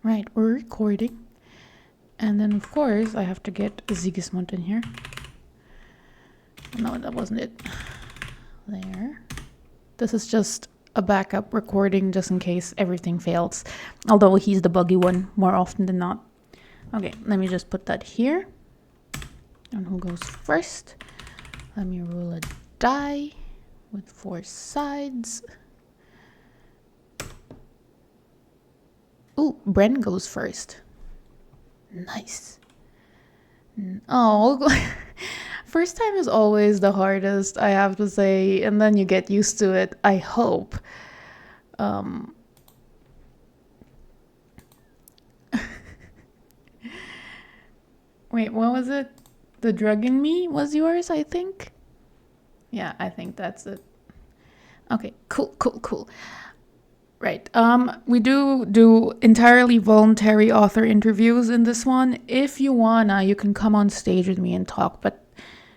Right, we're recording. And then, of course, I have to get Sigismund in here. No, that wasn't it. There. This is just a backup recording just in case everything fails. Although he's the buggy one more often than not. Okay, let me just put that here. And who goes first? Let me roll a die with 4 sides. Ooh, Bren goes first. Nice. Oh, first time is always the hardest, I have to say, and then you get used to it, I hope. Wait, what was it? The drug in me was yours, I think? Yeah, I think that's it. Okay, cool. Right. We do entirely voluntary author interviews in this one. If you wanna, you can come on stage with me and talk, but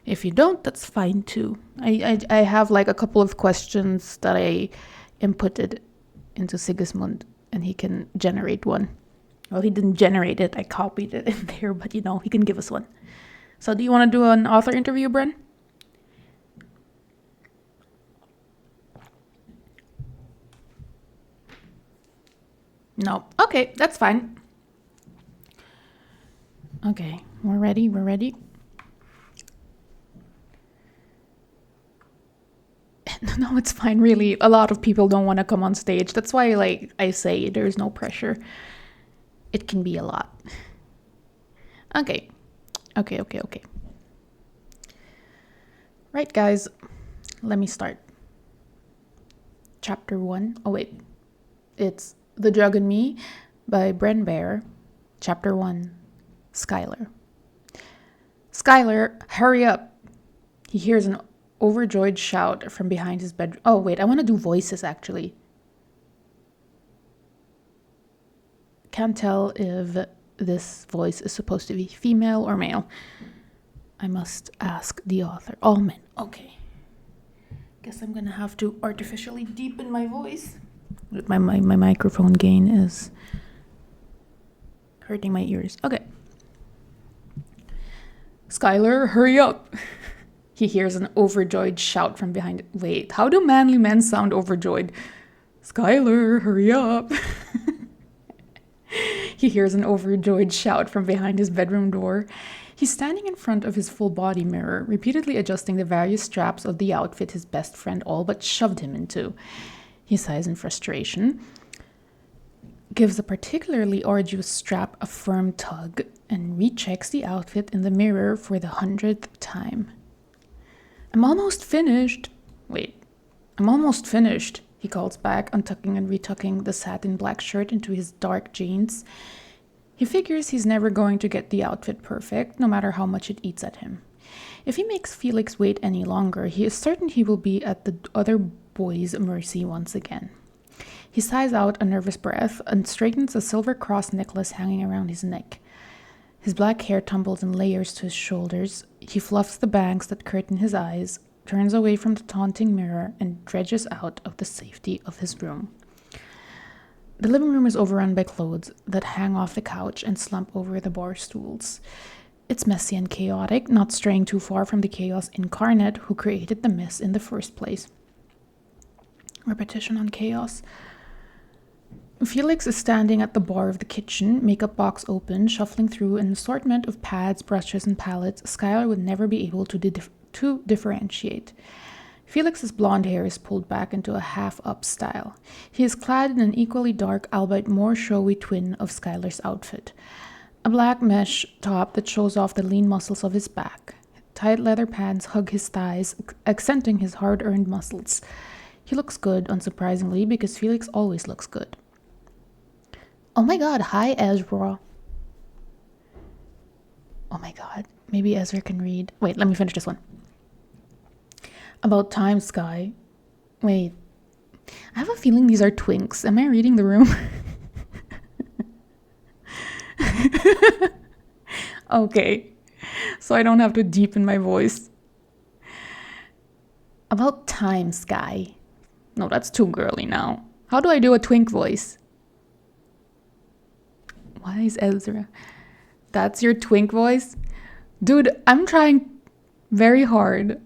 if you don't, that's fine too. I have like a couple of questions that I inputted into Sigismund, and he can generate one. Well, he didn't generate it, I copied it in there, but he can give us one. So do you want to do an author interview, Bren? No. Okay, that's fine. Okay, we're ready. No, it's fine, really. A lot of people don't want to come on stage. That's why, I say there's no pressure. It can be a lot. Okay. Right, guys. Let me start. Chapter 1. Oh, wait. It's The Drug in Me by BrennBear. Chapter 1. Skylar. Skylar, hurry up. He hears an overjoyed shout from behind his bedroom. Oh, wait, I want to do voices, actually. Can't tell if this voice is supposed to be female or male. I must ask the author. All men. Okay. Guess I'm gonna have to artificially deepen my voice. My microphone gain is hurting my ears. Okay. Skylar, hurry up. He hears an overjoyed shout from behind it. Wait, how do manly men sound overjoyed? Skylar, hurry up. He hears an overjoyed shout from behind his bedroom door. He's standing in front of his full body mirror, repeatedly adjusting the various straps of the outfit his best friend all but shoved him into. He sighs in frustration, gives a particularly arduous strap a firm tug, and rechecks the outfit in the mirror for the 100th time. I'm almost finished, he calls back, untucking and retucking the satin black shirt into his dark jeans. He figures he's never going to get the outfit perfect, no matter how much it eats at him. If he makes Felix wait any longer, he is certain he will be at the other boy's mercy once again. He sighs out a nervous breath and straightens a silver cross necklace hanging around his neck. His black hair tumbles in layers to his shoulders. He fluffs the bangs that curtain his eyes, turns away from the taunting mirror, and dredges out of the safety of his room. The living room is overrun by clothes that hang off the couch and slump over the bar stools. It's messy and chaotic, not straying too far from the chaos incarnate who created the mess in the first place. Repetition on chaos. Felix is standing at the bar of the kitchen, makeup box open, shuffling through an assortment of pads, brushes, and palettes Skylar would never be able to differentiate. Felix's blonde hair is pulled back into a half-up style. He is clad in an equally dark, albeit more showy twin of Skylar's outfit. A black mesh top that shows off the lean muscles of his back. Tight leather pants hug his thighs, accenting his hard-earned muscles. He looks good, unsurprisingly, because Felix always looks good. Oh my god, hi Ezra. Oh my god, maybe Ezra can read. Wait, let me finish this one. About time, Sky. Wait, I have a feeling these are twinks. Am I reading the room? Okay, so I don't have to deepen my voice. About time, Sky. No, that's too girly now. How do I do a twink voice? Wise Ezra. That's your twink voice? Dude, I'm trying very hard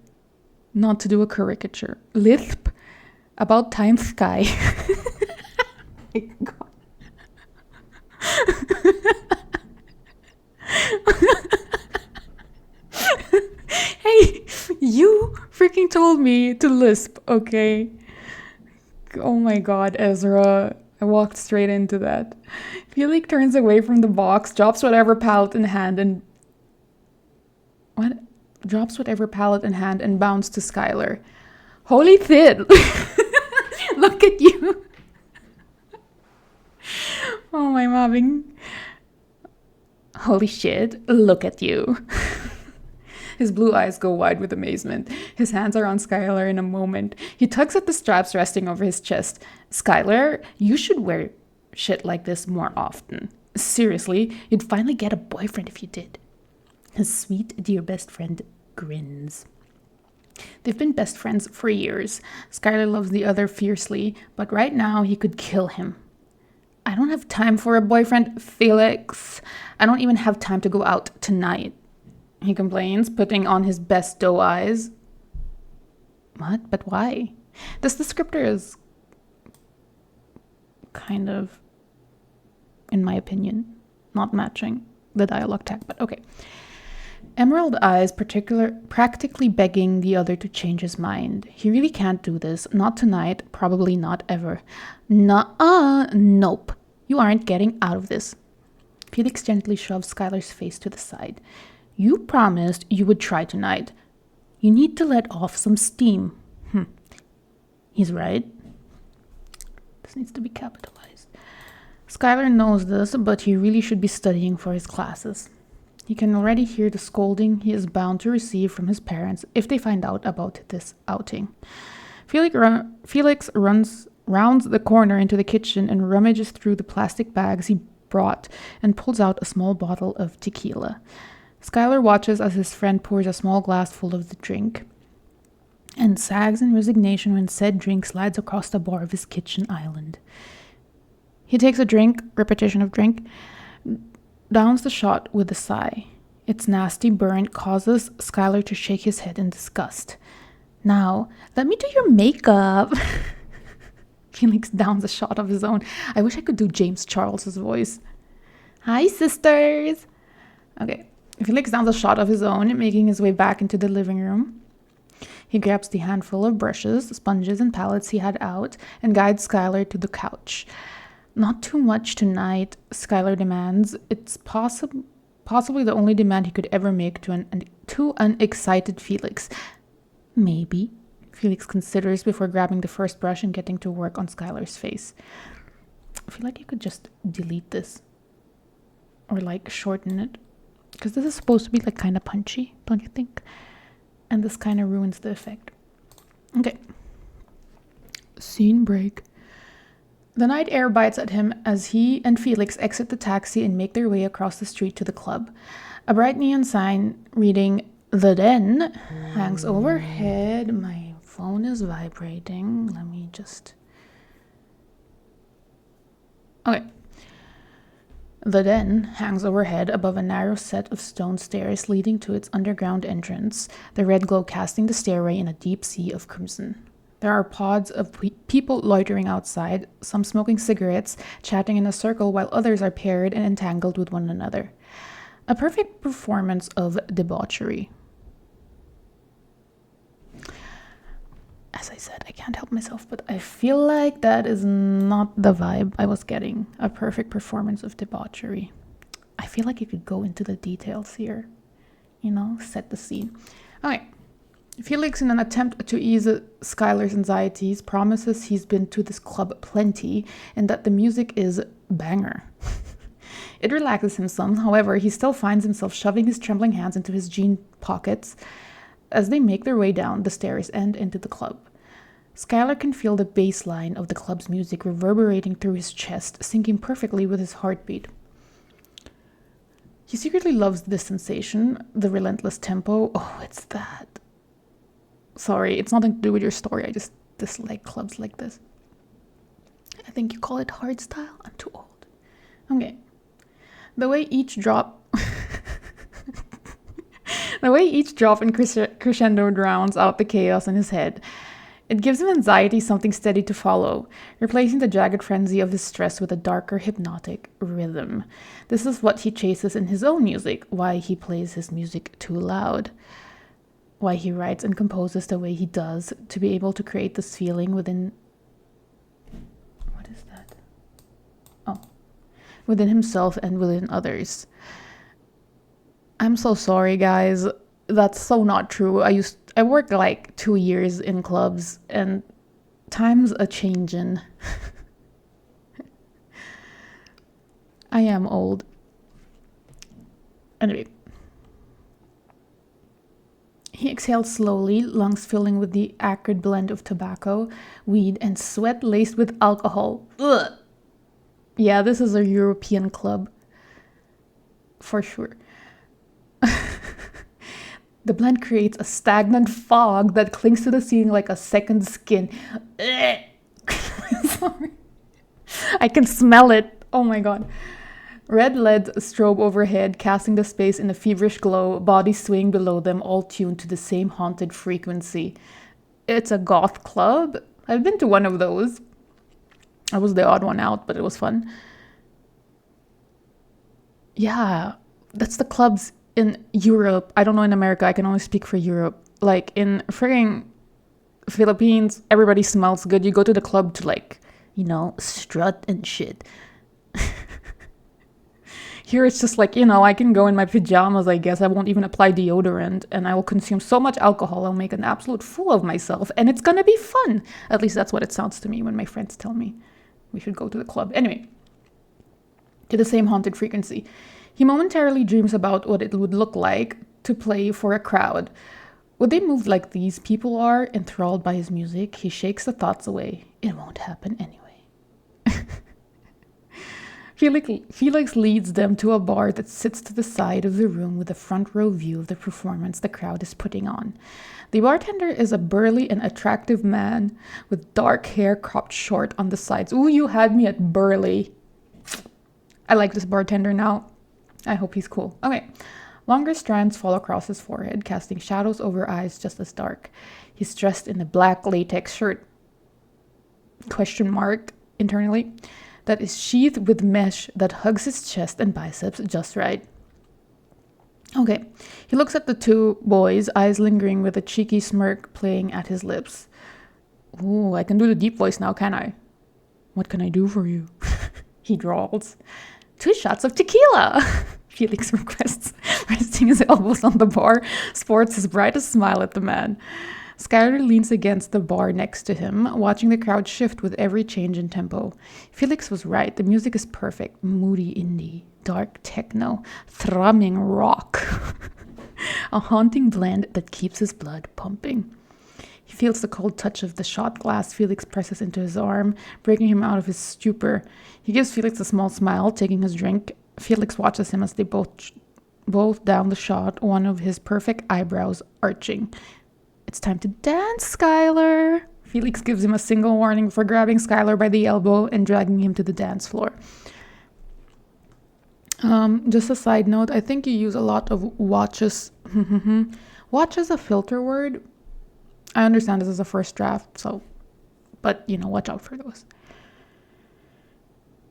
not to do a caricature. Lisp. About time, Sky. My God. Hey, you freaking told me to lisp, okay? Oh my God, Ezra. I walked straight into that. Felix turns away from the box, drops whatever palette in hand and... What? Drops whatever palette in hand and bounds to Skylar. Holy shit! Look at you! Oh my mobbing. Holy shit, look at you. His blue eyes go wide with amazement. His hands are on Skylar in a moment. He tugs at the straps resting over his chest. Skylar, you should wear shit like this more often. Seriously, you'd finally get a boyfriend if you did. His sweet, dear best friend grins. They've been best friends for years. Skylar loves the other fiercely, but right now he could kill him. I don't have time for a boyfriend, Felix. I don't even have time to go out tonight, he complains, putting on his best doe eyes. What? But why? This descriptor is kind of, in my opinion, not matching the dialogue tag, but okay. Emerald eyes practically begging the other to change his mind. He really can't do this. Not tonight. Probably not ever. Nuh-uh. Nope. You aren't getting out of this. Felix gently shoves Skylar's face to the side. You promised you would try tonight. You need to let off some steam. He's right. This needs to be capitalized. Skylar knows this, but he really should be studying for his classes. He can already hear the scolding he is bound to receive from his parents if they find out about this outing. Felix rounds the corner into the kitchen and rummages through the plastic bags he brought and pulls out a small bottle of tequila. Skylar watches as his friend pours a small glass full of the drink and sags in resignation when said drink slides across the bar of his kitchen island. He takes a drink, repetition of drink, downs the shot with a sigh. Its nasty burn causes Skylar to shake his head in disgust. Now, let me do your makeup. Felix downs a shot of his own. I wish I could do James Charles's voice. Hi, sisters. Okay. Felix downs a shot of his own, making his way back into the living room. He grabs the handful of brushes, sponges, and palettes he had out and guides Skylar to the couch. Not too much tonight, Skylar demands. It's possibly the only demand he could ever make to an excited Felix. Maybe, Felix considers before grabbing the first brush and getting to work on Skylar's face. I feel like you could just delete this or like shorten it, because this is supposed to be like kind of punchy, don't you think? And this kind of ruins the effect. Okay. Scene break. The night air bites at him as he and Felix exit the taxi and make their way across the street to the club. A bright neon sign reading The Den hangs overhead. My phone is vibrating. Let me just... Okay. The Den hangs overhead above a narrow set of stone stairs leading to its underground entrance, the red glow casting the stairway in a deep sea of crimson. There are pods of people loitering outside, some smoking cigarettes, chatting in a circle, while others are paired and entangled with one another. A perfect performance of debauchery. As I said, I can't help myself, but I feel like that is not the vibe I was getting. A perfect performance of debauchery. I feel like you could go into the details here. You know, set the scene. Okay. Felix, in an attempt to ease Skylar's anxieties, promises he's been to this club plenty and that the music is banger. It relaxes him some, however, he still finds himself shoving his trembling hands into his jean pockets as they make their way down the stairs and into the club. Skylar can feel the bass line of the club's music reverberating through his chest, syncing perfectly with his heartbeat. He secretly loves this sensation, the relentless tempo. Oh, it's that. Sorry, it's nothing to do with your story. I just dislike clubs like this. I think you call it hardstyle. I'm too old. Okay. The way each drop the way each drop and crescendo drowns out the chaos in his head. It gives him anxiety, something steady to follow, replacing the jagged frenzy of his stress with a darker, hypnotic rhythm. This is what he chases in his own music, why he plays his music too loud, why he writes and composes the way he does, to be able to create this feeling within... What is that? Oh. Within himself and within others. I'm so sorry, guys. That's so not true. I worked like 2 years in clubs, and time's a changin'. I am old. Anyway. He exhaled slowly, lungs filling with the acrid blend of tobacco, weed, and sweat laced with alcohol. Ugh. Yeah, this is a European club. For sure. The blend creates a stagnant fog that clings to the ceiling like a second skin. Sorry. I can smell it. Oh my god. Red LED strobe overhead, casting the space in a feverish glow, bodies swaying below them, all tuned to the same haunted frequency. It's a goth club. I've been to one of those. I was the odd one out, but it was fun. Yeah, that's the clubs in Europe. I don't know in America. I can only speak for Europe. Like in frigging Philippines, everybody smells good. You go to the club to like, strut and shit. Here it's just like, I can go in my pajamas, I guess. I won't even apply deodorant, and I will consume so much alcohol, I'll make an absolute fool of myself, and it's gonna be fun. At least that's what it sounds to me when my friends tell me we should go to the club. Anyway, to the same haunted frequency. He momentarily dreams about what it would look like to play for a crowd. Would they move like these people are, enthralled by his music? He shakes the thoughts away. It won't happen anyway. Felix leads them to a bar that sits to the side of the room with a front row view of the performance the crowd is putting on. The bartender is a burly and attractive man with dark hair cropped short on the sides. Ooh, you had me at burly. I like this bartender now. I hope he's cool. Okay. Longer strands fall across his forehead, casting shadows over eyes just as dark. He's dressed in a black latex shirt, internally, that is sheathed with mesh that hugs his chest and biceps just right. Okay. He looks at the two boys, eyes lingering with a cheeky smirk playing at his lips. Ooh, I can do the deep voice now, can I? What can I do for you? He drawls. 2 shots of tequila, Felix requests, resting his elbows on the bar, sports his brightest smile at the man. Skylar leans against the bar next to him, watching the crowd shift with every change in tempo. Felix was right. The music is perfect. Moody indie, dark techno, thrumming rock. A haunting blend that keeps his blood pumping. He feels the cold touch of the shot glass Felix presses into his arm, breaking him out of his stupor. He gives Felix a small smile, taking his drink. Felix watches him as they both down the shot, one of his perfect eyebrows arching. It's time to dance, Skylar. Felix gives him a single warning for grabbing Skylar by the elbow and dragging him to the dance floor. Just a side note, I think you use a lot of watches. Watch is a filter word. I understand this is a first draft, but watch out for those.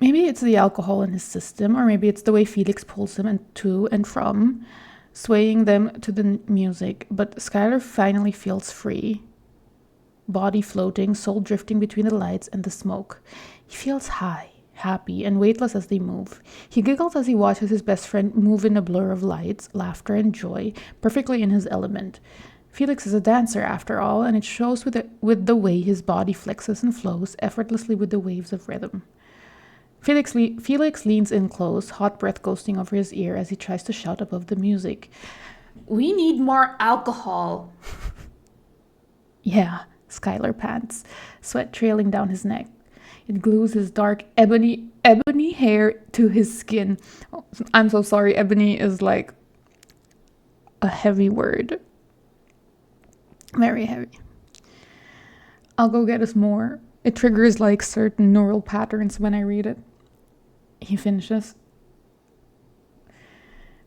Maybe it's the alcohol in his system, or maybe it's the way Felix pulls him to and from, swaying them to the music, but Skylar finally feels free. Body floating, soul drifting between the lights and the smoke. He feels high, happy, and weightless as they move. He giggles as he watches his best friend move in a blur of lights, laughter, and joy, perfectly in his element. Felix is a dancer, after all, and it shows with the way his body flexes and flows effortlessly with the waves of rhythm. Felix leans in close, hot breath ghosting over his ear as he tries to shout above the music. We need more alcohol. Yeah, Skylar pants, sweat trailing down his neck. It glues his dark ebony hair to his skin. Oh, I'm so sorry, ebony is like a heavy word. Very heavy. I'll go get us more. It triggers like certain neural patterns when I read it. He finishes.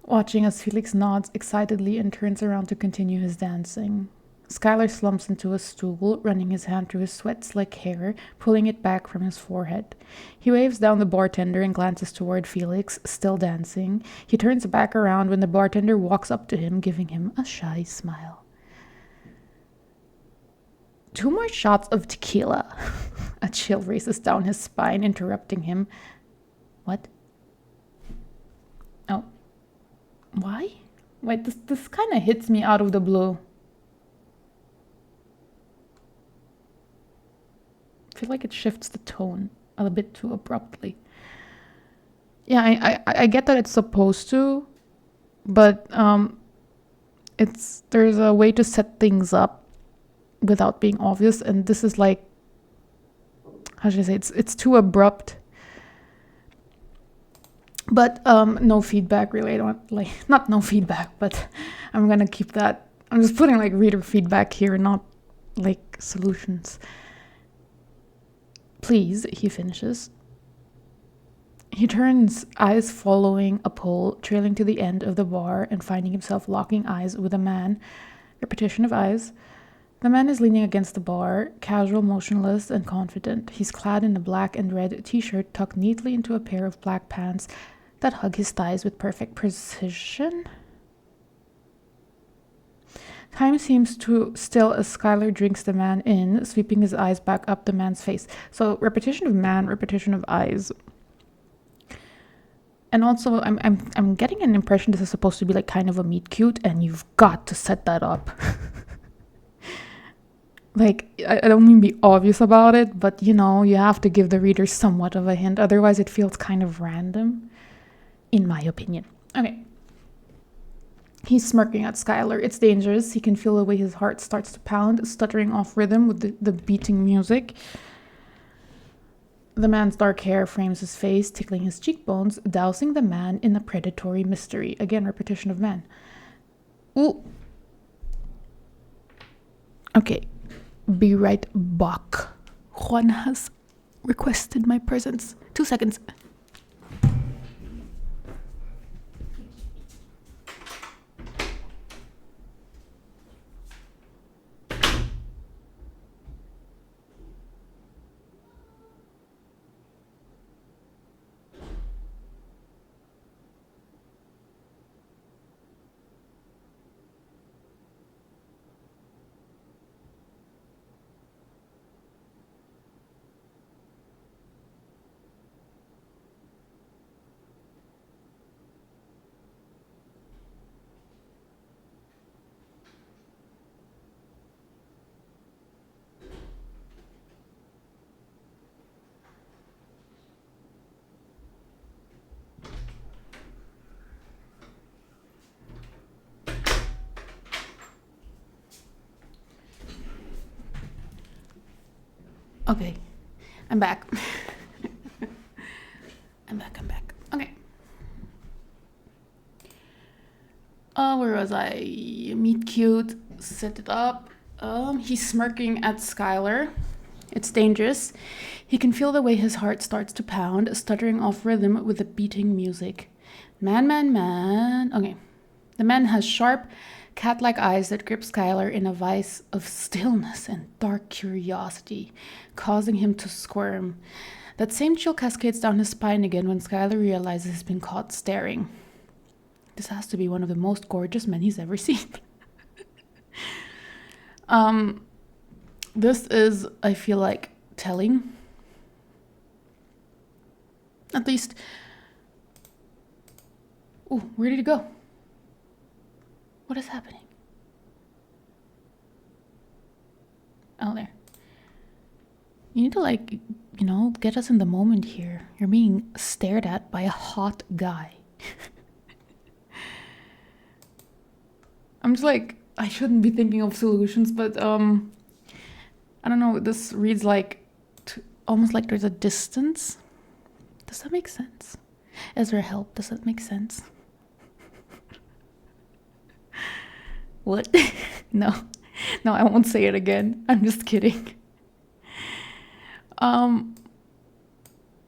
watching as Felix nods excitedly and turns around to continue his dancing. Skylar slumps into a stool, running his hand through his sweat-slick hair, pulling it back from his forehead. He waves down the bartender and glances toward Felix, still dancing. He turns back around when the bartender walks up to him, giving him a shy smile. 2 more shots of tequila. A chill races down his spine, interrupting him. What? Oh. Why? Wait, this kind of hits me out of the blue. I feel like it shifts the tone a bit too abruptly. Yeah, I get that it's supposed to, but there's a way to set things up without being obvious, and this is like, how should I say, it's too abrupt. But no feedback really. I don't like, not no feedback, but I'm gonna keep that. I'm just putting like reader feedback here, not like solutions. Please, he finishes. He turns, eyes following a pole, trailing to the end of the bar and finding himself locking eyes with a man. Repetition of eyes. The man is leaning against the bar, casual, motionless, and confident. He's clad in a black and red t-shirt tucked neatly into a pair of black pants that hug his thighs with perfect precision. Time seems to still as Skylar drinks the man in, sweeping his eyes back up the man's face. So repetition of man, repetition of eyes. And also, I'm getting an impression this is supposed to be like kind of a meet cute, and you've got to set that up. Like, I don't mean be obvious about it, but you know, you have to give the reader somewhat of a hint. Otherwise, it feels kind of random, in my opinion. Okay. He's smirking at Skylar. It's dangerous. He can feel the way his heart starts to pound, stuttering off rhythm with the beating music. The man's dark hair frames his face, tickling his cheekbones, dousing the man in a predatory mystery. Again, repetition of man. Ooh. Okay. Be right back. Juan has requested my presence. 2 seconds. Okay, I'm back. I'm back. Okay. Where was I? Meet cute, set it up. He's smirking at Skylar. It's dangerous. He can feel the way his heart starts to pound, stuttering off rhythm with the beating music. Man. Okay. The man has sharp, cat-like eyes that grip Skylar in a vice of stillness and dark curiosity, causing him to squirm. That same chill cascades down his spine again when Skylar realizes he's been caught staring. This has to be one of the most gorgeous men he's ever seen. This is, I feel like, telling. At least... Ooh, where did he go? What is happening? Oh, there. You need to, like, you know, get us in the moment here. You're being stared at by a hot guy. I'm just like, I shouldn't be thinking of solutions, but, I don't know, this reads like, almost like there's a distance. Does that make sense? Ezra, help, does that make sense? What? No, I won't say it again. I'm just kidding.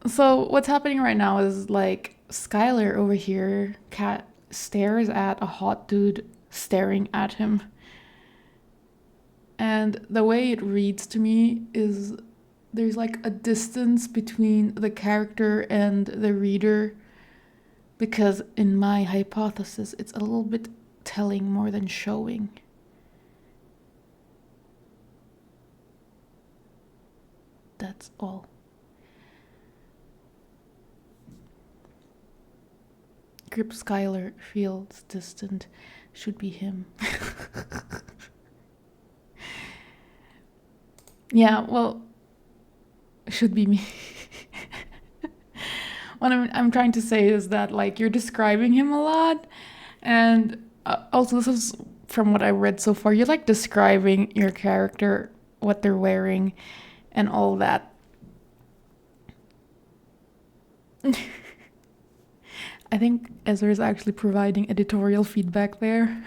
So what's happening right now is like Skylar over here, stares at a hot dude staring at him. And the way it reads to me is there's like a distance between the character and the reader, because in my hypothesis, it's a little bit telling more than showing. That's all. Grip Skylar feels distant. Should be him. Yeah, well, should be me. What I'm trying to say is that, like, you're describing him a lot, and also this is from what I read so far. You're like describing your character, what they're wearing, and all that. I think Ezra is actually providing editorial feedback there.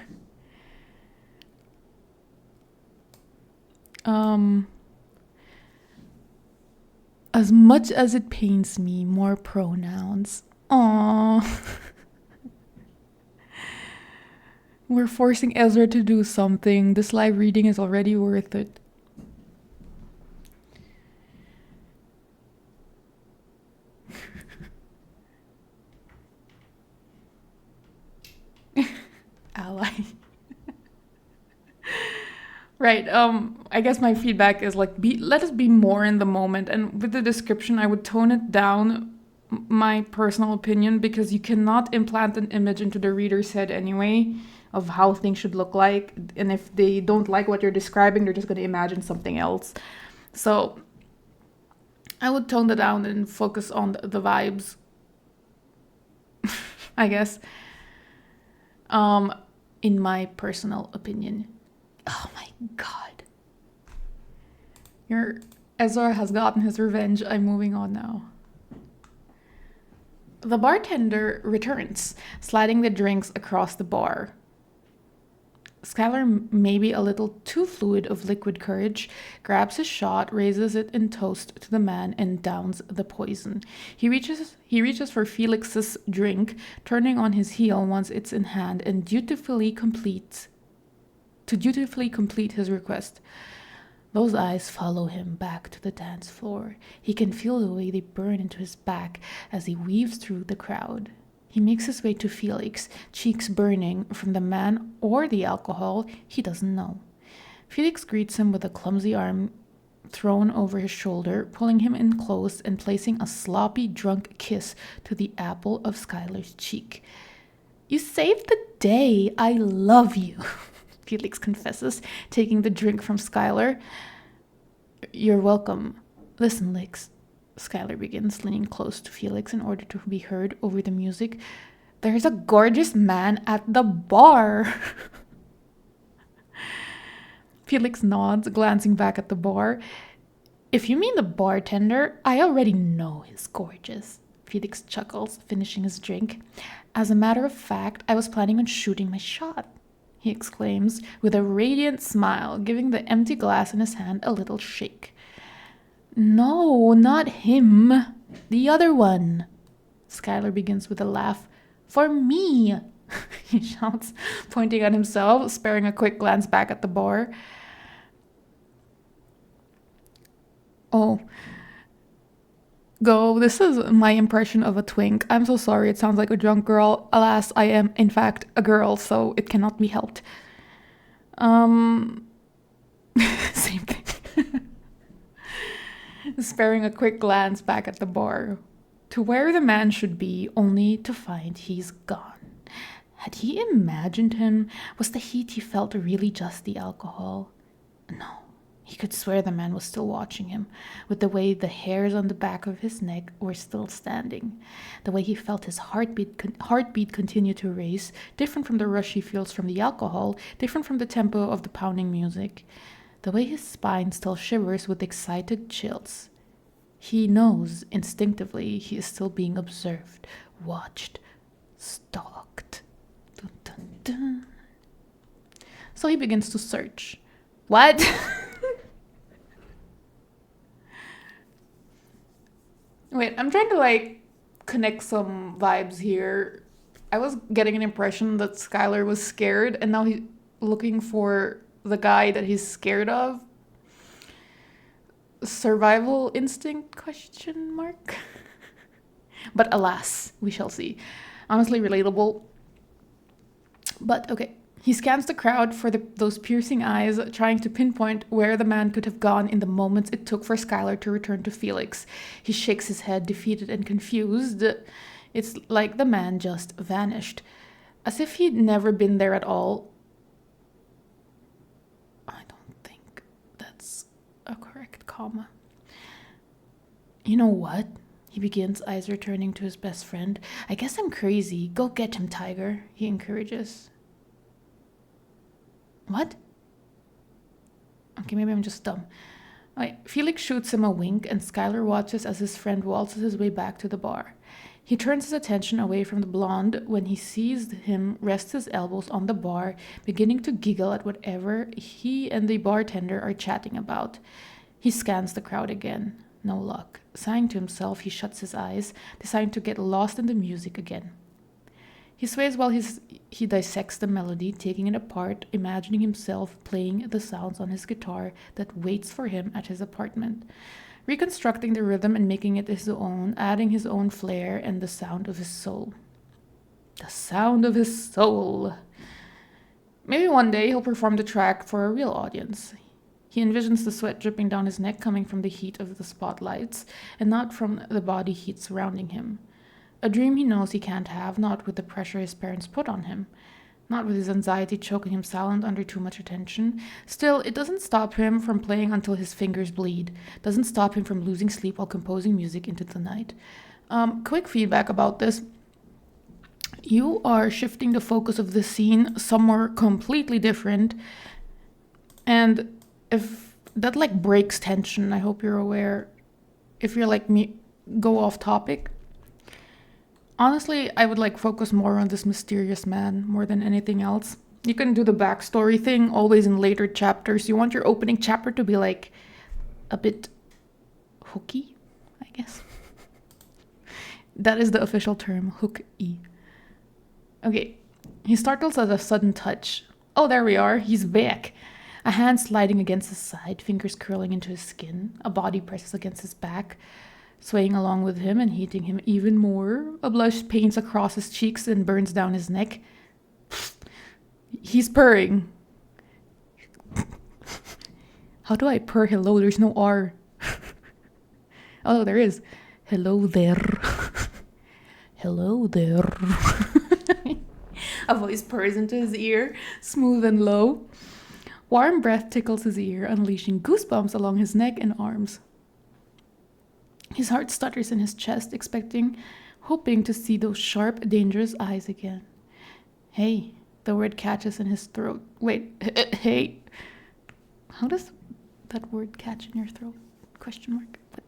As much as it pains me, more pronouns. Aww. We're forcing Ezra to do something. This live reading is already worth it. Ally. Right. I guess my feedback is like, let us be more in the moment. And with the description, I would tone it down, my personal opinion, because you cannot implant an image into the reader's head anyway of how things should look like. And if they don't like what you're describing, they're just going to imagine something else. So I would tone that down and focus on the vibes, I guess. In my personal opinion. Oh my god. Ezra has gotten his revenge. I'm moving on now. The bartender returns, sliding the drinks across the bar. Skylar, maybe a little too fluid of liquid courage, grabs his shot, raises it in toast to the man, and downs the poison. He reaches for Felix's drink, turning on his heel once it's in hand, and dutifully complete his request. Those eyes follow him back to the dance floor. He can feel the way they burn into his back as he weaves through the crowd. He makes his way to Felix, cheeks burning from the man or the alcohol, he doesn't know. Felix greets him with a clumsy arm thrown over his shoulder, pulling him in close and placing a sloppy, drunk kiss to the apple of Skylar's cheek. "You saved the day. I love you," Felix confesses, taking the drink from Skylar. "You're welcome. Listen, Lix," Skylar begins, leaning close to Felix in order to be heard over the music. "There's a gorgeous man at the bar." Felix nods, glancing back at the bar. "If you mean the bartender, I already know he's gorgeous." Felix chuckles, finishing his drink. "As a matter of fact, I was planning on shooting my shot," he exclaims with a radiant smile, giving the empty glass in his hand a little shake. "No, not him. The other one." Skylar begins with a laugh. "For me," he shouts, pointing at himself, sparing a quick glance back at the bar. "Oh. Go, this is my impression of a twink. I'm so sorry, it sounds like a drunk girl. Alas, I am, in fact, a girl, so it cannot be helped." Same thing. Sparing a quick glance back at the bar, to where the man should be, only to find he's gone. Had he imagined him? Was the heat he felt really just the alcohol? No. He could swear the man was still watching him, with the way the hairs on the back of his neck were still standing, the way he felt his heartbeat continue to race, different from the rush he feels from the alcohol, different from the tempo of the pounding music, the way his spine still shivers with excited chills. He knows instinctively he is still being observed, watched, stalked. Dun, dun, dun. So he begins to search. What? Wait, I'm trying to connect some vibes here. I was getting an impression that Skylar was scared, and now he's looking for the guy that he's scared of. Survival instinct, question mark? But alas, we shall see. Honestly relatable. But okay. He scans the crowd for those piercing eyes, trying to pinpoint where the man could have gone in the moments it took for Skylar to return to Felix. He shakes his head, defeated and confused. It's like the man just vanished, as if he'd never been there at all. I don't think that's a correct comma. You know what? He begins, eyes returning to his best friend. I guess I'm crazy. Go get him, Tiger, he encourages. What? Okay, maybe I'm just dumb. Felix shoots him a wink, and Skylar watches as his friend waltzes his way back to the bar. He turns his attention away from the blonde when he sees him rest his elbows on the bar, beginning to giggle at whatever he and the bartender are chatting about. He scans the crowd again. No luck. Sighing to himself, he shuts his eyes, deciding to get lost in the music again. He sways while he dissects the melody, taking it apart, imagining himself playing the sounds on his guitar that waits for him at his apartment, reconstructing the rhythm and making it his own, adding his own flair and the sound of his soul. The sound of his soul. Maybe one day he'll perform the track for a real audience. He envisions the sweat dripping down his neck coming from the heat of the spotlights and not from the body heat surrounding him. A dream he knows he can't have, not with the pressure his parents put on him, not with his anxiety choking him silent under too much attention. Still, it doesn't stop him from playing until his fingers bleed, doesn't stop him from losing sleep while composing music into the night. Quick feedback about this. You are shifting the focus of the scene somewhere completely different, and if that breaks tension, I hope you're aware. If you're like me, go off topic. Honestly, I would focus more on this mysterious man more than anything else. You can do the backstory thing always in later chapters. You want your opening chapter to be a bit hooky, I guess. That is the official term, hook-y. Okay, he startles at a sudden touch. Oh, there we are, he's back. A hand sliding against his side, fingers curling into his skin. A body presses against his back, swaying along with him and heating him even more. A blush paints across his cheeks and burns down his neck. He's purring. How do I purr hello? There's no R. Oh, there is. Hello there. Hello there. A voice purrs into his ear, smooth and low. Warm breath tickles his ear, unleashing goosebumps along his neck and arms. His heart stutters in his chest, hoping to see those sharp, dangerous eyes again. Hey, the word catches in his throat. Wait, hey. How does that word catch in your throat? Question mark. But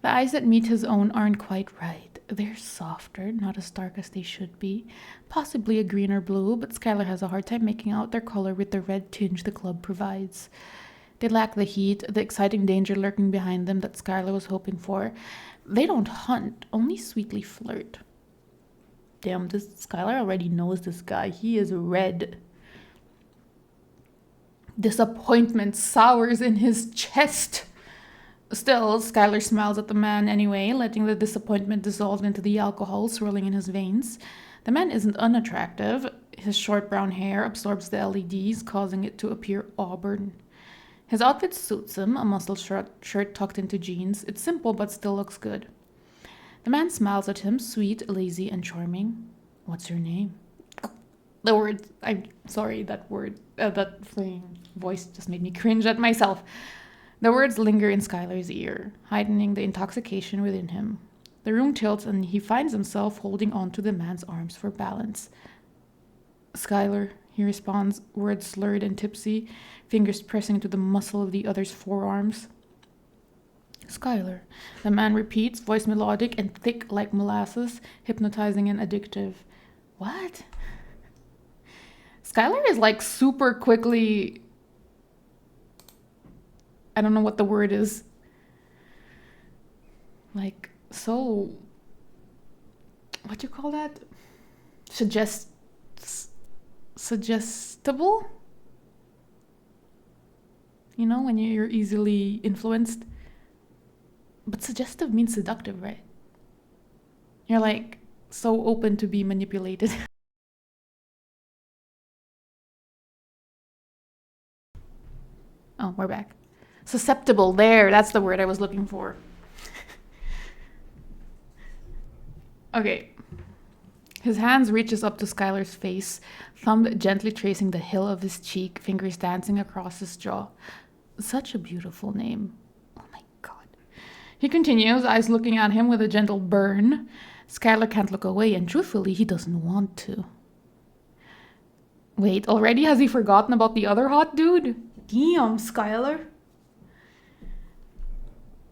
the eyes that meet his own aren't quite right. They're softer, not as dark as they should be. Possibly a green or blue, but Skylar has a hard time making out their color with the red tinge the club provides. They lack the heat, the exciting danger lurking behind them that Skylar was hoping for. They don't hunt, only sweetly flirt. Damn, this Skylar already knows this guy. He is red. Disappointment sours in his chest. Still, Skylar smiles at the man anyway, letting the disappointment dissolve into the alcohol swirling in his veins. The man isn't unattractive. His short brown hair absorbs the LEDs, causing it to appear auburn. His outfit suits him, a muscle shirt tucked into jeans. It's simple, but still looks good. The man smiles at him, sweet, lazy, and charming. What's your name? The word, I'm sorry, that voice just made me cringe at myself. The words linger in Skylar's ear, heightening the intoxication within him. The room tilts and he finds himself holding onto the man's arms for balance. Skylar, he responds, words slurred and tipsy, fingers pressing to the muscle of the other's forearms. Skylar, the man repeats, voice melodic and thick like molasses, hypnotizing and addictive. What? Skylar is super quickly... I don't know what the word is. So... what do you call that? suggestible? You know, when you're easily influenced. But suggestive means seductive, right? You're like so open to be manipulated. Oh, we're back. Susceptible, there, that's the word I was looking for. Okay. His hands reaches up to Skylar's face, thumb gently tracing the hill of his cheek, fingers dancing across his jaw. Such a beautiful name. Oh my god. He continues, eyes looking at him with a gentle burn. Skylar can't look away, and truthfully, he doesn't want to. Wait, already has he forgotten about the other hot dude? Damn, Skylar.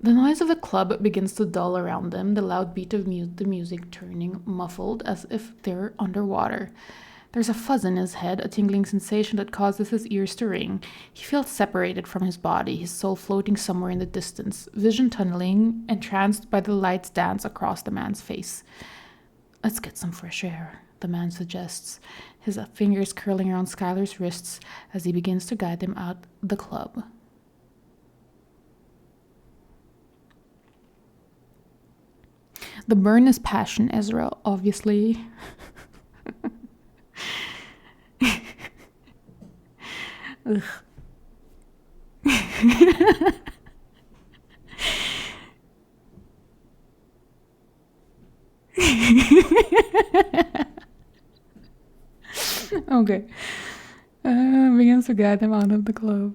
The noise of the club begins to dull around them, the loud beat of the music turning muffled as if they're underwater. There's a fuzz in his head, a tingling sensation that causes his ears to ring. He feels separated from his body, his soul floating somewhere in the distance, vision tunneling, entranced by the light's dance across the man's face. Let's get some fresh air, the man suggests, his fingers curling around Skylar's wrists as he begins to guide them out the club. The burn is passion, Ezra, obviously. Ugh. Okay. Begins to guide them out of the club.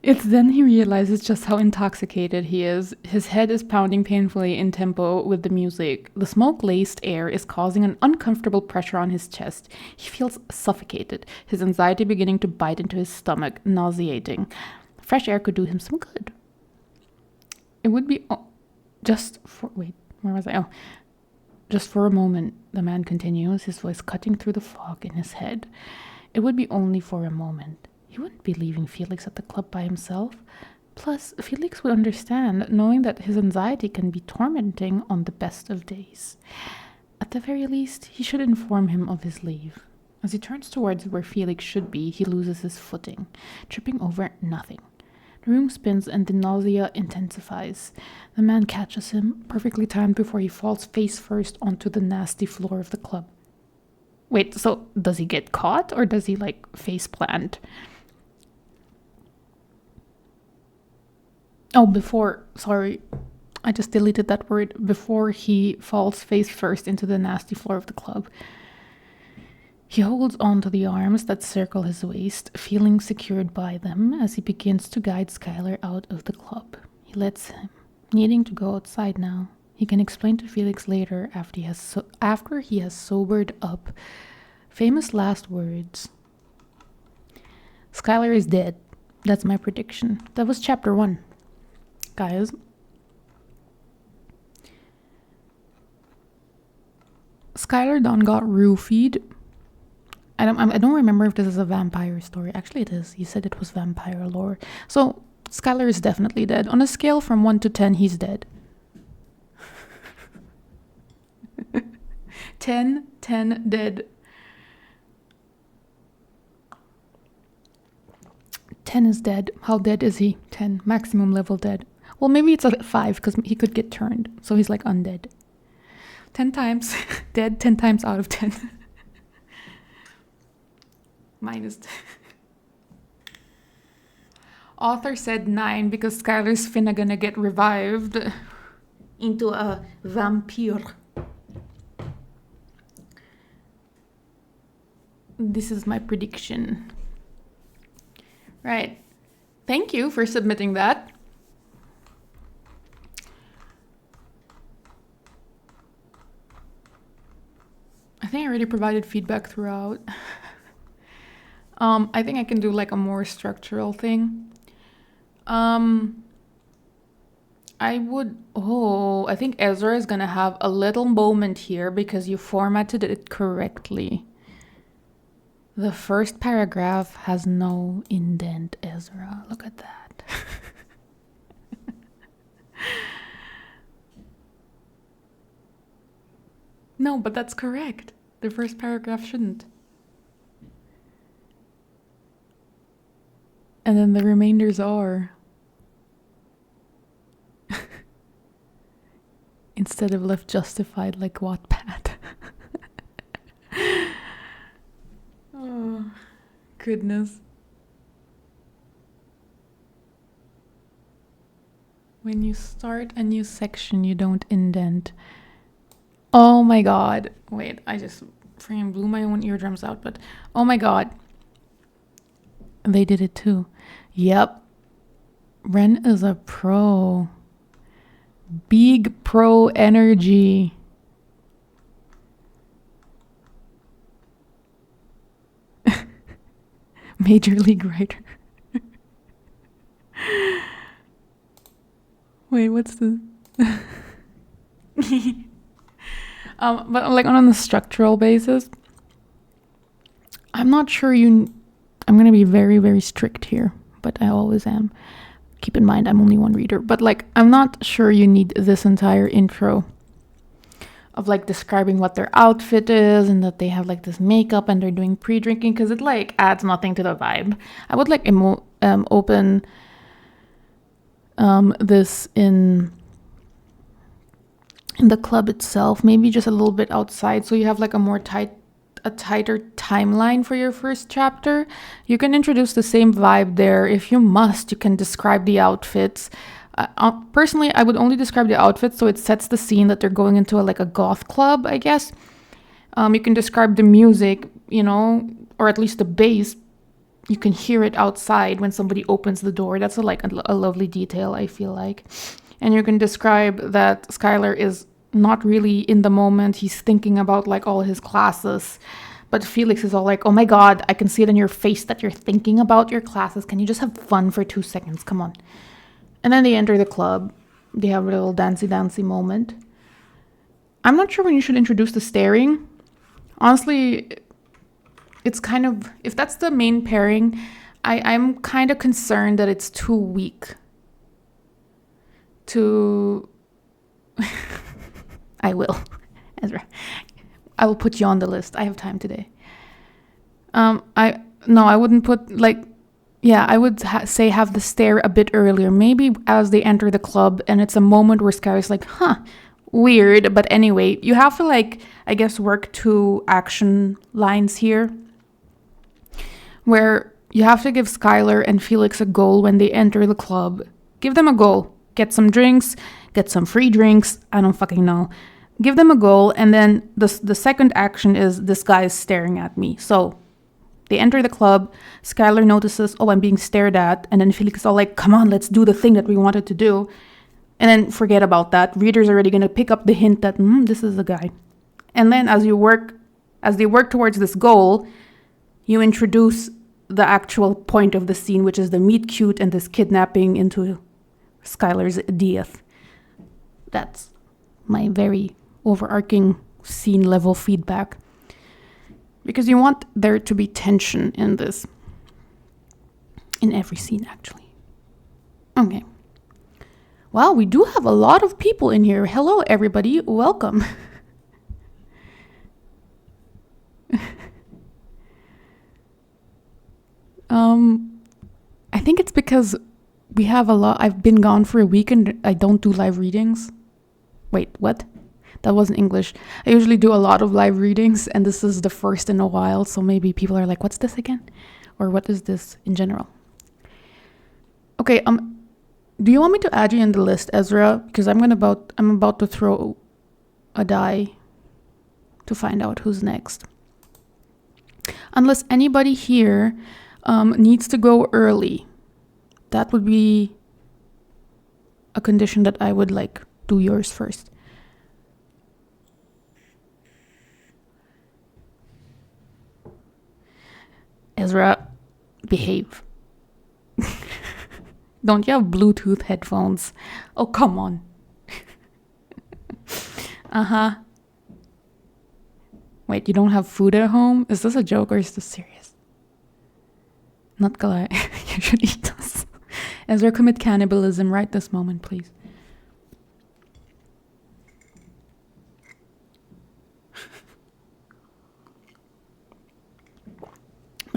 It's then he realizes just how intoxicated he is. His head is pounding painfully in tempo with the music. The smoke-laced air is causing an uncomfortable pressure on his chest. He feels suffocated, his anxiety beginning to bite into his stomach, nauseating. Fresh air could do him some good. It would be just for... Wait, where was I? Oh. Just for a moment, the man continues, his voice cutting through the fog in his head. It would be only for a moment. He wouldn't be leaving Felix at the club by himself. Plus, Felix would understand, knowing that his anxiety can be tormenting on the best of days. At the very least, he should inform him of his leave. As he turns towards where Felix should be, he loses his footing, tripping over nothing. The room spins and the nausea intensifies. The man catches him, perfectly timed before he falls face first onto the nasty floor of the club. Wait, so does he get caught or does he face plant? Oh, sorry, I just deleted that word. Before he falls face first into the nasty floor of the club. He holds on to the arms that circle his waist, feeling secured by them as he begins to guide Skylar out of the club. He lets him, needing to go outside now. He can explain to Felix later after he has sobered up. Famous last words. Skylar is dead. That's my prediction. That was chapter 1. Guys. Skylar Dawn got roofied. I don't remember if this is a vampire story. Actually, it is. He said it was vampire lore. So, Skylar is definitely dead. On a scale from 1 to 10, he's dead. 10 dead. 10 is dead. How dead is he? 10. Maximum level dead. Well, maybe it's a 5 because he could get turned. So he's like undead. 10 times dead, 10 times out of 10. Minus. Author said 9 because Skylar's finna gonna get revived into a vampire. This is my prediction. Right. Thank you for submitting that. I think I already provided feedback throughout. I think I can do a more structural thing. I think Ezra is gonna have a little moment here because you formatted it correctly. The first paragraph has no indent, Ezra. Look at that. No, but that's correct. The first paragraph shouldn't. And then the remainders are. Instead of left justified like Wattpad. Oh, goodness. When you start a new section, you don't indent. Oh my god. Wait, I just freaking blew my own eardrums out, but oh my god. They did it too. Yep. Brenn is a pro. Big pro energy. Major League writer. Wait, what's the... but like on the structural basis, I'm not sure I'm going to be very, very strict here, but I always am. Keep in mind, I'm only one reader, but like, I'm not sure you need this entire intro of like describing what their outfit is and that they have like this makeup and they're doing pre-drinking, because it like adds nothing to the vibe. I would like open this in the club itself, maybe just a little bit outside, so you have like a tighter timeline for your first chapter. You can introduce the same vibe there. If you must, you can describe the outfits. Personally, I would only describe the outfits so it sets the scene that they're going into a goth club, I guess. You can describe the music, or at least the bass. You can hear it outside when somebody opens the door. That's a lovely detail, I feel like. And you can describe that Skylar is not really in the moment. He's thinking about like all his classes. But Felix is all like, oh my god, I can see it in your face that you're thinking about your classes. Can you just have fun for 2 seconds? Come on. And then they enter the club. They have a little dancey moment. I'm not sure when you should introduce the staring. Honestly, it's kind of, if that's the main pairing, I'm kind of concerned that it's too weak to... I will. Ezra, I will put you on the list. I have time today. I wouldn't put I would say have the stare a bit earlier, maybe as they enter the club, and it's a moment where Skylar's like, weird, but anyway, you have to I guess work 2 action lines here, where you have to give Skylar and Felix a goal when they enter the club. Give them a goal. Get some drinks, get some free drinks, I don't fucking know. Give them a goal, and then the second action is this guy is staring at me. So they enter the club, Skylar notices, oh, I'm being stared at, and then Felix is all like, come on, let's do the thing that we wanted to do. And then forget about that. Reader's already going to pick up the hint that, this is the guy. And then as they work towards this goal, you introduce the actual point of the scene, which is the meet cute and this kidnapping into Skylar's death. That's my very overarching scene level feedback. Because you want there to be tension in this. In every scene, actually. Okay. Wow, we do have a lot of people in here. Hello, everybody. Welcome. I think it's because we have a lot. I've been gone for a week and I don't do live readings. Wait, what? That wasn't English. I usually do a lot of live readings, and this is the first in a while, so maybe people are like, what's this again? Or what is this in general? Okay, do you want me to add you in the list, Ezra? Because I'm about to throw a die to find out who's next. Unless anybody here needs to go early. That would be a condition that I would do yours first. Ezra, behave. Don't you have Bluetooth headphones? Oh, come on. Uh-huh. Wait, you don't have food at home? Is this a joke or is this serious? Not gonna lie. You should eat us. Ezra, commit cannibalism right this moment, please.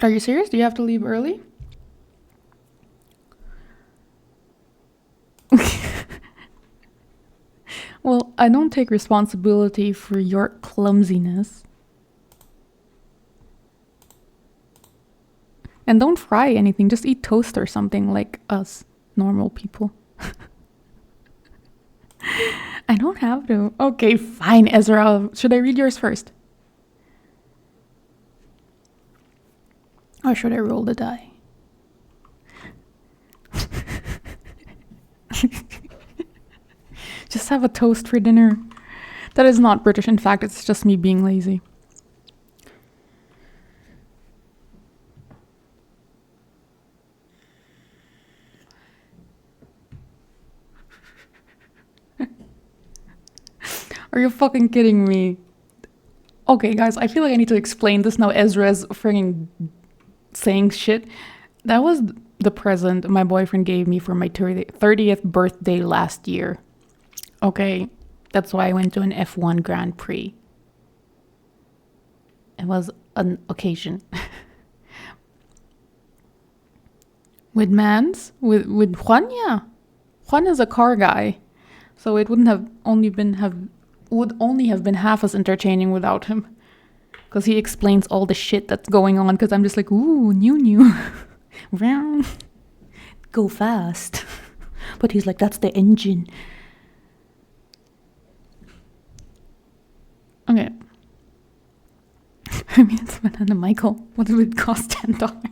But are you serious? Do you have to leave early? Well, I don't take responsibility for your clumsiness. And don't fry anything, just eat toast or something like us normal people. I don't have to. Okay, fine, Ezra. Should I read yours first? Or should I roll the die? Just have a toast for dinner. That is not British. In fact, it's just me being lazy. Are you fucking kidding me? Okay, guys, I feel like I need to explain this now. Ezra's frigging saying shit. That was the present my boyfriend gave me for my 30th birthday last year. Okay, that's why I went to an F1 Grand Prix. It was an occasion. With with Juan, yeah. Juan is a car guy. So it would only have been half as entertaining without him. Because he explains all the shit that's going on. Because I'm just like, ooh, new. Go fast. But he's like, that's the engine. Okay. I mean, it's Banana Michael. What would it cost? $10?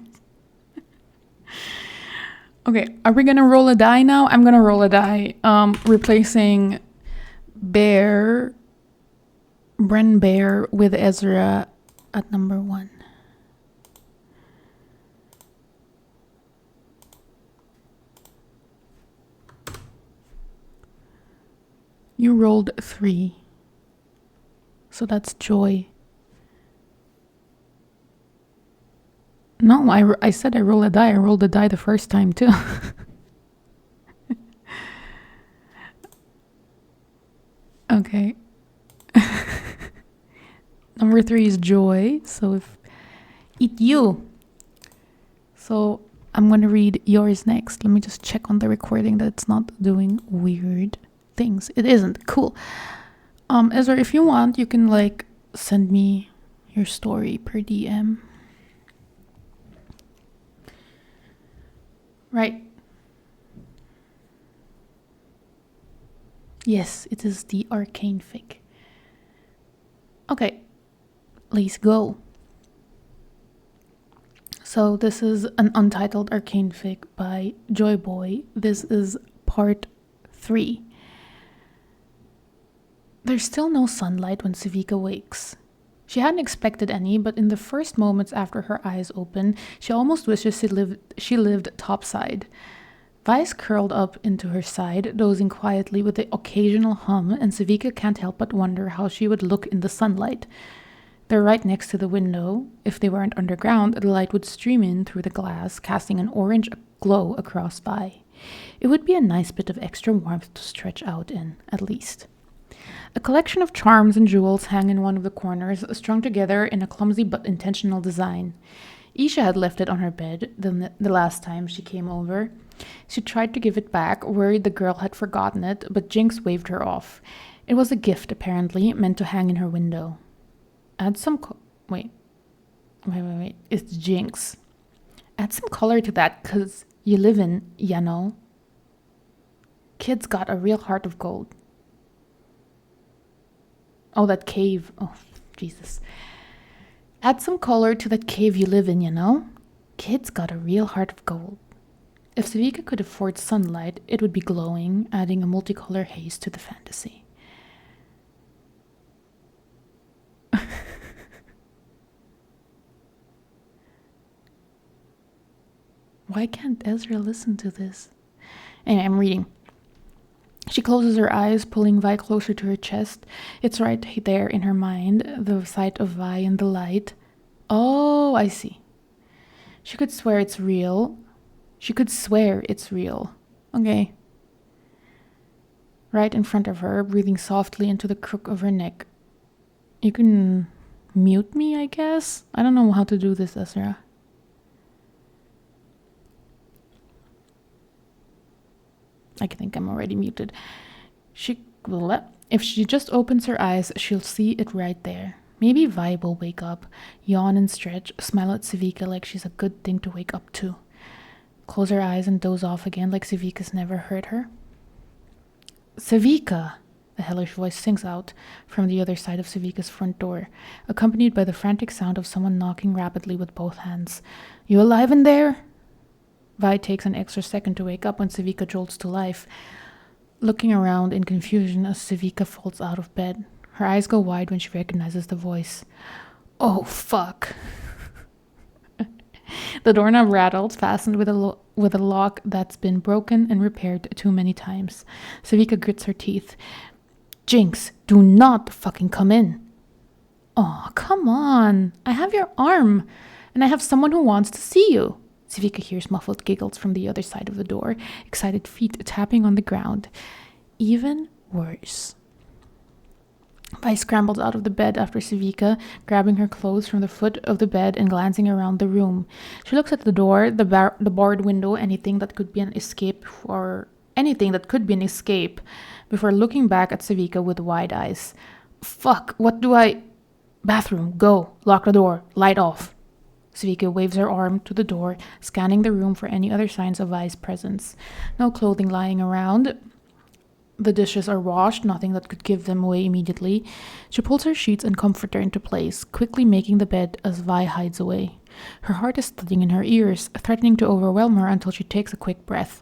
Okay, are we gonna roll a die now? I'm gonna roll a die. Replacing BrennBear with Ezra at number 1. You rolled 3. So that's joy. No, I said I roll a die. I rolled a die the first time too. Okay. Number 3 is joy. So if eat you. So I'm gonna read yours next. Let me just check on the recording that it's not doing weird things. It isn't. Cool. Ezra, if you want, you can like send me your story per DM. Right. Yes, it is the Arcane fic. Okay, let's go. So this is an Untitled Arcane fic by Joyboy. This is part 3. There's still no sunlight when Savika wakes. She hadn't expected any, but in the first moments after her eyes open, she almost wishes she lived topside. Vice curled up into her side, dozing quietly with the occasional hum, and Savika can't help but wonder how she would look in the sunlight. They're right next to the window. If they weren't underground, the light would stream in through the glass, casting an orange glow across Vi. It would be a nice bit of extra warmth to stretch out in, at least. A collection of charms and jewels hang in one of the corners, strung together in a clumsy but intentional design. Isha had left it on her bed the last time she came over. She tried to give it back, worried the girl had forgotten it, but Jinx waved her off. It was a gift, apparently, meant to hang in her window. Add some wait. It's Jinx. Add some color to that, 'cause you live in, you know. Kid's got a real heart of gold. Oh, that cave. Oh, Jesus. Add some color to that cave you live in, you know? Kid's got a real heart of gold. If Savika could afford sunlight, it would be glowing, adding a multicolor haze to the fantasy. Why can't Ezra listen to this? Anyway, I'm reading. She closes her eyes, pulling Vi closer to her chest. It's right there in her mind, the sight of Vi in the light. Oh, I see. She could swear it's real. Okay. Right in front of her, breathing softly into the crook of her neck. You can mute me, I guess? I don't know how to do this, Ezra. I think I'm already muted. If she just opens her eyes, she'll see it right there. Maybe Vibe will wake up, yawn and stretch, smile at Civica like she's a good thing to wake up to. Close her eyes and doze off again like Civica's never hurt her. Civica! A hellish voice sings out from the other side of Civica's front door, accompanied by the frantic sound of someone knocking rapidly with both hands. You alive in there? Vi takes an extra second to wake up when Civica jolts to life, looking around in confusion as Civica falls out of bed. Her eyes go wide when she recognizes the voice. Oh, fuck. The doorknob rattles, fastened with a lock that's been broken and repaired too many times. Civica grits her teeth. Jinx, do not fucking come in. Aw, come on. I have your arm, and I have someone who wants to see you. Civica hears muffled giggles from the other side of the door, excited feet tapping on the ground. Even worse. Vi scrambles out of the bed after Civica, grabbing her clothes from the foot of the bed and glancing around the room. She looks at the door, the barred window, anything that could be an escape, before looking back at Civica with wide eyes. Fuck, what do I... Bathroom, go, lock the door, light off. Civica waves her arm to the door, scanning the room for any other signs of Vi's presence. No clothing lying around. The dishes are washed, nothing that could give them away immediately. She pulls her sheets and comforter into place, quickly making the bed as Vi hides away. Her heart is thudding in her ears, threatening to overwhelm her until she takes a quick breath.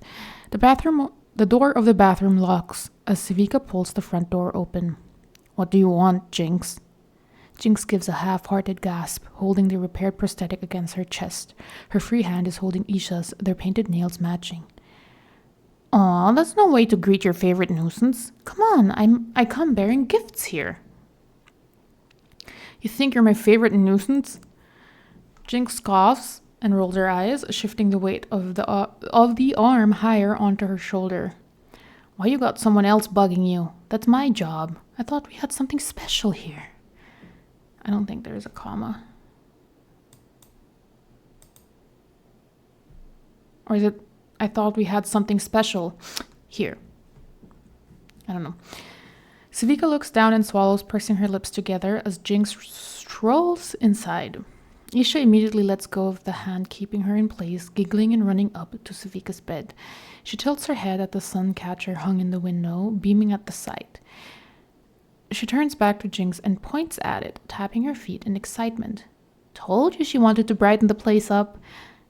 The door of the bathroom locks as Civica pulls the front door open. What do you want, Jinx? Jinx gives a half-hearted gasp, holding the repaired prosthetic against her chest. Her free hand is holding Isha's, their painted nails matching. Aw, that's no way to greet your favorite nuisance. Come on, I come bearing gifts here. You think you're my favorite nuisance? Jinx scoffs and rolls her eyes, shifting the weight of the arm higher onto her shoulder. Why you got someone else bugging you? That's my job. I thought we had something special here. I don't think there's a comma. Or is it... I thought we had something special here. I don't know. Civica looks down and swallows, pursing her lips together as Jinx strolls inside. Isha immediately lets go of the hand keeping her in place, giggling and running up to Civica's bed. She tilts her head at the sun catcher hung in the window, beaming at the sight. She turns back to Jinx and points at it, tapping her feet in excitement. Told you she wanted to brighten the place up.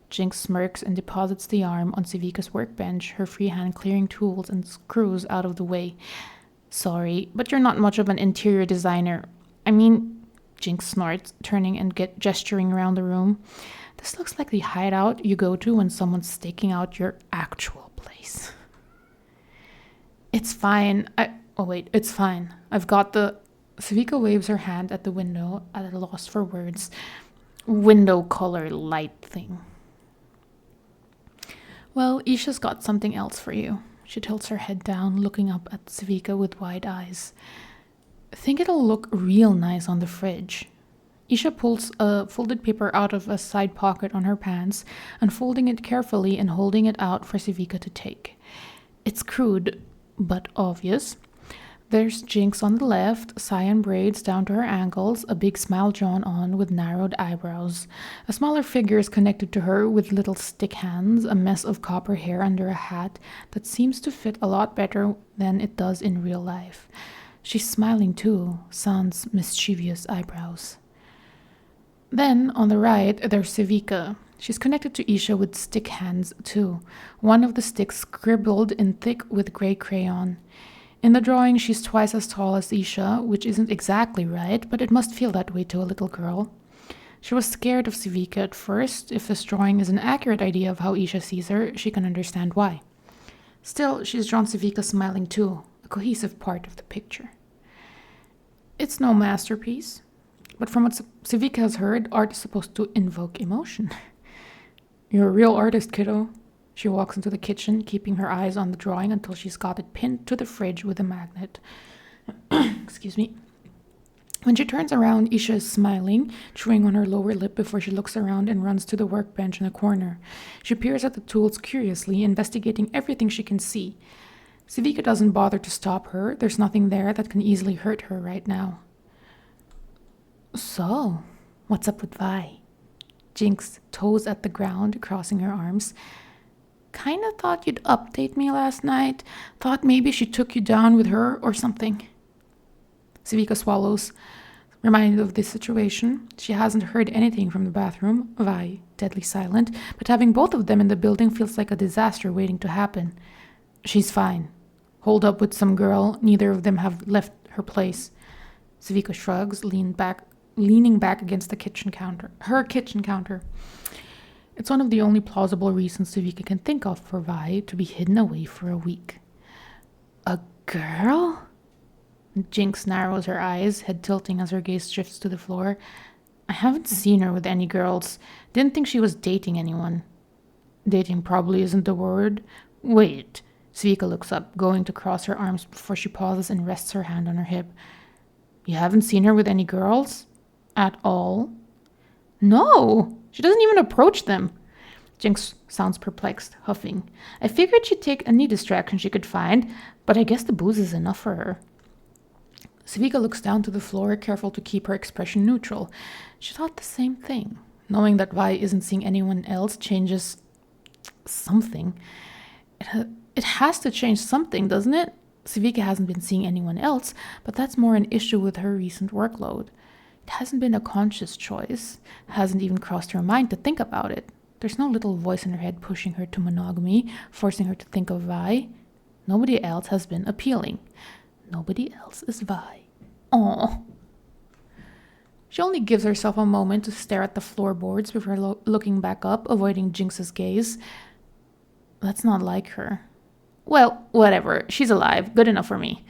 Jinx smirks and deposits the arm on Civica's workbench, her free hand clearing tools and screws out of the way. Sorry, but you're not much of an interior designer. I mean, Jinx snorts, turning and gesturing around the room. This looks like the hideout you go to when someone's staking out your actual place. It's fine. It's fine. I've got the... Civica waves her hand at the window, at a loss for words. Window color light thing. Well, Isha's got something else for you. She tilts her head down, looking up at Civica with wide eyes. Think it'll look real nice on the fridge. Isha pulls a folded paper out of a side pocket on her pants, unfolding it carefully and holding it out for Civica to take. It's crude, but obvious. There's Jinx on the left, cyan braids down to her ankles, a big smile drawn on with narrowed eyebrows. A smaller figure is connected to her with little stick hands, a mess of copper hair under a hat that seems to fit a lot better than it does in real life. She's smiling too, sans mischievous eyebrows. Then, on the right, there's Civica. She's connected to Isha with stick hands too, one of the sticks scribbled in thick with gray crayon. In the drawing, she's twice as tall as Isha, which isn't exactly right, but it must feel that way to a little girl. She was scared of Civica at first. If this drawing is an accurate idea of how Isha sees her, she can understand why. Still, she's drawn Civica smiling too, a cohesive part of the picture. It's no masterpiece, but from what Civica has heard, art is supposed to invoke emotion. You're a real artist, kiddo. She walks into the kitchen, keeping her eyes on the drawing until she's got it pinned to the fridge with a magnet. Excuse me. When she turns around, Isha is smiling, chewing on her lower lip before she looks around and runs to the workbench in the corner. She peers at the tools curiously, investigating everything she can see. Civica doesn't bother to stop her. There's nothing there that can easily hurt her right now. So, what's up with Vi? Jinx toes at the ground, crossing her arms. Kinda thought you'd update me last night. Thought maybe she took you down with her or something. Civica swallows. Reminded of this situation, she hasn't heard anything from the bathroom, Vi, deadly silent, but having both of them in the building feels like a disaster waiting to happen. She's fine. Holed up with some girl, neither of them have left her place. Civica shrugs, leaning back against the kitchen counter. Her kitchen counter. It's one of the only plausible reasons Civica can think of for Vi to be hidden away for a week. A girl? Jinx narrows her eyes, head tilting as her gaze shifts to the floor. I haven't seen her with any girls. Didn't think she was dating anyone. Dating probably isn't the word. Wait. Civica looks up, going to cross her arms before she pauses and rests her hand on her hip. You haven't seen her with any girls? At all? No! She doesn't even approach them. Jinx sounds perplexed, huffing. I figured she'd take any distraction she could find, but I guess the booze is enough for her. Civica looks down to the floor, careful to keep her expression neutral. She thought the same thing. Knowing that Vi isn't seeing anyone else changes something. It has to change something, doesn't it? Civica hasn't been seeing anyone else, but that's more an issue with her recent workload. It hasn't been a conscious choice. It hasn't even crossed her mind to think about it. There's no little voice in her head pushing her to monogamy, forcing her to think of Vi. Nobody else has been appealing. Nobody else is Vi. Aww. She only gives herself a moment to stare at the floorboards before looking back up, avoiding Jinx's gaze. That's not like her. Well, whatever. She's alive. Good enough for me.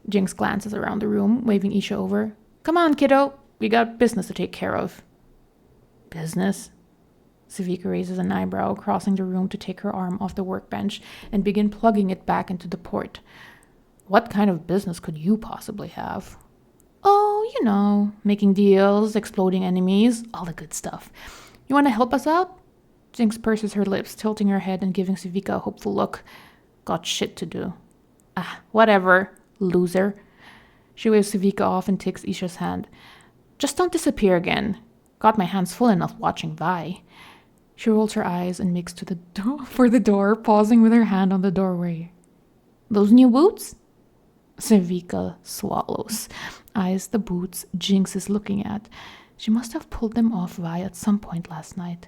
Jinx glances around the room, waving Isha over. Come on, kiddo. We got business to take care of. Business? Civica raises an eyebrow, crossing the room to take her arm off the workbench and begin plugging it back into the port. What kind of business could you possibly have? Oh, you know, making deals, exploding enemies, all the good stuff. You want to help us out? Jinx purses her lips, tilting her head and giving Civica a hopeful look. Got shit to do. Ah, whatever, loser. She waves Civica off and takes Isha's hand. Just don't disappear again. Got my hands full enough watching Vi. She rolls her eyes and makes for the door, pausing with her hand on the doorway. Those new boots? Civica swallows, eyes the boots Jinx is looking at. She must have pulled them off Vi at some point last night.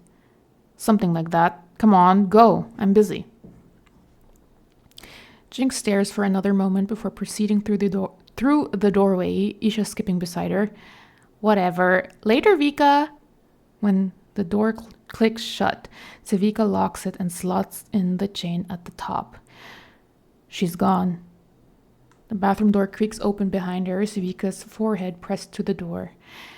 Something like that. Come on, go. I'm busy. Jinx stares for another moment before proceeding through the doorway, Isha skipping beside her. Whatever. Later, Vika. When the door clicks shut, Civica locks it and slots in the chain at the top. She's gone. The bathroom door creaks open behind her, Civica's forehead pressed to the door.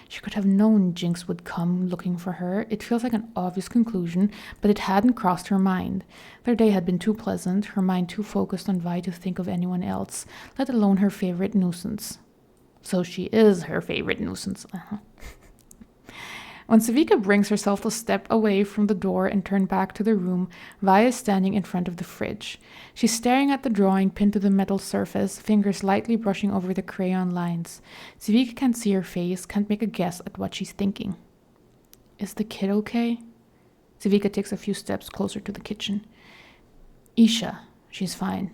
She could have known Jinx would come looking for her. It feels like an obvious conclusion, but it hadn't crossed her mind. Their day had been too pleasant, her mind too focused on Vi to think of anyone else, let alone her favorite nuisance. So she is her favorite nuisance. When Civica brings herself to step away from the door and turn back to the room, Vi is standing in front of the fridge. She's staring at the drawing pinned to the metal surface, fingers lightly brushing over the crayon lines. Civica can't see her face, can't make a guess at what she's thinking. Is the kid okay? Civica takes a few steps closer to the kitchen. Isha, she's fine.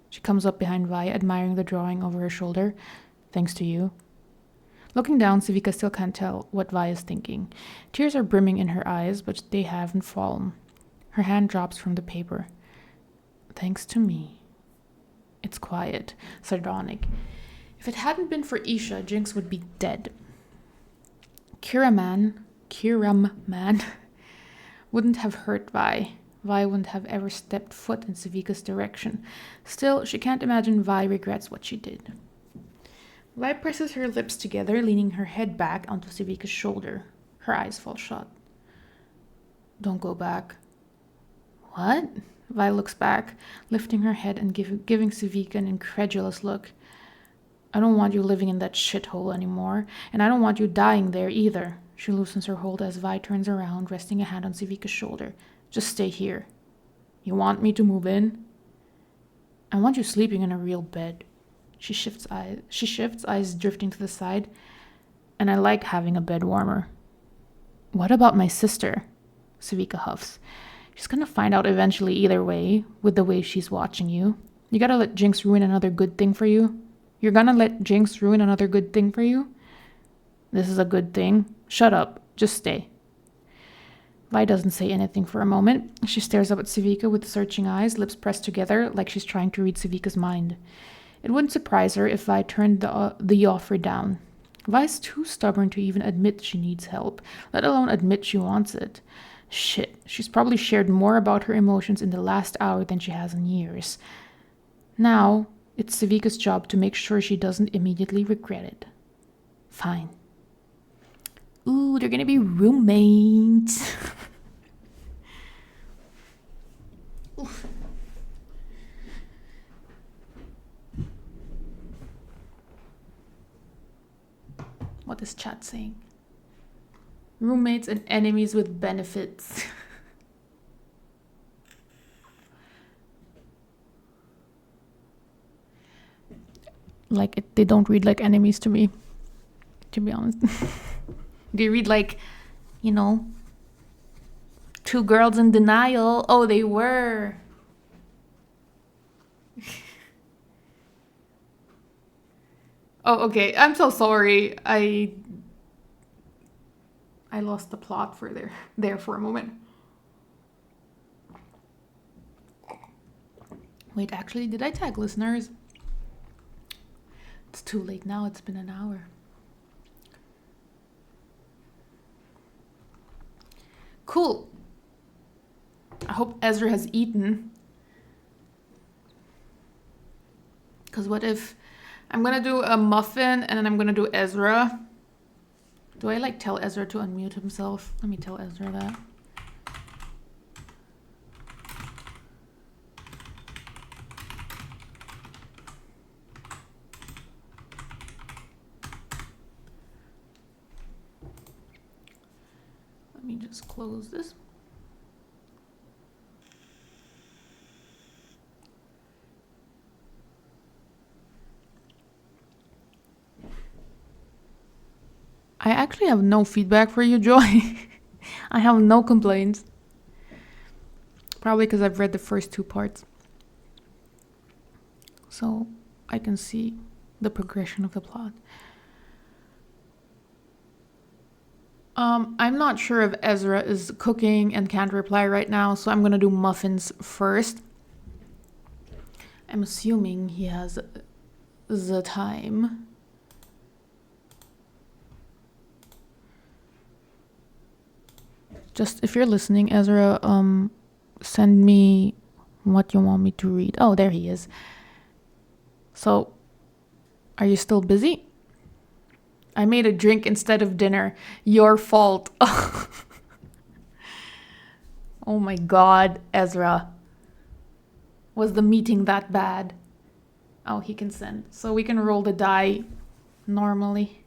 She comes up behind Vi, admiring the drawing over her shoulder. Thanks to you. Looking down, Civica still can't tell what Vi is thinking. Tears are brimming in her eyes, but they haven't fallen. Her hand drops from the paper. Thanks to me. It's quiet, sardonic. If it hadn't been for Isha, Jinx would be dead. Kiram Man wouldn't have hurt Vi. Vi wouldn't have ever stepped foot in Civica's direction. Still, she can't imagine Vi regrets what she did. Vi presses her lips together, leaning her head back onto Civica's shoulder. Her eyes fall shut. Don't go back. What? Vi looks back, lifting her head and giving Civica an incredulous look. I don't want you living in that shithole anymore, and I don't want you dying there either. She loosens her hold as Vi turns around, resting a hand on Civica's shoulder. Just stay here. You want me to move in? I want you sleeping in a real bed. She shifts eyes drifting to the side. And I like having a bed warmer. What about my sister? Savika huffs. She's gonna find out eventually either way, with the way she's watching you. You gotta let Jinx ruin another good thing for you? You're gonna let Jinx ruin another good thing for you? This is a good thing. Shut up. Just stay. Vi doesn't say anything for a moment. She stares up at Savika with searching eyes, lips pressed together, like she's trying to read Savika's mind. It wouldn't surprise her if Vi turned the offer down. Vi's too stubborn to even admit she needs help, let alone admit she wants it. Shit, she's probably shared more about her emotions in the last hour than she has in years. Now, it's Savika's job to make sure she doesn't immediately regret it. Fine. Ooh, they're gonna be roommates. Oof. What is chat saying? Roommates and enemies with benefits. They don't read like enemies to me, to be honest. They read like, two girls in denial. Oh, they were. Oh, okay. I'm so sorry. I lost the plot for there for a moment. Wait, actually, did I tag listeners? It's too late now. It's been an hour. Cool. I hope Ezra has eaten. Because what if I'm gonna do a muffin and then I'm gonna do Ezra? Do I tell Ezra to unmute himself? Let me tell Ezra that. Let me just close this. I actually have no feedback for you, Joy. I have no complaints. Probably because I've read the first 2 parts. So I can see the progression of the plot. I'm not sure if Ezra is cooking and can't reply right now, so I'm gonna do muffins first. I'm assuming he has the time. Just if you're listening, Ezra, send me what you want me to read. Oh, there he is. So, are you still busy? I made a drink instead of dinner. Your fault. Oh my god, Ezra. Was the meeting that bad? Oh, he can send. So we can roll the die normally.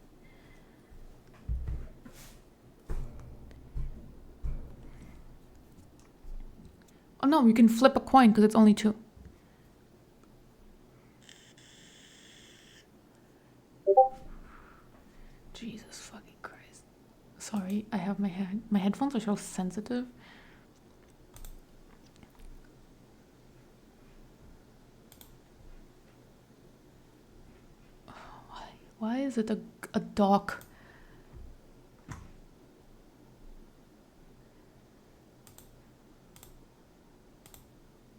Oh no, you can flip a coin because it's only 2. Jesus fucking Christ. Sorry, I have my headphones are so sensitive. Why is it a dock?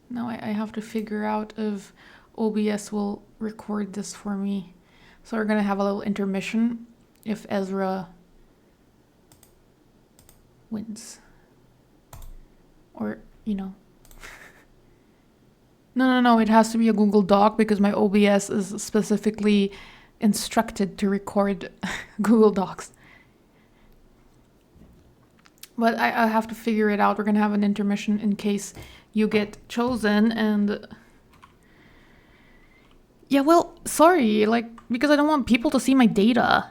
Now I have to figure out if OBS will record this for me. So we're gonna have a little intermission if Ezra wins. Or, No, it has to be a Google Doc because my OBS is specifically instructed to record Google Docs. But I have to figure it out. We're gonna have an intermission in case you get chosen, and yeah, well, sorry, because I don't want people to see my data.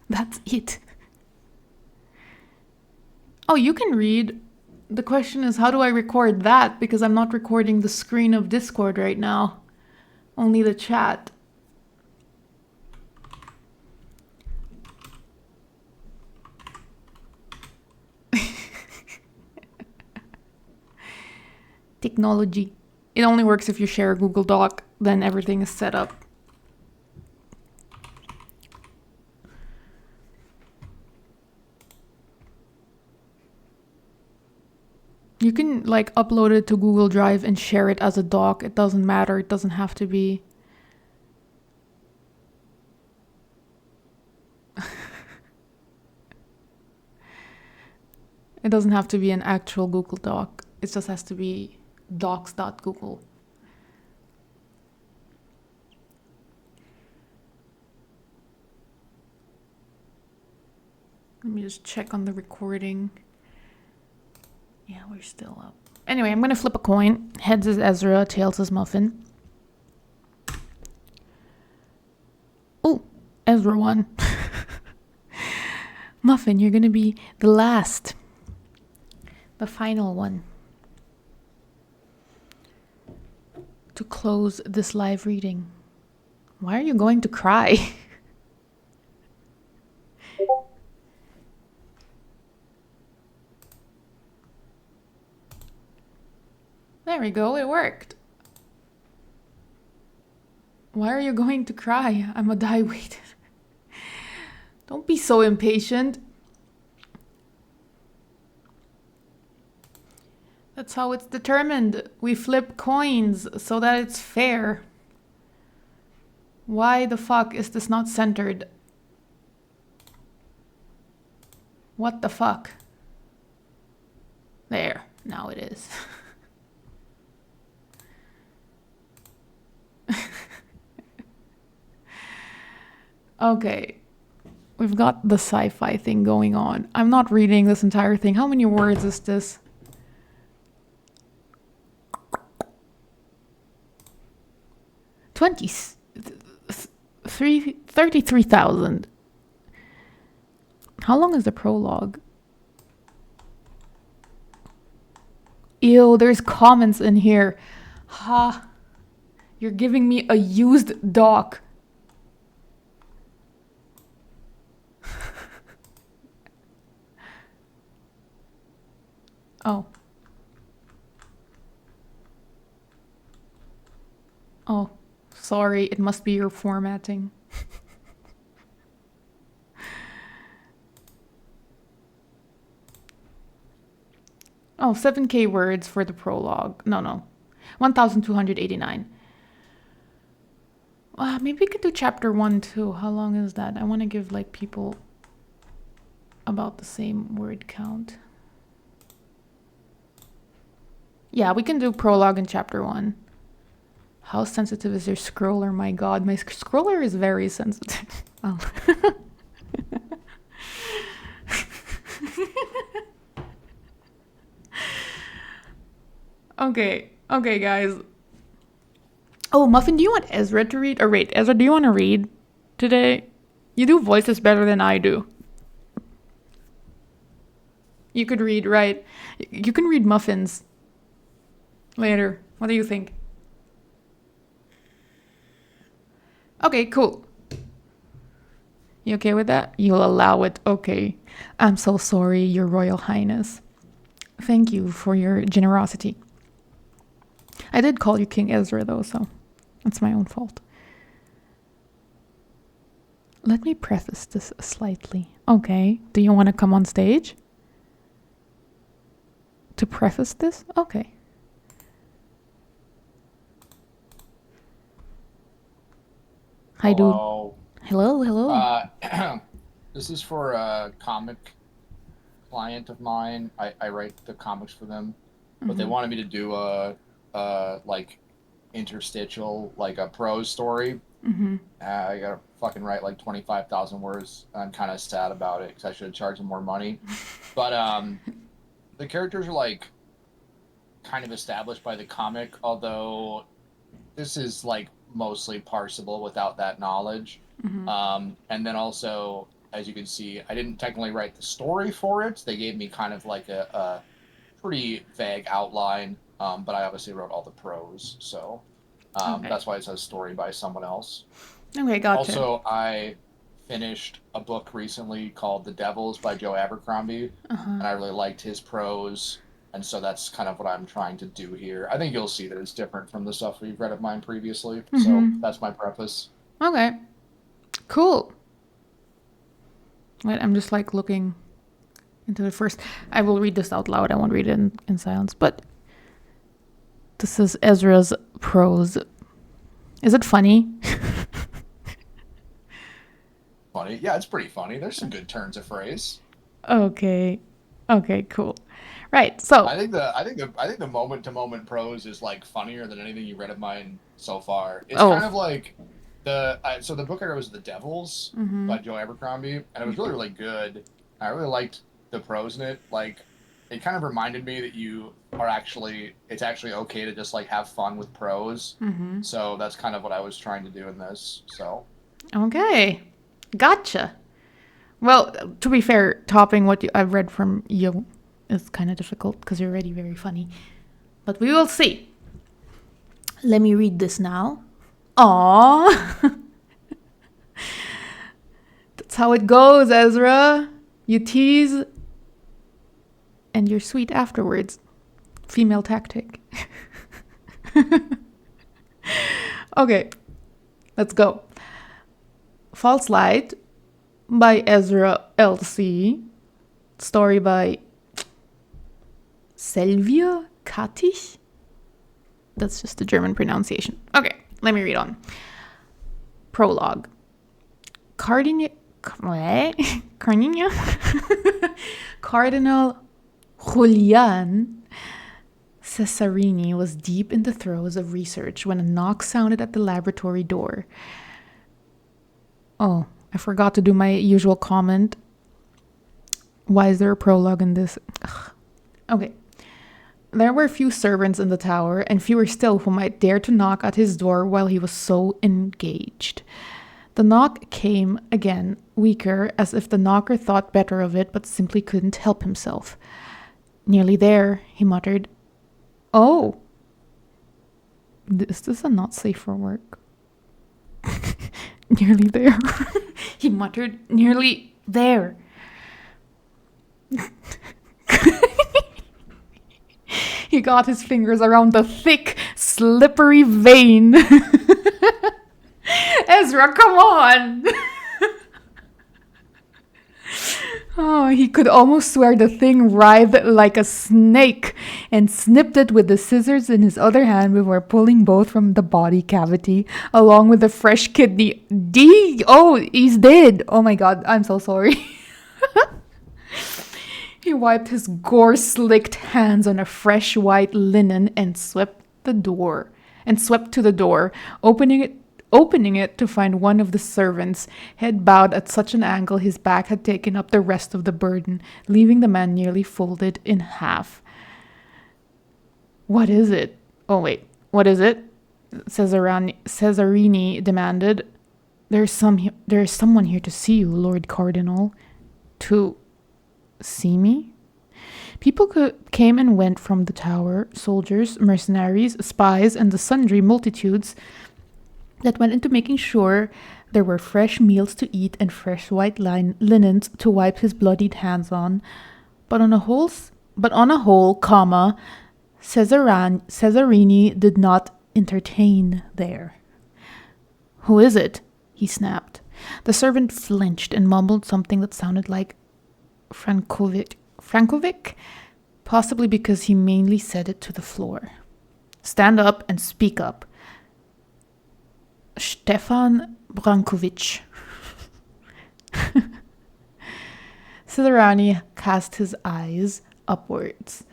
That's it. Oh, you can read. the question is, how do I record that? Because I'm not recording the screen of Discord right now. Only the chat. Technology. It only works if you share a Google Doc, then everything is set up. You can like upload it to Google Drive and share it as a doc. It doesn't matter. It doesn't have to be. It doesn't have to be an actual Google Doc. It just has to be docs.google. Let me just check on the recording. Yeah, we're still up. Anyway, I'm gonna flip a coin. Heads is Ezra, tails is Muffin. Oh, Ezra won. Muffin, you're gonna be the last. The final one. To close this live reading. Why are you going to cry? There we go, it worked. Why are you going to cry? I'm a die waited. Don't be so impatient. That's how it's determined. We flip coins so that it's fair. Why the fuck is this not centered? What the fuck? There, now it is. Okay, we've got the sci-fi thing going on. I'm not reading this entire thing. How many words is this? Twenty. 33,000. How long is the prologue? Ew, there's comments in here. Ha. You're giving me a used doc. Oh. Oh, sorry. It must be your formatting. Oh, 7K words for the prologue. No. 1,289. Maybe we could do chapter 1 too. How long is that? I want to give like people about the same word count. Yeah, we can do prologue in chapter 1. How sensitive is your scroller? My god, my scroller is very sensitive. Oh. Okay, guys. Oh, Muffin, do you want Ezra to read? Or wait, Ezra, do you want to read today? You do voices better than I do. You could read, right? You can read Muffins later. What do you think? Okay, cool. You okay with that? You'll allow it. Okay. I'm so sorry, Your Royal Highness. Thank you for your generosity. I did call you King Ezra, though, so that's my own fault. Let me preface this slightly. Okay. Do you want to come on stage? To preface this? Okay. Hi, Hello. dude. Hello. This is for a comic client of mine. I write the comics for them, but they wanted me to do a like interstitial, like a prose story. I gotta fucking write like 25,000 words. I'm kind of sad about it because I should have charged them more money. But the characters are like kind of established by the comic, although this is like mostly parsable without that knowledge. And then also, as you can see, I didn't technically write the story for it. They gave me kind of like a pretty vague outline, but I obviously wrote all the prose, so Okay. that's why it says story by someone else. Okay, gotcha. Also, I finished a book recently called The Devils by Joe Abercrombie, Uh-huh. and I really liked his prose, and so that's kind of what I'm trying to do here. I think you'll see that it's different from the stuff we've read of mine previously, so Mm-hmm. that's my preface. Okay. Cool. Wait, I'm just like looking into the first. I will read this out loud. I won't read it in silence. But this is Ezra's prose. Is it funny? Funny. Yeah, it's pretty funny. There's some good turns of phrase. Okay. Okay, cool. Right. So, I think the moment to moment prose is like funnier than anything you read of mine so far. It's oh. kind of like so the book I read was The Devils Mm-hmm. by Joe Abercrombie, and it was really really good. I really liked the prose in it. Like it kind of reminded me that it's actually okay to just like have fun with prose. Mm-hmm. So that's kind of what I was trying to do in this. So Okay. Gotcha. Well, to be fair, topping what I've read from you is kind of difficult because you're already very funny. But we will see. Let me read this now. Aww. That's how it goes, Ezra. You tease and you're sweet afterwards. Female tactic. Okay, let's go. False Light by Ezra LC. Story by Selvia Kattich. That's just the German pronunciation. Okay, let me read on. Prologue. Cardinal Julian Cesarini was deep in the throes of research when a knock sounded at the laboratory door. Oh, I forgot to do my usual comment. Why is there a prologue in this? Ugh. Okay. There were few servants in the tower, and fewer still who might dare to knock at his door while he was so engaged. The knock came again, weaker, as if the knocker thought better of it, but simply couldn't help himself. Nearly there, he muttered. Oh. Is this a not safe for work? Nearly there. He muttered, nearly there. He got his fingers around the thick, slippery vein. Ezra, come on! Oh, he could almost swear the thing writhed like a snake and snipped it with the scissors in his other hand before pulling both from the body cavity, along with the fresh kidney. Oh, he's dead. Oh my god, I'm so sorry. He wiped his gore-slicked hands on a fresh white linen and swept to the door, opening it to find one of the servants, head bowed at such an angle his back had taken up the rest of the burden, leaving the man nearly folded in half. What is it? Oh wait, what is it? Cesarini demanded. There is someone here to see you, Lord Cardinal. To see me? People came and went from the tower, soldiers, mercenaries, spies, and the sundry multitudes that went into making sure there were fresh meals to eat and fresh white linens to wipe his bloodied hands on. But on a whole, Cesarini did not entertain there. Who is it? He snapped. The servant flinched and mumbled something that sounded like Frankovic, possibly because he mainly said it to the floor. Stand up and speak up. Stefan Brankovic. Cesarini cast his eyes upwards,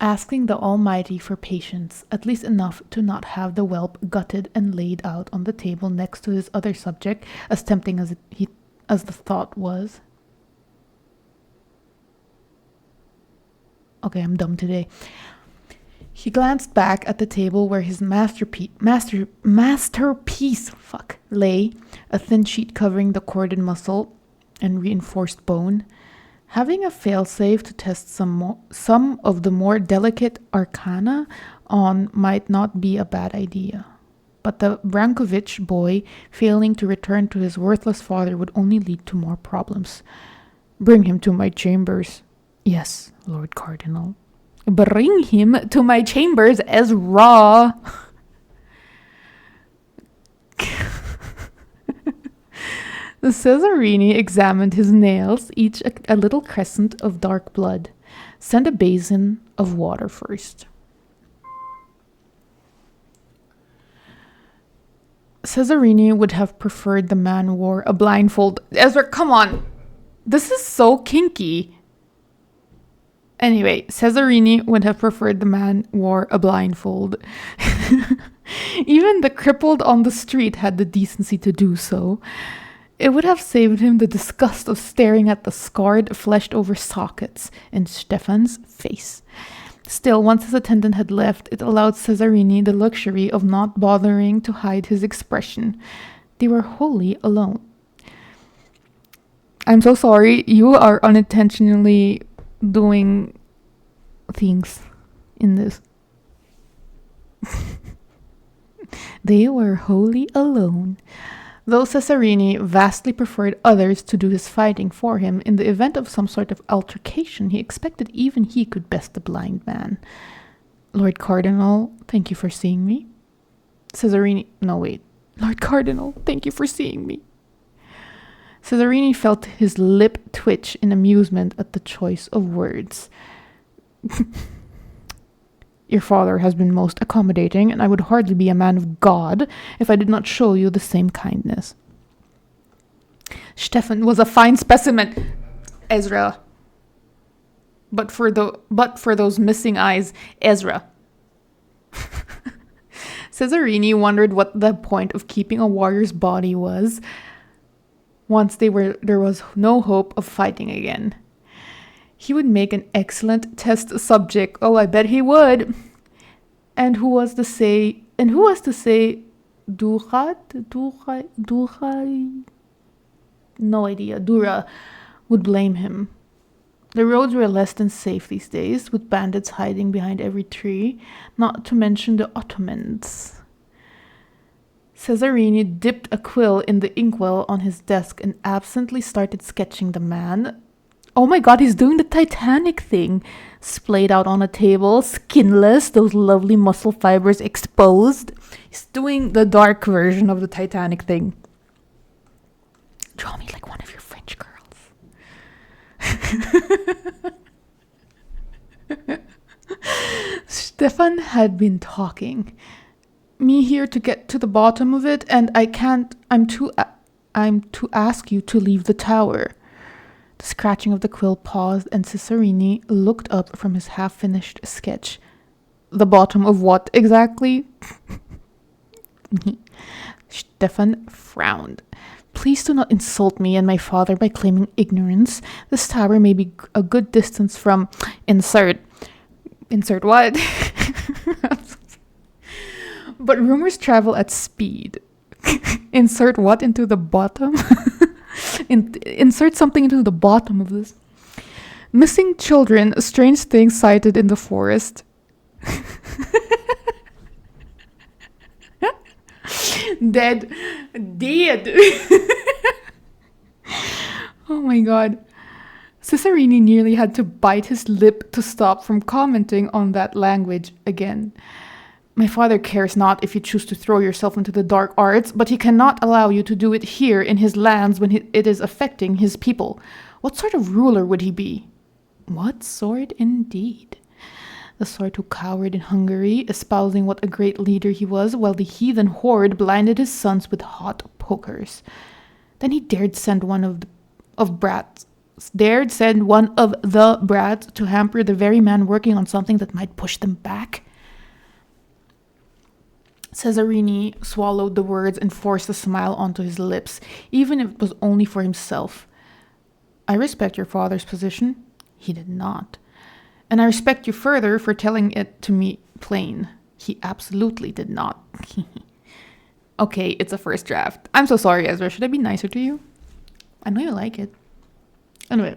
asking the Almighty for patience, at least enough to not have the whelp gutted and laid out on the table next to his other subject, as tempting as the thought was. Okay, I'm dumb today. He glanced back at the table where his masterpiece lay, a thin sheet covering the corded muscle and reinforced bone. Having a failsafe to test some of the more delicate arcana on might not be a bad idea. But the Brankovich boy failing to return to his worthless father would only lead to more problems. Bring him to my chambers. Yes, Lord Cardinal. Bring him to my chambers, Ezra. The Cesarini examined his nails, each a little crescent of dark blood. Send a basin of water first. Cesarini would have preferred the man wore a blindfold. Ezra, come on! This is so kinky. Anyway, Cesarini would have preferred the man wore a blindfold. Even the crippled on the street had the decency to do so. It would have saved him the disgust of staring at the scarred, fleshed-over sockets in Stefan's face. Still, once his attendant had left, it allowed Cesarini the luxury of not bothering to hide his expression. They were wholly alone. I'm so sorry, you are unintentionally doing things in this. They were wholly alone. Though Cesarini vastly preferred others to do his fighting for him, in the event of some sort of altercation, he expected even he could best the blind man. Lord Cardinal, thank you for seeing me. Cesarini, no wait. Lord Cardinal, thank you for seeing me. Cesarini felt his lip twitch in amusement at the choice of words. Your father has been most accommodating, and I would hardly be a man of God if I did not show you the same kindness. Stefan was a fine specimen, Ezra. But for those missing eyes, Ezra. Cesarini wondered what the point of keeping a warrior's body was once there was no hope of fighting again. He would make an excellent test subject. Oh, I bet he would. And who was to say Durat? No idea. Dura would blame him. The roads were less than safe these days, with bandits hiding behind every tree, not to mention the Ottomans. Cesarini dipped a quill in the inkwell on his desk and absently started sketching the man. Oh my god, he's doing the Titanic thing. Splayed out on a table, skinless, those lovely muscle fibers exposed. He's doing the dark version of the Titanic thing. Draw me like one of your French girls. Stefan had been talking. Me here to get to the bottom of it, and I can't. I'm to ask you to leave the tower. The scratching of the quill paused, and Cesarini looked up from his half-finished sketch. The bottom of what exactly? Stefan frowned. Please do not insult me and my father by claiming ignorance. This tower may be a good distance from insert what? But rumors travel at speed. Insert what into the bottom? Insert something into the bottom of this. Missing children, strange things sighted in the forest. Dead. Oh my god. Cesarini nearly had to bite his lip to stop from commenting on that language again. My father cares not if you choose to throw yourself into the dark arts, but he cannot allow you to do it here in his lands when it is affecting his people. What sort of ruler would he be? What sort indeed? The sort who cowered in Hungary, espousing what a great leader he was, while the heathen horde blinded his sons with hot pokers. Then he dared send one of the brats to hamper the very man working on something that might push them back. Cesarini swallowed the words and forced a smile onto his lips, even if it was only for himself. I respect your father's position. He did not. And I respect you further for telling it to me plain. He absolutely did not. Okay, it's a first draft. I'm so sorry, Ezra. Should I be nicer to you? I know you like it. Anyway.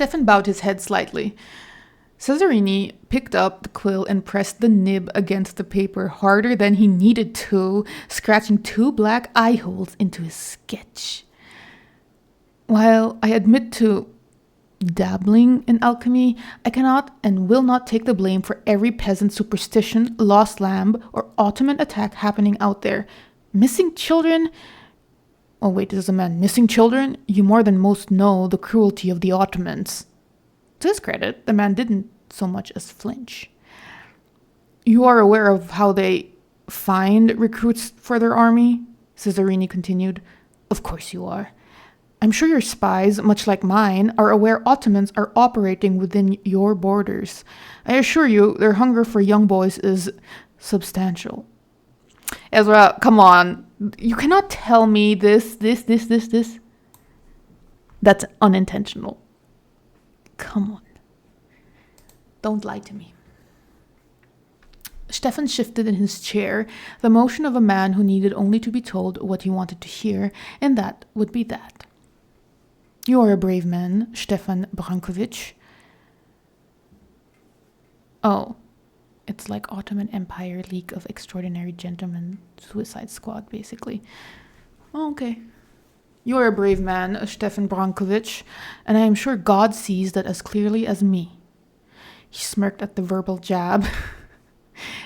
Stefan bowed his head slightly. Cesarini picked up the quill and pressed the nib against the paper harder than he needed to, scratching 2 black eye holes into his sketch. While I admit to dabbling in alchemy, I cannot and will not take the blame for every peasant superstition, lost lamb, or Ottoman attack happening out there. Missing children? Oh wait, this is a man. Missing children? You more than most know the cruelty of the Ottomans. To his credit, the man didn't so much as flinch. You are aware of how they find recruits for their army? Cesarini continued. Of course you are. I'm sure your spies, much like mine, are aware Ottomans are operating within your borders. I assure you, their hunger for young boys is substantial. Ezra, come on. You cannot tell me this. That's unintentional. Come on. Don't lie to me. Stefan shifted in his chair, the motion of a man who needed only to be told what he wanted to hear, and that would be that. You are a brave man, Stefan Brankovic. Oh, it's like Ottoman Empire League of Extraordinary Gentlemen Suicide Squad, basically. Oh, okay. You are a brave man, Stefan Brankovic, and I am sure God sees that as clearly as me. He smirked at the verbal jab,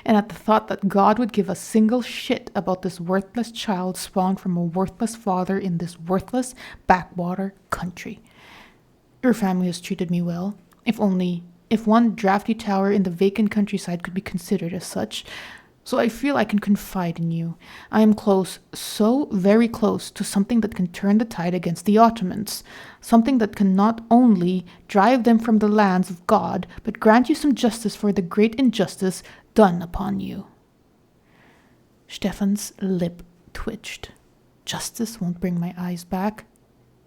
and at the thought that God would give a single shit about this worthless child spawned from a worthless father in this worthless backwater country. Your family has treated me well, if one drafty tower in the vacant countryside could be considered as such. So I feel I can confide in you. I am close, so very close, to something that can turn the tide against the Ottomans. Something that can not only drive them from the lands of God, but grant you some justice for the great injustice done upon you. Stefan's lip twitched. Justice won't bring my eyes back.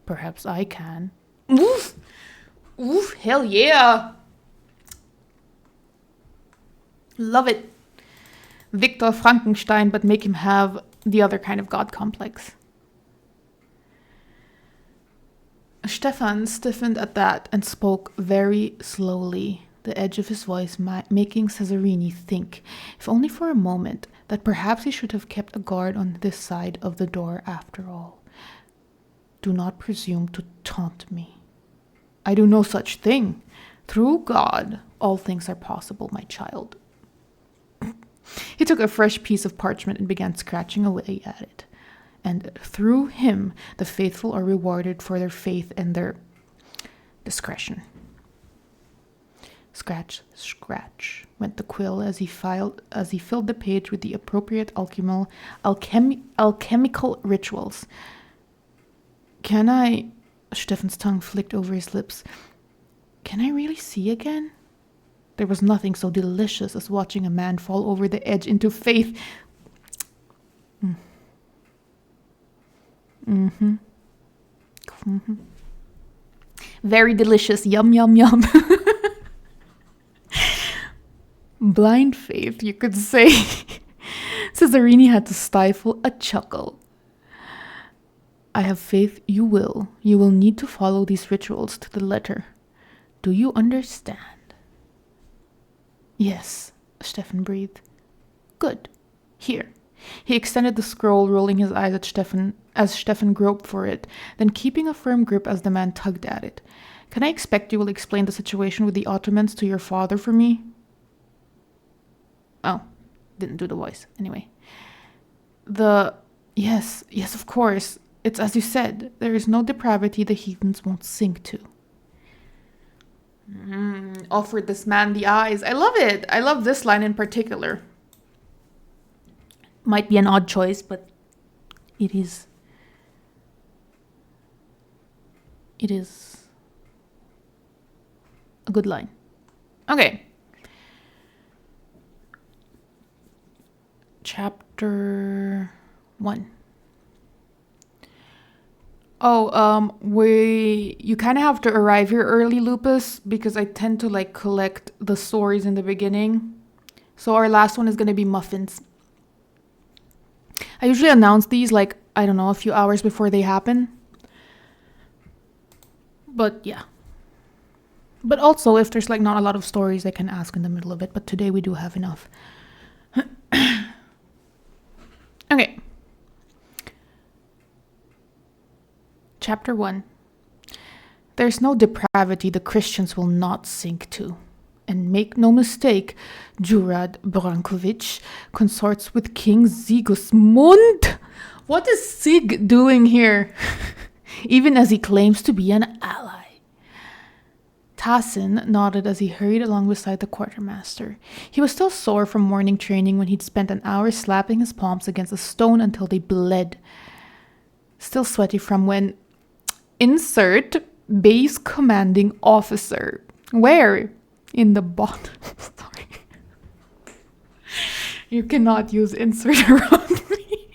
Perhaps I can. Oof! Oof, hell yeah! Love it. Victor Frankenstein, but make him have the other kind of god complex. Stefan stiffened at that and spoke very slowly, the edge of his voice making Cesarini think, if only for a moment, that perhaps he should have kept a guard on this side of the door after all. Do not presume to taunt me. I do no such thing. Through God, all things are possible, my child. He took a fresh piece of parchment and began scratching away at it. And through him, the faithful are rewarded for their faith and their discretion. Scratch, scratch, went the quill as he filled the page with the appropriate alchemical rituals. Can I... Stefan's tongue flicked over his lips. Can I really see again? There was nothing so delicious as watching a man fall over the edge into faith. Very delicious. Yum, yum, yum. Blind faith, you could say. Cesarini had to stifle a chuckle. I have faith you will. You will need to follow these rituals to the letter. Do you understand? Yes, Stefan breathed. Good. Here. He extended the scroll, rolling his eyes at Stefan as Stefan groped for it, then keeping a firm grip as the man tugged at it. Can I expect you will explain the situation with the Ottomans to your father for me? Oh, didn't do the voice. Anyway. Yes, of course. It's as you said. There is no depravity the heathens won't sink to. Offered this man the eyes. I love it. I love this line in particular. Might be an odd choice, but it is a good line. Okay. Chapter 1. You kind of have to arrive here early, Lupus, because I tend to collect the stories in the beginning. So our last one is going to be muffins. I usually announce these a few hours before they happen. But yeah. But also, if there's like not a lot of stories, I can ask in the middle of it. But today we do have enough. Okay. Chapter 1. There's no depravity the Christians will not sink to. And make no mistake, Jurad Brankovic consorts with King Sigismund. What is Sig doing here? Even as he claims to be an ally. Tassin nodded as he hurried along beside the quartermaster. He was still sore from morning training when he'd spent an hour slapping his palms against a stone until they bled. Still sweaty from when... Insert base commanding officer. Where? In the bottom. Sorry. You cannot use insert around me.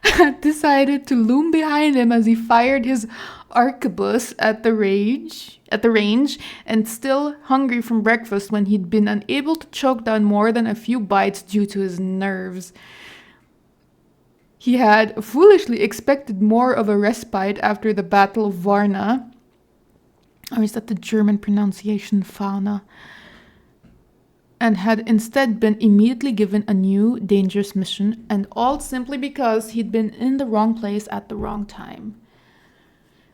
Had decided to loom behind him as he fired his arquebus at the range, and still hungry from breakfast when he'd been unable to choke down more than a few bites due to his nerves. He had foolishly expected more of a respite after the Battle of Varna. Or is that the German pronunciation, Fauna? And had instead been immediately given a new, dangerous mission, and all simply because he'd been in the wrong place at the wrong time.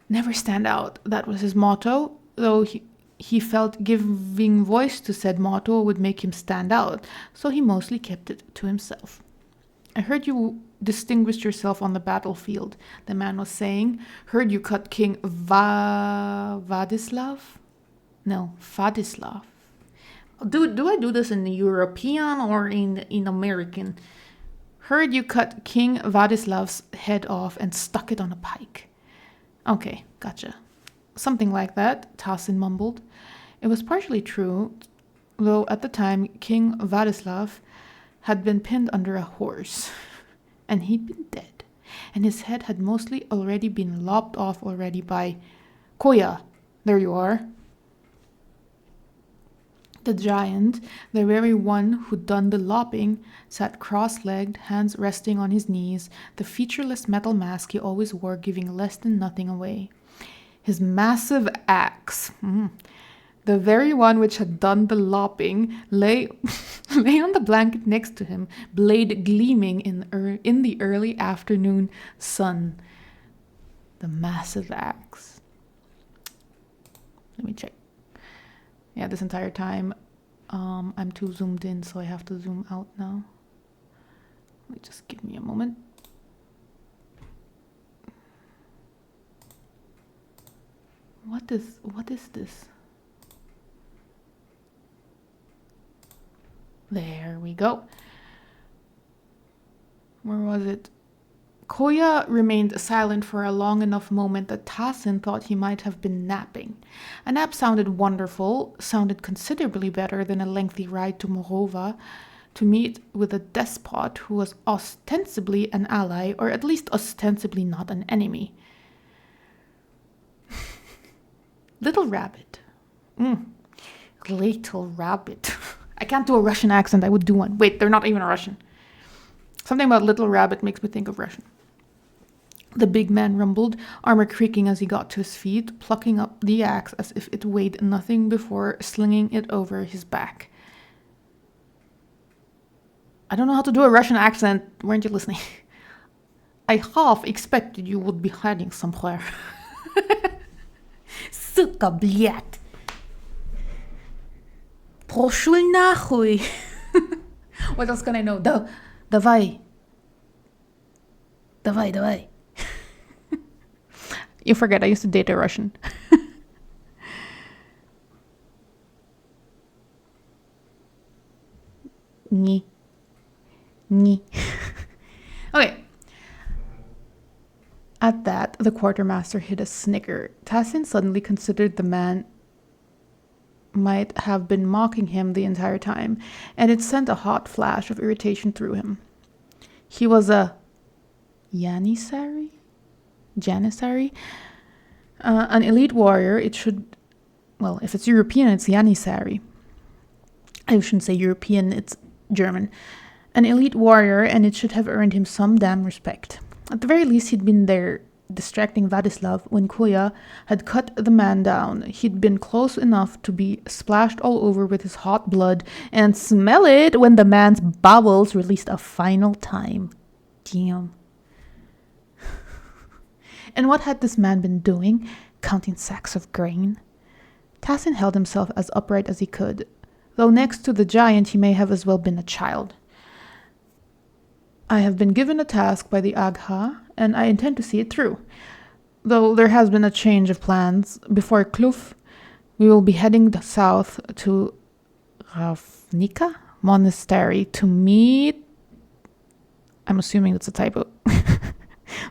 Never stand out, that was his motto, though he felt giving voice to said motto would make him stand out, so he mostly kept it to himself. I heard you distinguished yourself on the battlefield, the man was saying. Heard you cut King Vladislav? No, Vladislav. Do I do this in European or in American? Heard you cut King Vladislav's head off and stuck it on a pike. Okay, gotcha. Something like that, Tassin mumbled. It was partially true, though at the time King Vladislav had been pinned under a horse, and he'd been dead, and his head had mostly already been lopped off already by Koya. There you are. The giant, the very one who'd done the lopping, sat cross-legged, hands resting on his knees, the featureless metal mask he always wore giving less than nothing away. His massive axe, the very one which had done the lopping, lay on the blanket next to him, blade gleaming in the early afternoon sun. The massive axe. Let me check. Yeah, this entire time I'm too zoomed in, so I have to zoom out now. Just give me a moment. What is this? There we go. Where was it? Koya remained silent for a long enough moment that Tassin thought he might have been napping. A nap sounded wonderful, sounded considerably better than a lengthy ride to Morova to meet with a despot who was ostensibly an ally, or at least ostensibly not an enemy. Little rabbit. Little rabbit. I can't do a Russian accent. I would do one. Wait, they're not even Russian. Something about little rabbit makes me think of Russian. The big man rumbled, armor creaking as he got to his feet, plucking up the axe as if it weighed nothing before slinging it over his back. I don't know how to do a Russian accent. Weren't you listening? I half expected you would be hiding somewhere. Сука, блядь. Пошел нахуй. What else can I know? Давай. You forget, I used to date a Russian. Ni. Okay. At that, the quartermaster hit a snicker. Tassin suddenly considered the man might have been mocking him the entire time, and it sent a hot flash of irritation through him. He was a Janissary? An elite warrior. It should, well, if it's European, it's Janissary. I shouldn't say European, it's German. An elite warrior, and it should have earned him some damn respect. At the very least, he'd been there distracting Vladislav when Koya had cut the man down. He'd been close enough to be splashed all over with his hot blood and smell it when the man's bowels released a final time. Damn. And what had this man been doing? Counting sacks of grain? Tassin held himself as upright as he could, though next to the giant he may have as well been a child. I have been given a task by the Agha, and I intend to see it through. Though there has been a change of plans. Before Kluf, we will be heading south to Ravnica Monastery to meet... I'm assuming it's a typo.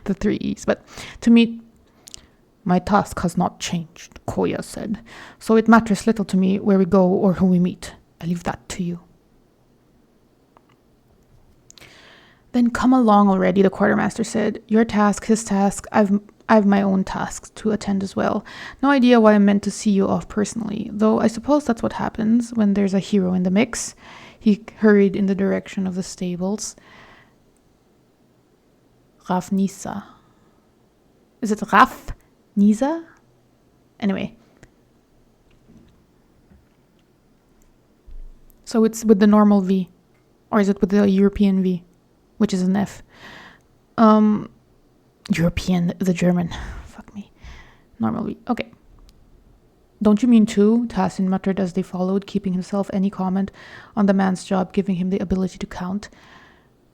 The 3 E's. But to meet... My task has not changed, Koya said. So it matters little to me where we go or who we meet. I leave that to you. Then come along already, the quartermaster said. Your task, his task, I've my own tasks to attend as well. No idea why I'm meant to see you off personally, though I suppose that's what happens when there's a hero in the mix. He hurried in the direction of the stables. Rafnisa. Is it Rafnisa? Anyway. So it's with the normal V. Or is it with the European V? Which is an F. European, the German. Fuck me. Normal V. Okay. Don't you mean two? Tassin muttered as they followed, keeping himself any comment on the man's job, giving him the ability to count.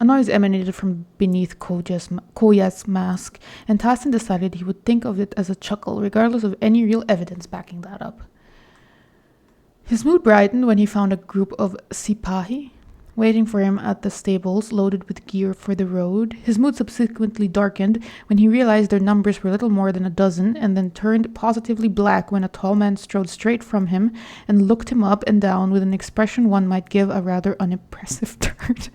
A noise emanated from beneath Koya's mask, and Tassin decided he would think of it as a chuckle, regardless of any real evidence backing that up. His mood brightened when he found a group of Sipahi waiting for him at the stables, loaded with gear for the road. His mood subsequently darkened when he realized their numbers were little more than a dozen, and then turned positively black when a tall man strode straight from him and looked him up and down with an expression one might give a rather unimpressive turd.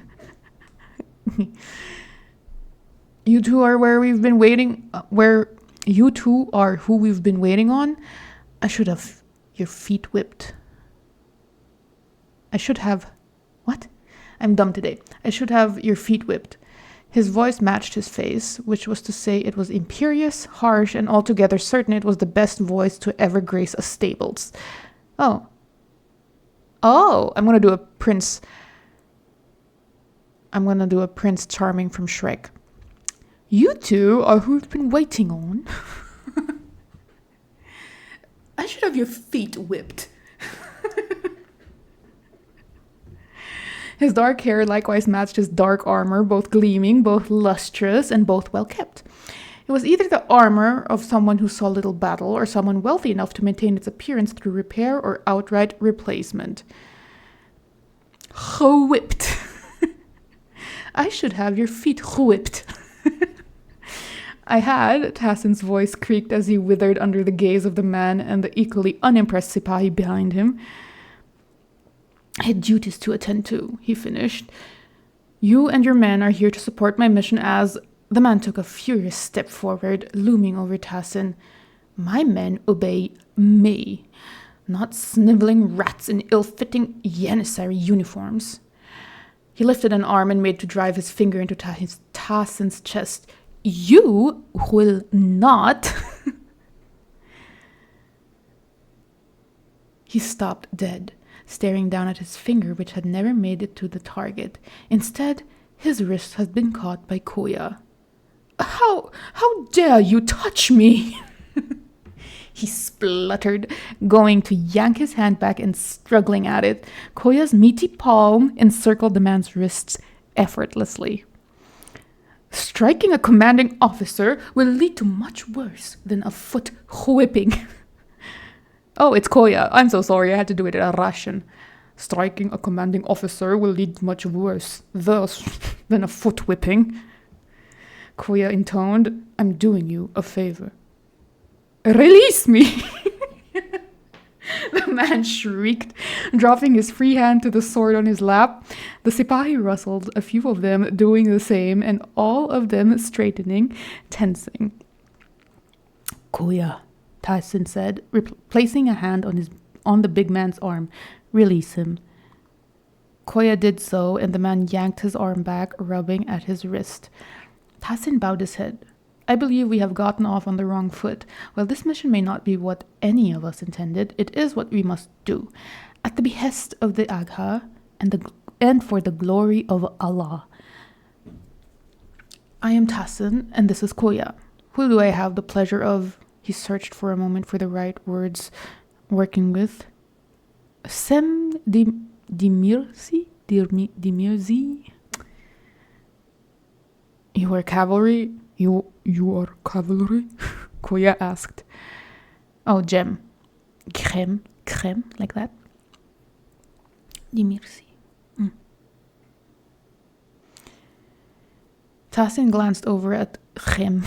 You two are where we've been waiting, where you two are who we've been waiting on? I should have your feet whipped. What? I'm dumb today. I should have your feet whipped. His voice matched his face, which was to say it was imperious, harsh, and altogether certain it was the best voice to ever grace a stables. Oh, I'm gonna do a Prince Charming from Shrek. You two are who we've been waiting on. I should have your feet whipped. His dark hair likewise matched his dark armor, both gleaming, both lustrous, and both well kept. It was either the armor of someone who saw little battle, or someone wealthy enough to maintain its appearance through repair or outright replacement. Whipped. I should have your feet whipped. I had, Tassin's voice creaked as he withered under the gaze of the man and the equally unimpressed Sipahi behind him. I had duties to attend to, he finished. You and your men are here to support my mission as... The man took a furious step forward, looming over Tassin. My men obey me, not sniveling rats in ill-fitting Janissary uniforms. He lifted an arm and made to drive his finger into Tassin's chest. You will not... He stopped dead, staring down at his finger, which had never made it to the target. Instead, his wrist had been caught by Koya. How dare you touch me? He spluttered, going to yank his hand back and struggling at it. Koya's meaty palm encircled the man's wrists effortlessly. Striking a commanding officer will lead to much worse than a foot whipping. Oh, it's Koya. I'm so sorry. I had to do it in a Russian. Striking a commanding officer will lead much worse than a foot whipping. Koya intoned, I'm doing you a favor. Release me! The man shrieked, dropping his free hand to the sword on his lap. The Sipahi rustled, a few of them doing the same, and all of them straightening, tensing. Koya, Tassin said, placing a hand on the big man's arm. Release him. Koya did so, and the man yanked his arm back, rubbing at his wrist. Tassin bowed his head. I believe we have gotten off on the wrong foot. While this mission may not be what any of us intended, it is what we must do, at the behest of the Agha and for the glory of Allah. I am Tassin, and this is Koya. Who do I have the pleasure of? He searched for a moment for the right words. Working with Sem Dimirzi? You are cavalry? You are cavalry? Koya asked. Oh, Gem. Creme, like that. Dimirzi. Tassin glanced over at Chem's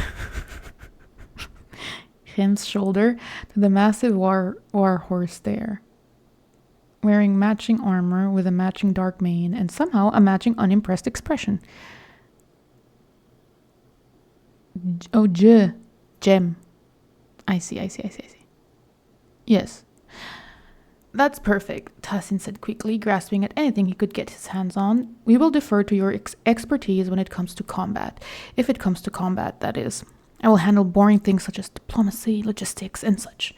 shoulder to the massive war horse there, wearing matching armor with a matching dark mane and somehow a matching unimpressed expression. Oh, Gem. I see. Yes. That's perfect, Tassin said quickly, grasping at anything he could get his hands on. We will defer to your expertise when it comes to combat. If it comes to combat, that is. I will handle boring things such as diplomacy, logistics, and such.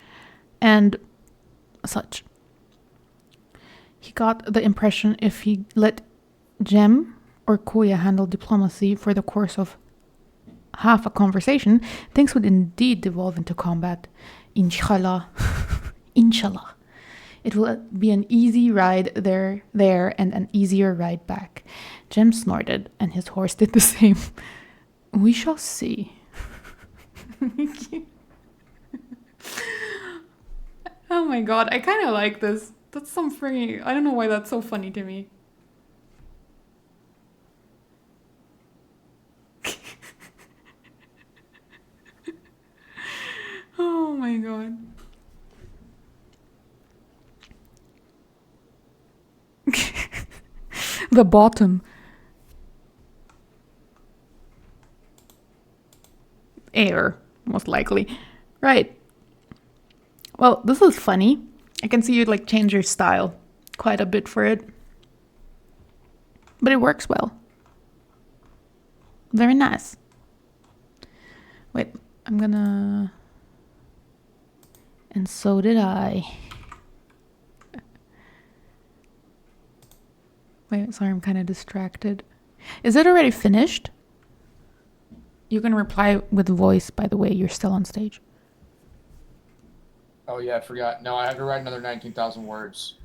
He got the impression if he let Gem or Koya handle diplomacy for the course of half a conversation, things would indeed devolve into combat. Inshallah. Inshallah. It will be an easy ride there, and an easier ride back. Jem snorted, and his horse did the same. We shall see. Oh my god, I kind of like this. That's some freaking... I don't know why that's so funny to me. Oh my god. The bottom. Air, most likely. Right. Well, this is funny. I can see you like change your style quite a bit for it. But it works well. Very nice. Wait, I'm gonna... And so did I. Wait, sorry, I'm kind of distracted. Is it already finished? You can reply with voice, by the way. You're still on stage. Oh, yeah, I forgot. No, I have to write another 19,000 words.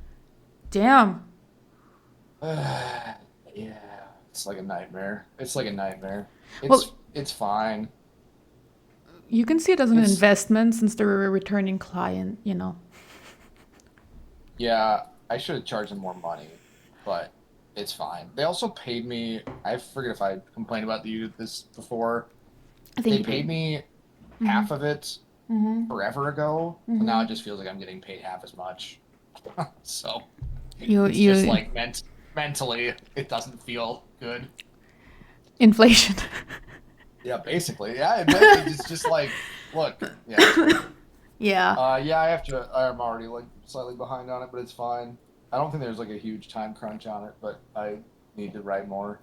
Damn. Yeah, it's like a nightmare. It's fine. You can see it as an investment since they're a returning client, you know. Yeah, I should have charged them more money, but it's fine. They also paid me. I forget if I complained about this before. I think they paid me half of it forever ago. So now it just feels like I'm getting paid half as much. So it's just like mentally, it doesn't feel good. Inflation. Yeah, basically. Yeah, it's just like, look. Yeah. Yeah. I'm already like slightly behind on it, but it's fine. I don't think there's like a huge time crunch on it, but I need to write more.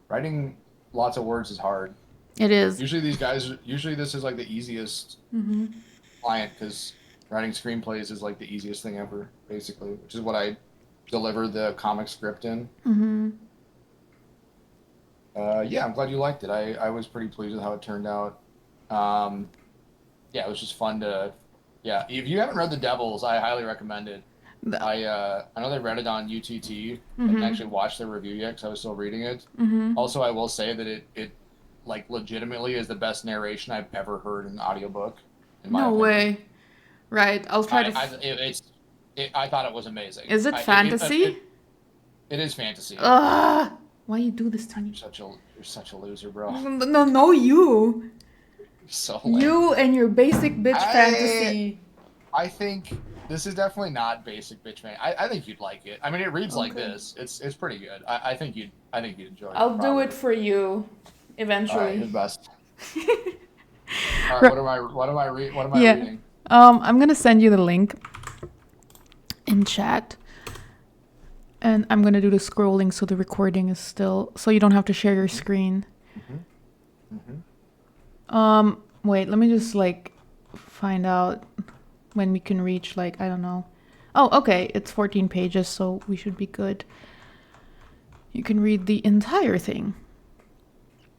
Writing lots of words is hard. It is. Usually this is like the easiest client because writing screenplays is like the easiest thing ever, basically, which is what I deliver the comic script in. Yeah, I'm glad you liked it. I was pretty pleased with how it turned out. Yeah, it was just fun to... Yeah, if you haven't read The Devils, I highly recommend it. I know they read it on UTT. I didn't actually watch their review yet because I was still reading it. Also, I will say that it like legitimately is the best narration I've ever heard in an audiobook. No way. Right, I'll try to... I thought it was amazing. Is it fantasy? It is fantasy. Why you do this to me? You're such a loser, bro. No, you. So lame. You and your basic bitch fantasy. I think this is definitely not basic bitch fan. I think you'd like it. I mean, it reads like this. It's pretty good. I think you'd enjoy it. I'll do it for you, eventually. All right, you're the best. All right, what am I reading? I'm gonna send you the link in chat. And I'm going to do the scrolling so the recording is still... So you don't have to share your screen. Wait, let me just like find out when we can reach like I don't know. Oh, okay, it's 14 pages, so we should be good. You can read the entire thing.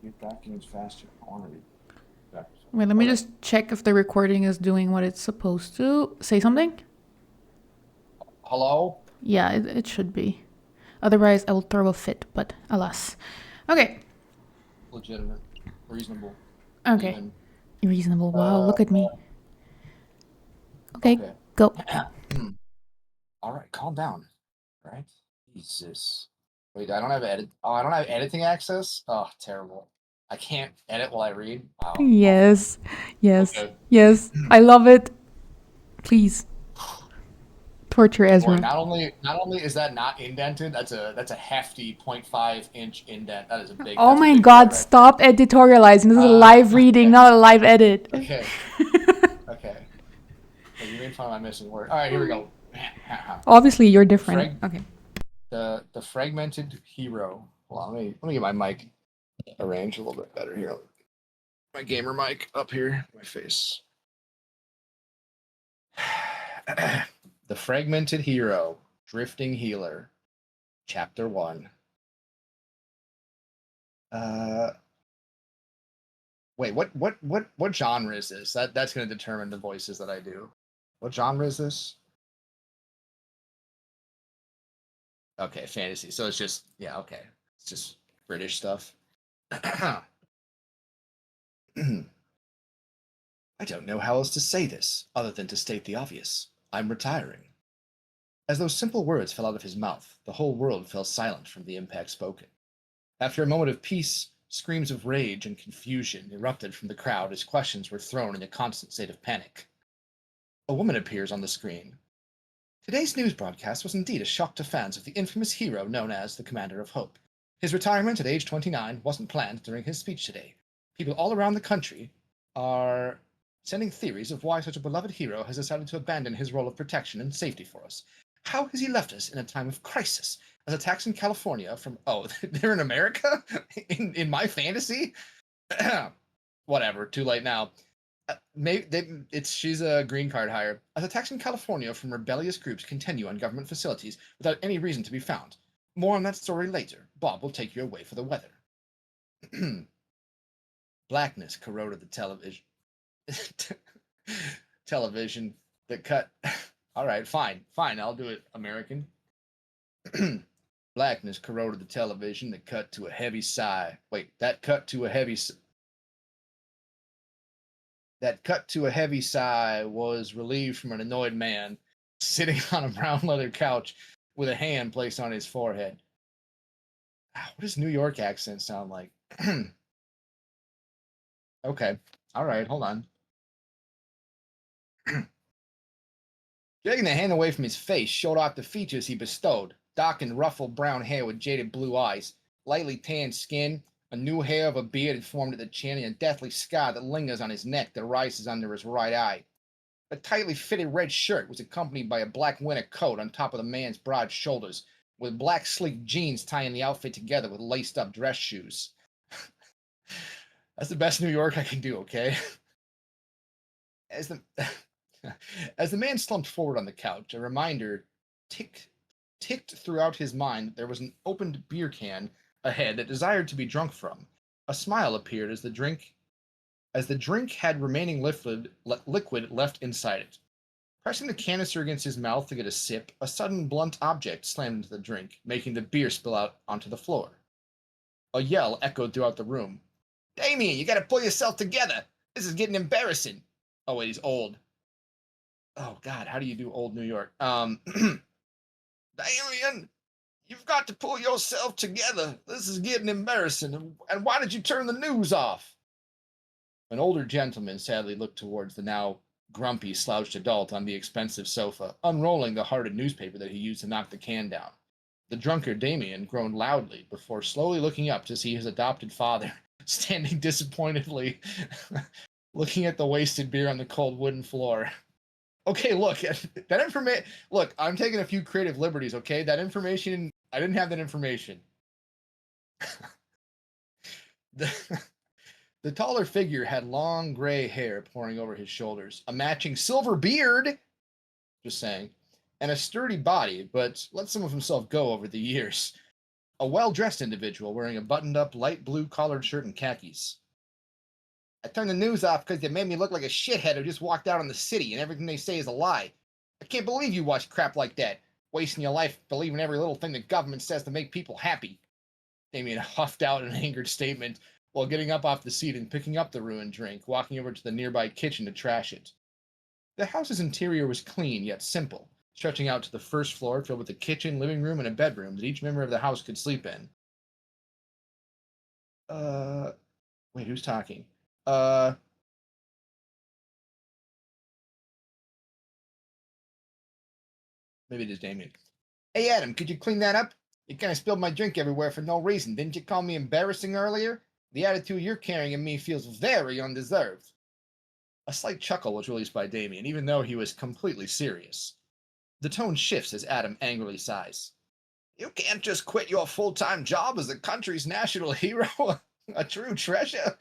Read documents faster. I want to read documents. Wait, let me just check if the recording is doing what it's supposed to. Say something? Hello? Yeah, it should be. Otherwise, I will throw a fit, but alas. Okay. Legitimate. Reasonable. Okay. Even. Reasonable. Wow, look at me. Okay, Okay. go. All right, calm down. All right. Jesus. Wait, I don't have edit. Oh, I don't have editing access. Oh, terrible. I can't edit while I read. Wow. Awful. Yes, yes, Okay. yes. I love it. Please torture Boy, Ezra. not only is that not indented, that's a hefty 0.5 inch indent. Oh That's a my big boy god, right there. stop editorializing. This is a live reading, Okay. not a live edit. Okay. Okay. Hey, you made fun of my missing word. All right, here we go. Obviously, you're The different. frag Okay. the fragmented hero. Hold on, let me get my mic arranged a little bit better here. My gamer mic up here, my face. The fragmented hero, drifting healer, chapter 1. Uh Wait, what genre is this? That's going to determine the voices that I do. What genre is this? Okay, fantasy. So it's just yeah, okay. It's just British stuff. I don't know how else to say this other than to state the obvious. I'm retiring. As those simple words fell out of his mouth, the whole world fell silent from the impact spoken. After a moment of peace, screams of rage and confusion erupted from the crowd as questions were thrown in a constant state of panic. A woman appears on the screen. Today's news broadcast was indeed a shock to fans of the infamous hero known as the Commander of Hope. His retirement at age 29 wasn't planned during his speech today. People all around the country are sending theories of why such a beloved hero has decided to abandon his role of protection and safety for us. How has he left us in a time of crisis? As attacks in California from they're in America in my fantasy. Whatever, too late now. She's a green card hire. As attacks in California from rebellious groups continue on government facilities without any reason to be found. More on that story later. Bob will take you away for the weather. Blackness corroded the television. Television that cut. All right, fine. I'll do it, American. Blackness corroded the television that cut to a heavy sigh. Wait, that cut to a heavy sigh was relieved from an annoyed man sitting on a brown leather couch with a hand placed on his forehead. What does New York accent sound like? Okay. All right, hold on. Taking the hand away from his face showed off the features he bestowed. Dark and ruffled brown hair with jaded blue eyes, lightly tanned skin, a new hair of a beard had formed at the chin, and a deathly scar that lingers on his neck that rises under his right eye. A tightly fitted red shirt was accompanied by a black winter coat on top of the man's broad shoulders, with black sleek jeans tying the outfit together with laced-up dress shoes. That's the best New York I can do, okay? As the as the man slumped forward on the couch, a reminder ticked throughout his mind that there was an opened beer can ahead that desired to be drunk from. A smile appeared as the drink had remaining liquid left inside it. Pressing the canister against his mouth to get a sip, a sudden blunt object slammed into the drink, making the beer spill out onto the floor. A yell echoed throughout the room. Damien, you gotta pull yourself together. This is getting embarrassing. Oh, wait, he's old. Oh, God, how do you do old New York? Damien, you've got to pull yourself together. This is getting embarrassing. And why did you turn the news off? An older gentleman sadly looked towards the now grumpy, slouched adult on the expensive sofa, unrolling the hearted newspaper that he used to knock the can down. The drunkard Damien groaned loudly before slowly looking up to see his adopted father standing disappointedly, looking at the wasted beer on the cold wooden floor. Okay, look, that information. Look, I'm taking a few creative liberties, okay? That information, I didn't have that information. the, The taller figure had long gray hair pouring over his shoulders, a matching silver beard, just saying, and a sturdy body, but let some of himself go over the years. A well-dressed individual wearing a buttoned-up light blue collared shirt and khakis. I turned the news off because they made me look like a shithead who just walked out on the city and everything they say is a lie. I can't believe you watch crap like that, wasting your life believing every little thing the government says to make people happy. Damien huffed out an angered statement while getting up off the seat and picking up the ruined drink, walking over to the nearby kitchen to trash it. The house's interior was clean yet simple, stretching out to the first floor filled with a kitchen, living room, and a bedroom that each member of the house could sleep in. Wait, who's talking? Maybe it is Damien. Hey, Adam, could you clean that up? You kind of spilled my drink everywhere for no reason. Didn't you call me embarrassing earlier? The attitude you're carrying in me feels very undeserved. A slight chuckle was released by Damien, even though he was completely serious. The tone shifts as Adam angrily sighs. You can't just quit your full-time job as the country's national hero, a true treasure,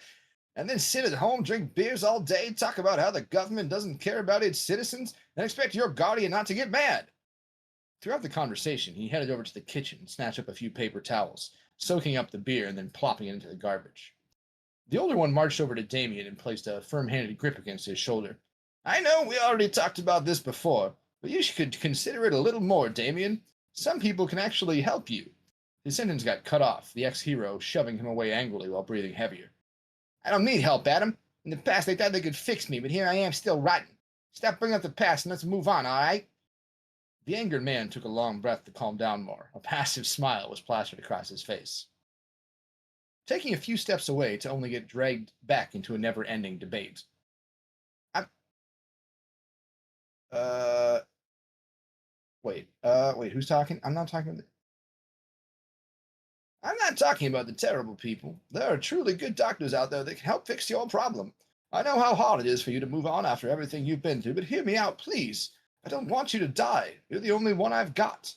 and then sit at home, drink beers all day, talk about how the government doesn't care about its citizens, and expect your guardian not to get mad. Throughout the conversation, he headed over to the kitchen and snatched up a few paper towels, soaking up the beer and then plopping it into the garbage. The older one marched over to Damien and placed a firm-handed grip against his shoulder. I know we already talked about this before, but you should consider it a little more, Damien. Some people can actually help you. His sentence got cut off, the ex-hero shoving him away angrily while breathing heavier. I don't need help, Adam. In the past they thought they could fix me, but here I am still rotten. Stop bringing up the past and let's move on, all right? The angered man took a long breath to calm down more. A passive smile was plastered across his face. Taking a few steps away to only get dragged back into a never-ending debate. Wait, who's talking? I'm not talking about the terrible people. There are truly good doctors out there that can help fix your problem. I know how hard it is for you to move on after everything you've been through, but hear me out, please. I don't want you to die. You're the only one I've got.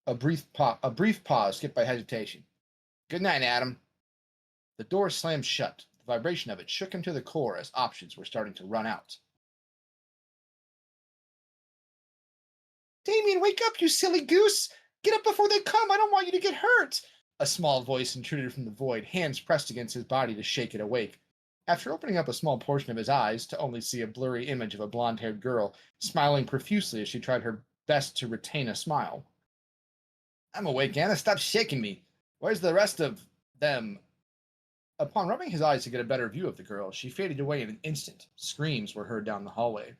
A brief pause skipped by hesitation. Good night, Adam. The door slammed shut. The vibration of it shook him to the core as options were starting to run out. Damien, wake up, you silly goose! Get up before they come! I don't want you to get hurt! A small voice intruded from the void, hands pressed against his body to shake it awake. After opening up a small portion of his eyes to only see a blurry image of a blonde-haired girl, smiling profusely as she tried her best to retain a smile. I'm awake, Anna. Stop shaking me. Where's the rest of them? Upon rubbing his eyes to get a better view of the girl, she faded away in an instant. Screams were heard down the hallway.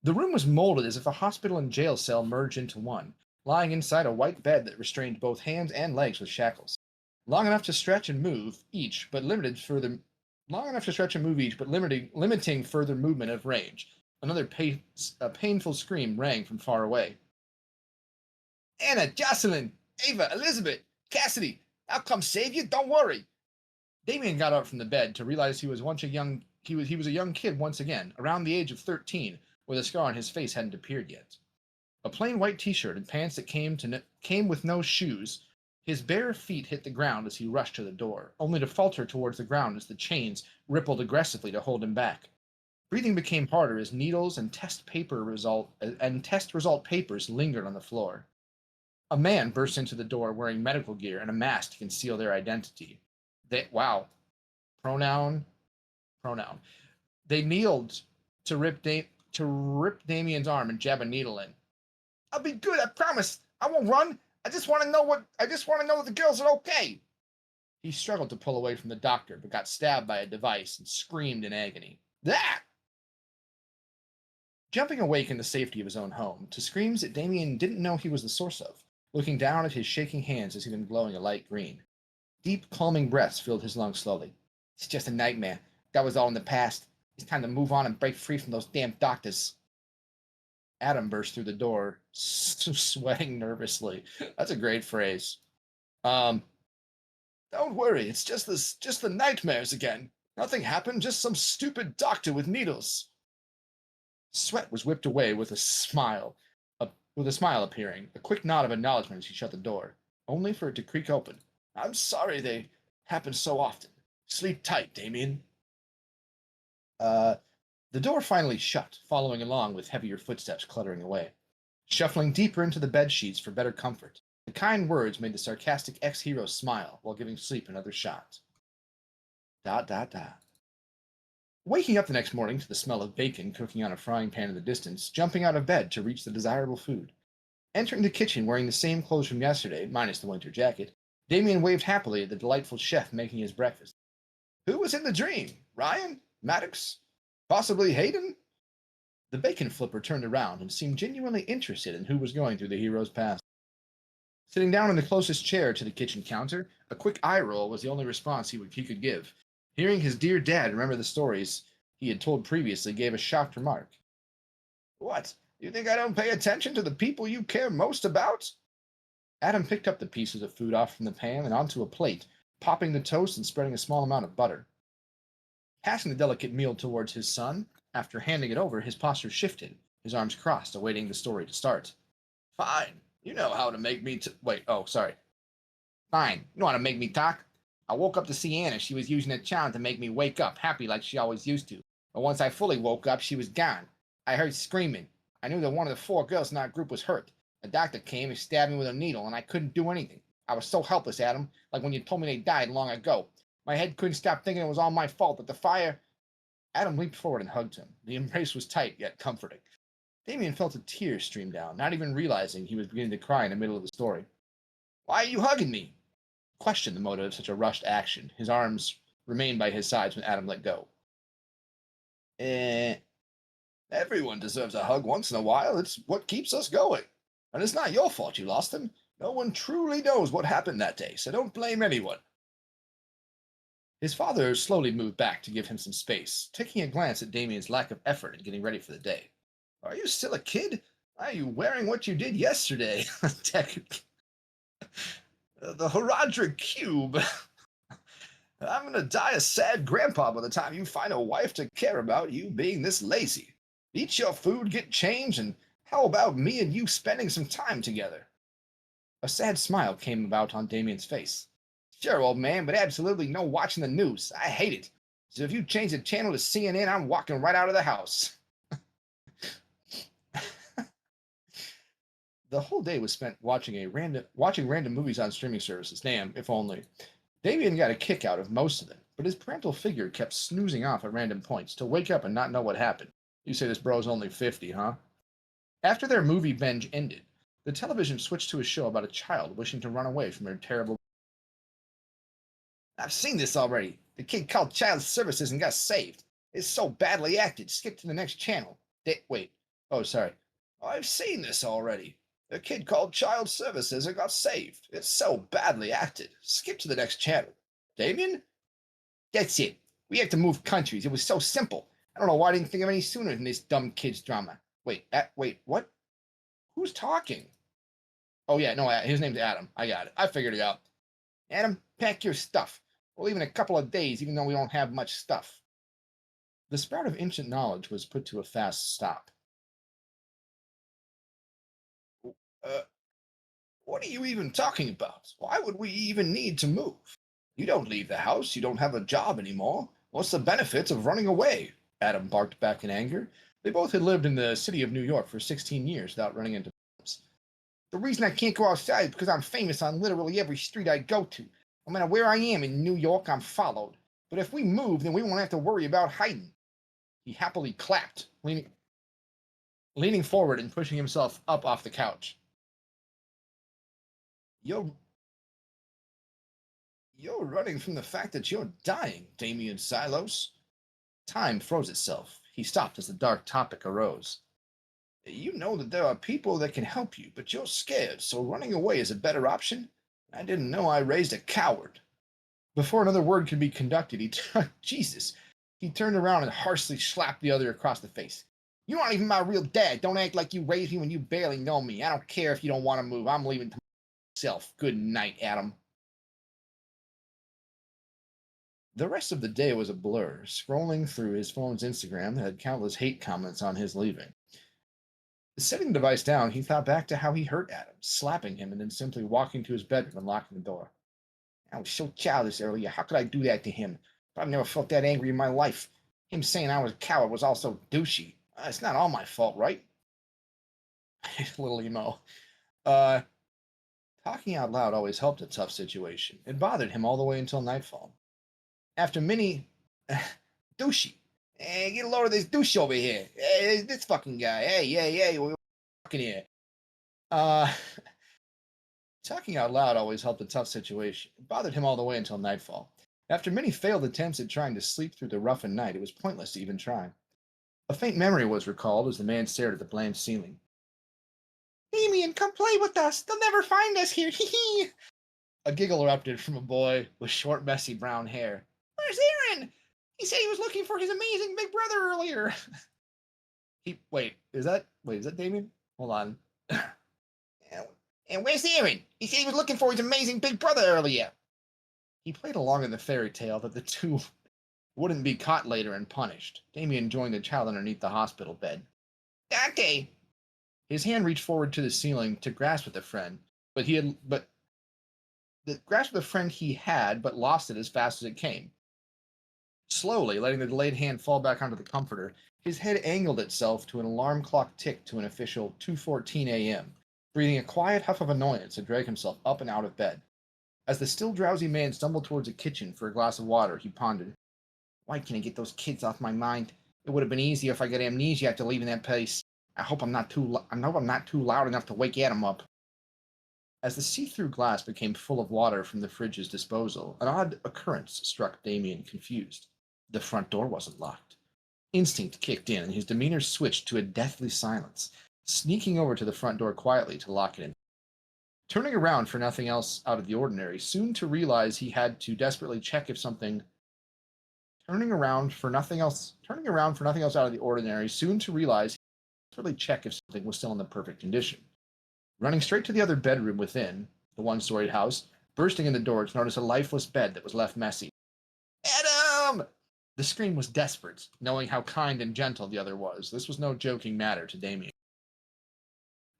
The room was molded as if a hospital and jail cell merged into one, lying inside a white bed that restrained both hands and legs with shackles. Long enough to stretch and move each, but limiting further movement of range. Another painful scream rang from far away. Anna, Jocelyn, Ava, Elizabeth, Cassidy, I'll come save you, don't worry. Damien got up from the bed to realize he was a young kid once again, around the age of 13, where the scar on his face hadn't appeared yet. A plain white t-shirt and pants that came with no shoes. His bare feet hit the ground as he rushed to the door, only to falter towards the ground as the chains rippled aggressively to hold him back. Breathing became harder as needles and test result papers lingered on the floor. A man burst into the door wearing medical gear and a mask to conceal their identity. Pronoun. They kneeled to rip Damien's arm and jab a needle in. I'll be good, I promise. I won't run. I just want to know that the girls are okay. He struggled to pull away from the doctor, but got stabbed by a device and screamed in agony. That! Jumping awake in the safety of his own home, to screams that Damien didn't know he was the source of, looking down at his shaking hands to see them glowing a light green. Deep, calming breaths filled his lungs slowly. It's just a nightmare. That was all in the past. It's time to move on and break free from those damn doctors. Adam burst through the door, sweating nervously. That's a great phrase. Don't worry, it's just the nightmares again. Nothing happened, just some stupid doctor with needles. Sweat was whipped away with a smile appearing, a quick nod of acknowledgement as he shut the door, only for it to creak open. I'm sorry they happen so often. Sleep tight, Damien. The door finally shut, following along with heavier footsteps cluttering away. Shuffling deeper into the bed sheets for better comfort, the kind words made the sarcastic ex-hero smile while giving sleep another shot. ... Waking up the next morning to the smell of bacon cooking on a frying pan in the distance, jumping out of bed to reach the desirable food. Entering the kitchen wearing the same clothes from yesterday, minus the winter jacket, Damien waved happily at the delightful chef making his breakfast. Who was in the dream? Ryan? Maddox? Possibly Hayden? The bacon flipper turned around and seemed genuinely interested in who was going through the hero's past. Sitting down in the closest chair to the kitchen counter, a quick eye roll was the only response he could give. Hearing his dear dad remember the stories he had told previously gave a shocked remark. What? You think I don't pay attention to the people you care most about? Adam picked up the pieces of food off from the pan and onto a plate, popping the toast and spreading a small amount of butter. Passing the delicate meal towards his son, after handing it over, his posture shifted, his arms crossed, awaiting the story to start. Fine. You know how to make me Fine. You know how to make me talk? I woke up to see Anna. She was using a charm to make me wake up, happy like she always used to. But once I fully woke up, she was gone. I heard screaming. I knew that one of the 4 girls in our group was hurt. A doctor came and stabbed me with a needle, and I couldn't do anything. I was so helpless, Adam, like when you told me they died long ago. My head couldn't stop thinking it was all my fault, that the fire... Adam leaped forward and hugged him. The embrace was tight, yet comforting. Damien felt a tear stream down, not even realizing he was beginning to cry in the middle of the story. Why are you hugging me? Questioned the motive of such a rushed action. His arms remained by his sides when Adam let go. Everyone deserves a hug once in a while. It's what keeps us going. And it's not your fault you lost him. No one truly knows what happened that day, so don't blame anyone. His father slowly moved back to give him some space, taking a glance at Damien's lack of effort in getting ready for the day. Are you still a kid? Are you wearing what you did yesterday? The Herodric Cube. I'm gonna die a sad grandpa by the time you find a wife to care about you being this lazy. Eat your food, get changed, and how about me and you spending some time together? A sad smile came about on Damien's face. Sure, old man, but absolutely no watching the news. I hate it. So if you change the channel to CNN, I'm walking right out of the house. The whole day was spent watching random movies on streaming services. Damn, if only. Damien got a kick out of most of them, but his parental figure kept snoozing off at random points to wake up and not know what happened. You say this bro's only 50, huh? After their movie binge ended, the television switched to a show about a child wishing to run away from her terrible... I've seen this already. The kid called Child Services and got saved. It's so badly acted. Skip to the next channel. Wait. Oh, sorry. I've seen this already. The kid called Child Services and got saved. It's so badly acted. Skip to the next channel. Damien? That's it. We had to move countries. It was so simple. I don't know why I didn't think of any sooner than this dumb kid's drama. Wait, what? Who's talking? Oh, yeah, no, his name's Adam. I got it. I figured it out. Adam, pack your stuff. We'll leave in a couple of days, even though we don't have much stuff. The sprout of ancient knowledge was put to a fast stop. What are you even talking about? Why would we even need to move? You don't leave the house. You don't have a job anymore. What's the benefit of running away? Adam barked back in anger. They both had lived in the city of New York for 16 years without running into problems. The reason I can't go outside is because I'm famous on literally every street I go to. No matter where I am in New York, I'm followed. But if we move, then we won't have to worry about hiding. He happily clapped, leaning forward and pushing himself up off the couch. You're running from the fact that you're dying, Damien Silos. Time froze itself. He stopped as the dark topic arose. You know that there are people that can help you, but you're scared, so running away is a better option? I didn't know I raised a coward. Before another word could be conducted, Jesus! He turned around and harshly slapped the other across the face. You're not even my real dad. Don't act like you raised me when you barely know me. I don't care if you don't want to move. I'm leaving myself. Good night, Adam. The rest of the day was a blur. Scrolling through his phone's Instagram had countless hate comments on his leaving. Setting the device down, he thought back to how he hurt Adam, slapping him and then simply walking to his bedroom and locking the door. I was so childish earlier. How could I do that to him? I've never felt that angry in my life. Him saying I was a coward was also douchey. It's not all my fault, right? Little emo. Uh, Talking out loud always helped a tough situation. It bothered him all the way until nightfall. After many... douchey. Hey, get a load of this douche over here. Hey, this fucking guy. Hey, we're fucking here. Uh... Talking out loud always helped a tough situation. It bothered him all the way until nightfall. After many failed attempts at trying to sleep through the roughened night, it was pointless to even try. A faint memory was recalled as the man stared at the blank ceiling. Damien, come play with us. They'll never find us here. Hee hee. A giggle erupted from a boy with short, messy brown hair. Where's Aaron? He said he was looking for his amazing big brother earlier. Is that Damien? Hold on. And where's Aaron? He said he was looking for his amazing big brother earlier. He played along in the fairy tale that the two wouldn't be caught later and punished. Damien joined the child underneath the hospital bed. Dante! His hand reached forward to the ceiling to grasp at the friend, but he had, but lost it as fast as it came. Slowly, letting the delayed hand fall back onto the comforter, his head angled itself to an alarm clock tick to an official 2:14 a.m., breathing a quiet huff of annoyance to drag himself up and out of bed. As the still drowsy man stumbled towards the kitchen for a glass of water, he pondered, why can't I get those kids off my mind? It would have been easier if I got amnesia after leaving that place. I hope I'm not too loud enough to wake Adam up. As the see-through glass became full of water from the fridge's disposal, an odd occurrence struck Damien, confused. The front door wasn't locked. Instinct kicked in, and his demeanor switched to a deathly silence, sneaking over to the front door quietly to lock it in. Turning around for nothing else out of the ordinary, soon to realize he had to desperately check if something... Turning around for nothing else out of the ordinary, soon to realize he had to desperately check if something was still in the perfect condition. Running straight to the other bedroom within, the one-storied house, bursting in the door to notice a lifeless bed that was left messy. Adam! The scream was desperate, knowing how kind and gentle the other was. This was no joking matter to Damien.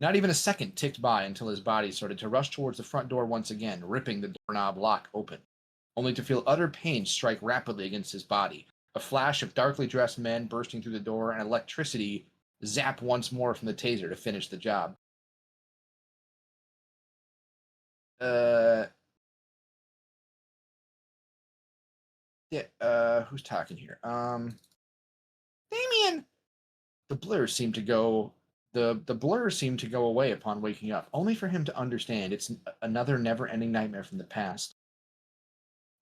Not even a second ticked by until his body started to rush towards the front door once again, ripping the doorknob lock open, only to feel utter pain strike rapidly against his body. A flash of darkly dressed men bursting through the door and electricity zap once more from the taser to finish the job. Who's talking here? Damien! The blur seemed to go away upon waking up, only for him to understand it's another never-ending nightmare from the past.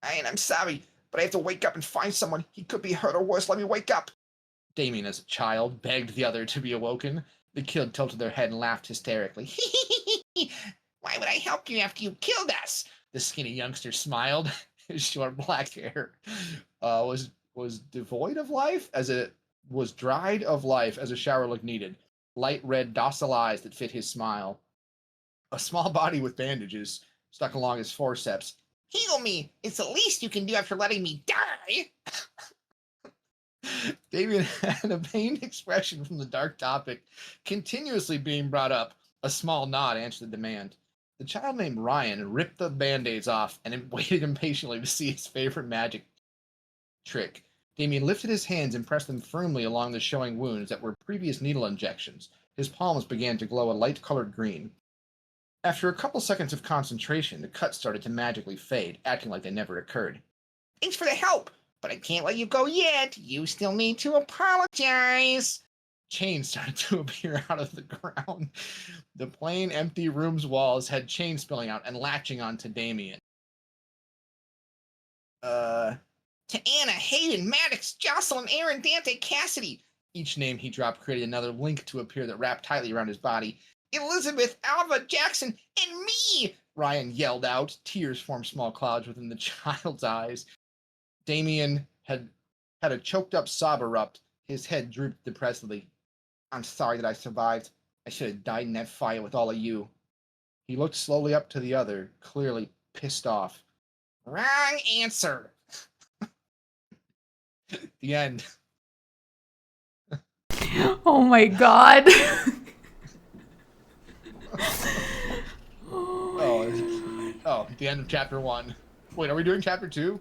I'm sorry, but I have to wake up and find someone. He could be hurt or worse. Let me wake up. Damien, as a child, begged the other to be awoken. The kid tilted their head and laughed hysterically. Why would I help you after you killed us? The skinny youngster smiled. His short black hair was devoid of life, as it was dried of life as a shower look needed. Light red, docile eyes that fit his smile. A small body with bandages stuck along his forceps. Heal me! It's the least you can do after letting me die! Damien had a pained expression from the dark topic continuously being brought up. A small nod answered the demand. The child named Ryan ripped the band-aids off and waited impatiently to see his favorite magic trick. Damien lifted his hands and pressed them firmly along the showing wounds that were previous needle injections. His palms began to glow a light-colored green. After a couple seconds of concentration, the cuts started to magically fade, acting like they never occurred. Thanks for the help, but I can't let you go yet. You still need to apologize. Chains started to appear out of the ground. The plain, empty room's walls had chains spilling out and latching onto Damien. To Anna, Hayden, Maddox, Jocelyn, Aaron, Dante, Cassidy. Each name he dropped created another link to appear that wrapped tightly around his body. Elizabeth, Alva, Jackson, and me! Ryan yelled out. Tears formed small clouds within the child's eyes. Damien had a choked-up sob erupt. His head drooped depressedly. I'm sorry that I survived. I should have died in that fire with all of you. He looked slowly up to the other, clearly pissed off. Wrong answer. The end. Oh my god. The end of chapter 1. Wait, are we doing chapter 2?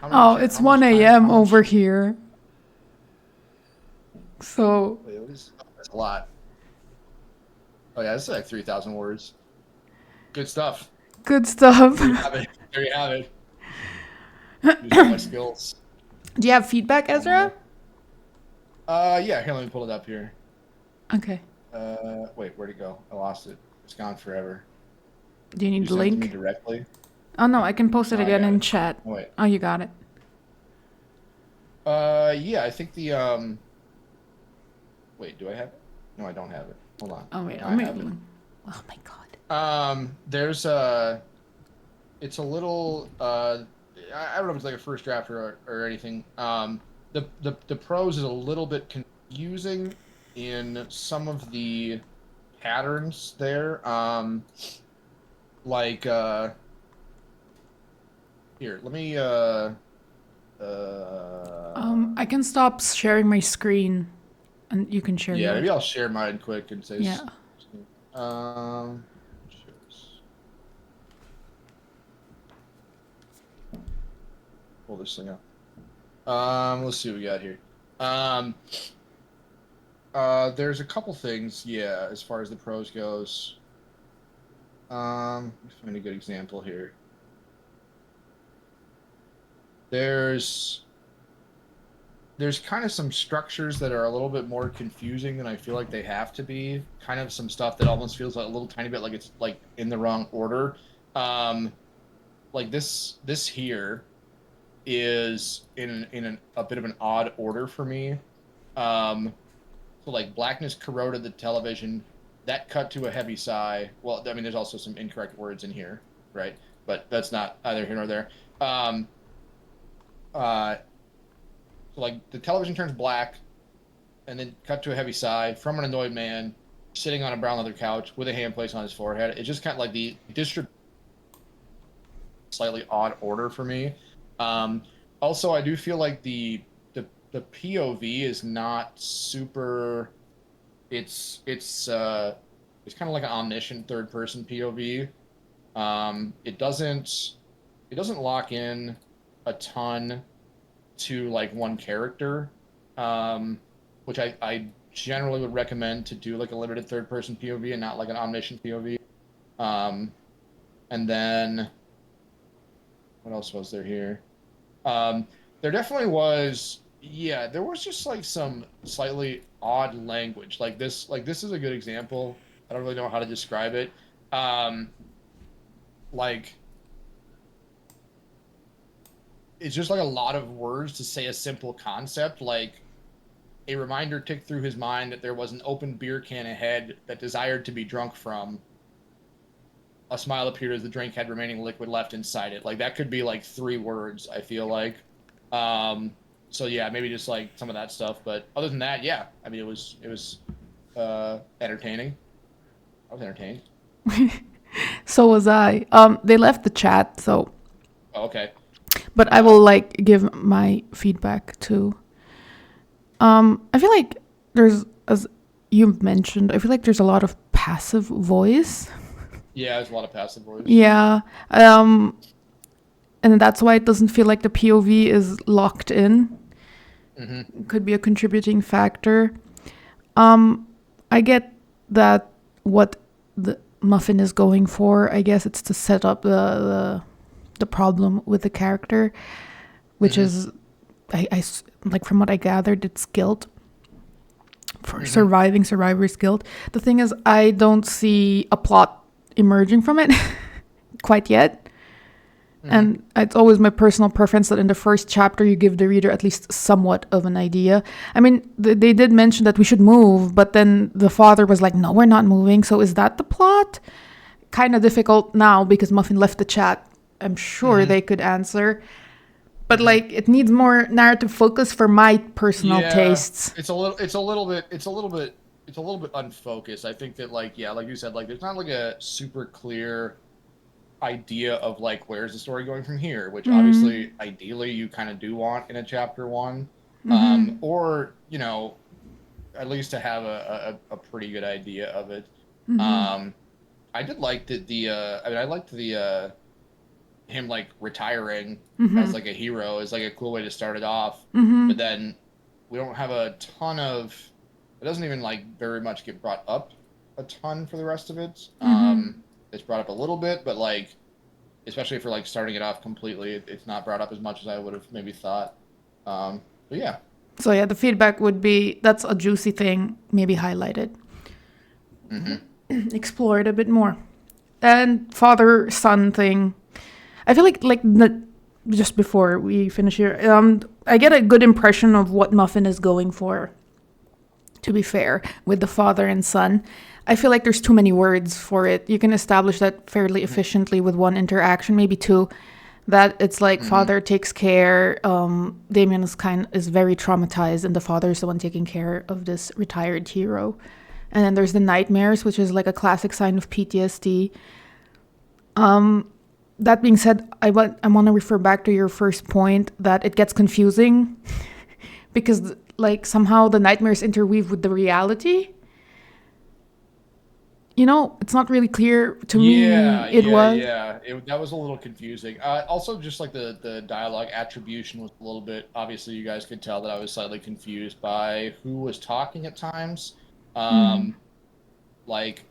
How many? Oh, it's How much 1 time? a.m. How much? over here. So Wait, that's a lot. Oh yeah, this is like 3,000 words. Good stuff. good stuff. There you have it. There you have it. Use all my skills. Do you have feedback, Oh Ezra? my. Yeah. Here, let me pull it up here. Okay. Wait, where'd it go? I lost it. It's gone forever. Do you need You the sent it to me link? directly. Oh no, I can post it Oh, I again got in it. chat. Oh, wait. Oh, you got it. Yeah. I think the Wait, do I have it? No, I don't have it. Hold on. Oh wait, Now let I me. have it. Oh my god. There's it's a little I don't know if it's like a first draft or anything. The prose is a little bit confusing in some of the patterns there. Like here, let me I can stop sharing my screen, and you can share yeah, yours. maybe I'll share mine quick and say Yeah. um pull this thing up. Let's see what we got here. Um, there's a couple things, yeah, as far as the pros goes. Let's find a good example here. There's there's kind of some structures that are a little bit more confusing than I feel like they have to be. Kind of some stuff that almost feels like a little tiny bit like it's like in the wrong order. Um, like this here is a bit of an odd order for me. Um, So like blackness corroded the television. That cut to a heavy sigh. Well, I mean, there's also some incorrect words in here, right? But that's not either here nor there. Um, uh, so like the television turns black, and then cut to a heavy sigh from an annoyed man sitting on a brown leather couch with a hand placed on his forehead. It's just kind of like the distribution slightly odd order for me. Um, Also, I do feel like the POV is not super. It's kind of like an omniscient third person POV. It doesn't lock in a ton to like one character, um, which I generally would recommend to do like a limited third person POV and not like an omniscient POV. Um, and then what else was there here? Um, there definitely was, yeah, there was just like some slightly odd language. Like this is a good example. I don't really know how to describe it. Um, like it's just like a lot of words to say a simple concept. Like a reminder ticked through his mind that there was an open beer can ahead that desired to be drunk from. A smile appeared as the drink had remaining liquid left inside it. Like that could be like three words, I feel like. Um, so yeah, maybe just like some of that stuff. But other than that, yeah. I mean it was entertaining. I was entertained. So was I. They left the chat, so Oh, okay. but I will like give my feedback too. I feel like there's, as you mentioned, I feel like there's a lot of passive voice. Yeah, there's a lot of passive voice. Yeah. And that's why it doesn't feel like the POV is locked in. Mm-hmm. Could be a contributing factor. I get that what the Muffin is going for. I guess it's to set up the problem with the character, which Mm-hmm. is, like from what I gathered, it's guilt for Mm-hmm. survivor's guilt. The thing is, I don't see a plot emerging from it quite yet. Mm-hmm. And it's always my personal preference that in the first chapter you give the reader at least somewhat of an idea. I mean, they did mention that we should move, but then the father was like, no, we're not moving. So is that the plot? Kind of difficult now because Muffin left the chat. I'm sure Mm-hmm. they could answer. But Mm-hmm. like, it needs more narrative focus for my personal Yeah, tastes. it's a little bit unfocused. I think that like yeah, like you said, like there's not like a super clear idea of like where's the story going from here, which Mm-hmm. obviously ideally you kind of do want in a chapter one. Mm-hmm. Or you know, at least to have a pretty good idea of it. Mm-hmm. Um I did like that the I mean I liked him like retiring Mm-hmm. as like a hero is like a cool way to start it off. Mm-hmm. But then we don't have a ton of. It doesn't even like very much get brought up a ton for the rest of it. Mm-hmm. It's brought up a little bit, but like especially for like starting it off completely, it's not brought up as much as I would have maybe thought. But yeah. So yeah, the feedback would be that's a juicy thing, maybe highlight it. Mm-hmm. Explore it a bit more. And father son thing, I feel like just before we finish here, I get a good impression of what Muffin is going for. To be fair, with the father and son, I feel like there's too many words for it. You can establish that fairly efficiently with one interaction, maybe two. That it's like father takes care. Damien is very traumatized, and the father is the one taking care of this retired hero. And then there's the nightmares, which is like a classic sign of PTSD. That being said, I want to refer back to your first point that it gets confusing because like somehow the nightmares interweave with the reality. It's not really clear to me. Yeah. That was a little confusing. Also, just like the dialogue attribution was a little bit. Obviously, you guys could tell that I was slightly confused by who was talking at times. Like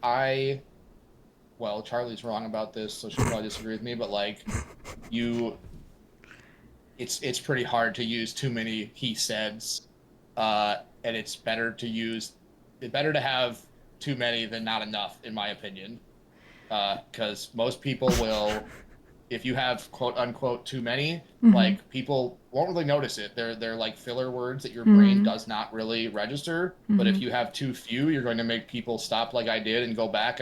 well, Charlie's wrong about this, so she'll probably disagree with me. But like, it's pretty hard to use too many he said's, and it's better to have too many than not enough, in my opinion. Because most people will, if you have quote unquote too many, like people won't really notice it. They're like filler words that your brain does not really register. But if you have too few, you're going to make people stop like I did and go back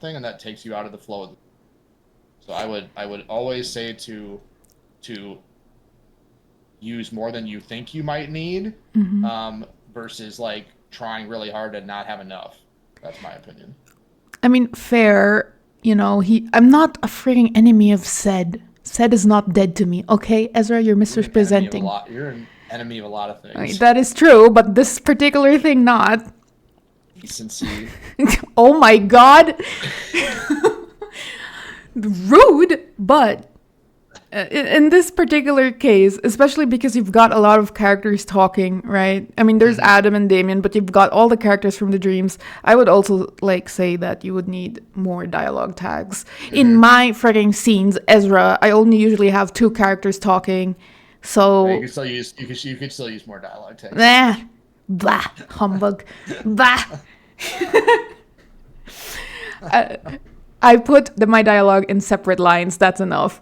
and that takes you out of the flow. So I would always say to use more than you think you might need, versus like trying really hard to not have enough. That's my opinion. I mean, fair. I'm not a frigging enemy of said. Said is not dead to me. Okay, Ezra, you're misrepresenting. You're an enemy of a lot of things. That is true, but this particular thing not. Decency. Oh my god. Rude, but in this particular case, especially because you've got a lot of characters talking, right? I mean, there's Adam and Damien, but you've got all the characters from the dreams. I would also say that you would need more dialogue tags. In my frigging scenes, Ezra, I only usually have 2 characters talking, so you could still use more dialogue tags. Nah, blah, humbug, blah. I put my dialogue in separate lines. That's enough.